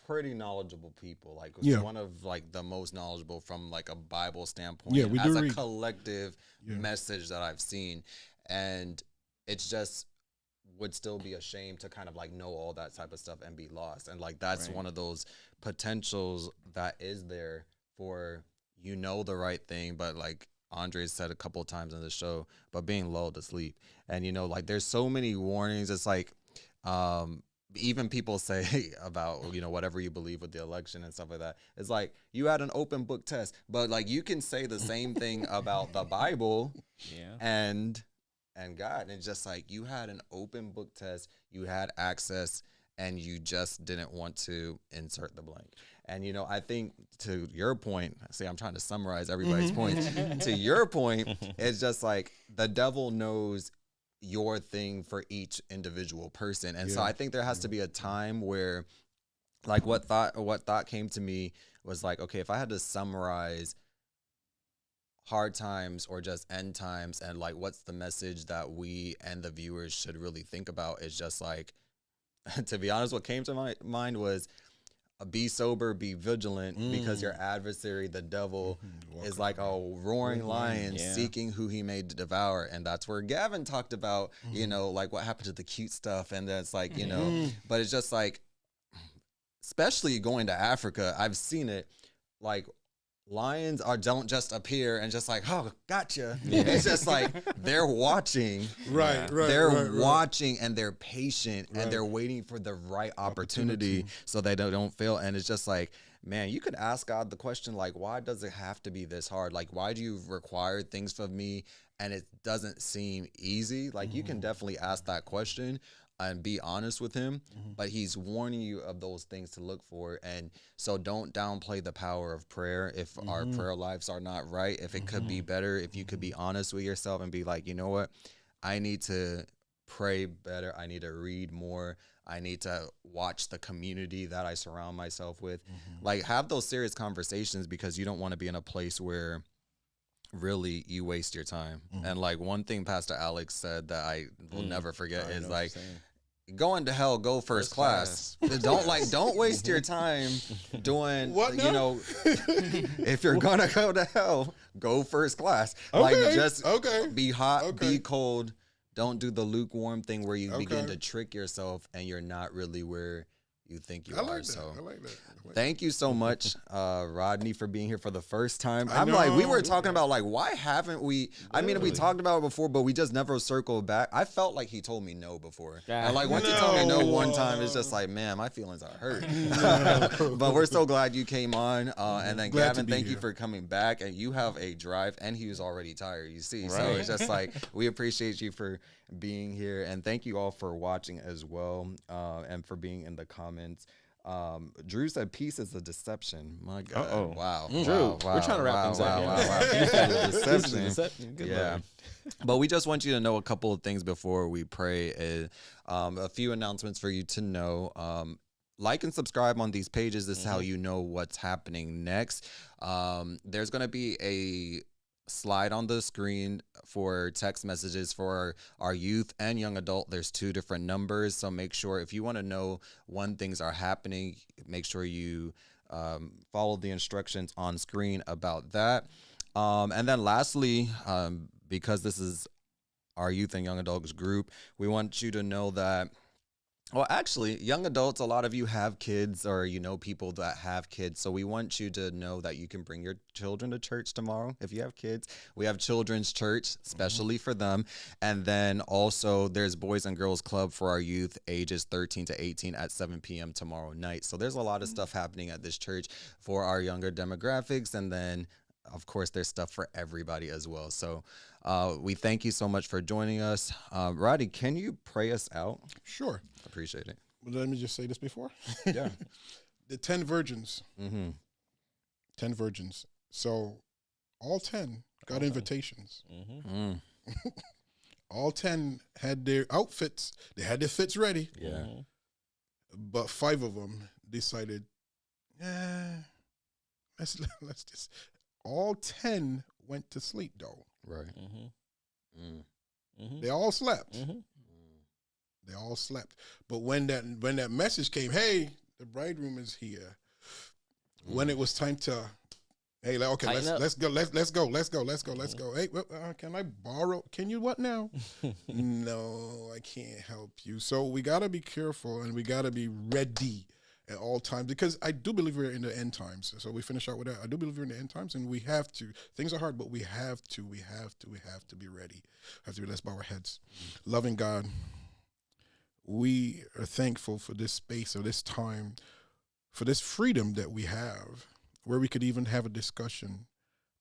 pretty knowledgeable people. Like one of like the most knowledgeable from like a Bible standpoint. Yeah, we as do a read. collective message that I've seen, and it's just would still be a shame to kind of like know all that type of stuff and be lost. And like that's one of those potentials that is there for the right thing, but like Andre said a couple of times in the show, but being lulled to sleep. And like there's so many warnings. It's like even people say about whatever you believe with the election and stuff like that. It's like you had an open book test, but like you can say the same thing about the Bible and God. And it's just like you had an open book test, you had access, and you just didn't want to insert the blank. And, I think to your point, see, I'm trying to summarize everybody's points. To your point, it's just like the devil knows your thing for each individual person. And so I think there has to be a time where like what thought came to me was like, okay, if I had to summarize hard times or just end times and like what's the message that we and the viewers should really think about, is just like, to be honest, what came to my mind was be sober, be vigilant, because your adversary, the devil, is like a roaring lion seeking who he may devour. And that's where Gavin talked about, like what happened to the cute stuff. And that's like, but it's just like, especially going to Africa, I've seen it, like lions don't just appear and just like, oh, gotcha. It's just like they're watching. They're watching and they're patient and they're waiting for the right opportunity so they don't fail. And it's just like, man, you could ask God the question, like, why does it have to be this hard? Like, why do you require things from me and it doesn't seem easy? Like, you can definitely ask that question and be honest with him, but he's warning you of those things to look for. And so don't downplay the power of prayer if our prayer lives are not right, if it could be better, if you could be honest with yourself and be like, you know what, I need to pray better, I need to read more, I need to watch the community that I surround myself with. Like, have those serious conversations, because you don't want to be in a place where really you waste your time. And like one thing Pastor Alex said that I will never forget is like, going to hell, go first class. Don't waste your time doing what now? If you're gonna go to hell, go first class. Like, just be hot, be cold. Don't do the lukewarm thing where you begin to trick yourself and you're not really where you think you are. So I like that. thank you so much, Rodney, for being here for the first time. We were talking about like, why haven't we? I mean, we talked about it before, but we just never circled back. I felt like he told me no before. And like once he told me no one time, it's just like, man, my feelings are hurt. But we're so glad you came on. And then Gavin, thank you for coming back. And you have a drive, and he was already tired, you see. So it's just like, we appreciate you for being here, and thank you all for watching as well, and for being in the comments. Drew said peace is a deception. My God. Wow. Drew, wow. We're trying to wrap things up. Wow. Peace is a deception. Good Yeah. Lord. But we just want you to know a couple of things before we pray. A few announcements for you to know. Like and subscribe on these pages. This is how you know what's happening next. There's going to be a slide on the screen for text messages for our youth and young adult. There's 2 different numbers, so make sure if you want to know when things are happening, make sure you follow the instructions on screen about that. And then lastly, because this is our youth and young adults group, we want you to know that Well, actually, young adults, a lot of you have kids or you know people that have kids. So we want you to know that you can bring your children to church tomorrow. If you have kids, we have children's church, especially for them. And then also there's Boys and Girls Club for our youth ages 13 to 18 at 7 p.m. tomorrow night. So there's a lot of stuff happening at this church for our younger demographics. And then, of course, there's stuff for everybody as well. So we thank you so much for joining us. Roddy, can you pray us out? Sure. Appreciate it. But let me just say this before. Yeah. The 10 virgins. Mm-hmm. 10 virgins. So all 10 got invitations. Mm-hmm. All 10 had their outfits. They had their fits ready. Yeah. But 5 of them decided, let's just. All 10 went to sleep though. Right. Mm-hmm. Mm-hmm. They all slept. Mm-hmm. They all slept. But when that message came, hey, the bridegroom is here. When it was time to, hey, like, okay, let's go. Hey, can I borrow? Can you what now? No, I can't help you. So we got to be careful and we got to be ready at all times, because I do believe we're in the end times. So we finish out with that. I do believe we're in the end times, and we have to. Things are hard, but we have to be ready. Let's bow our heads. Loving God, we are thankful for this space or this time, for this freedom that we have, where we could even have a discussion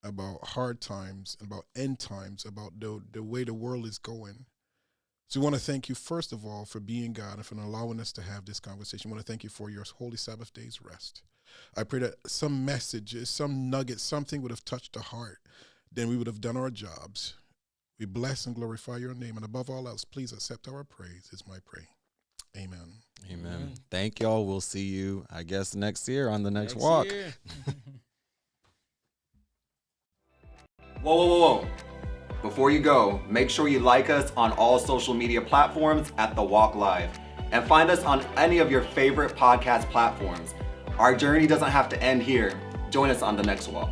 about hard times, about end times, about the way the world is going. So we want to thank you, first of all, for being God and for allowing us to have this conversation. We want to thank you for your holy Sabbath day's rest. I pray that some messages, some nuggets, something would have touched the heart. Then we would have done our jobs. We bless and glorify your name. And above all else, please accept our praise, is my prayer. Amen. Amen. Thank y'all. We'll see you, I guess, next year on the next walk. Whoa. Before you go, make sure you like us on all social media platforms at The Walk Live and find us on any of your favorite podcast platforms. Our journey doesn't have to end here. Join us on the next walk.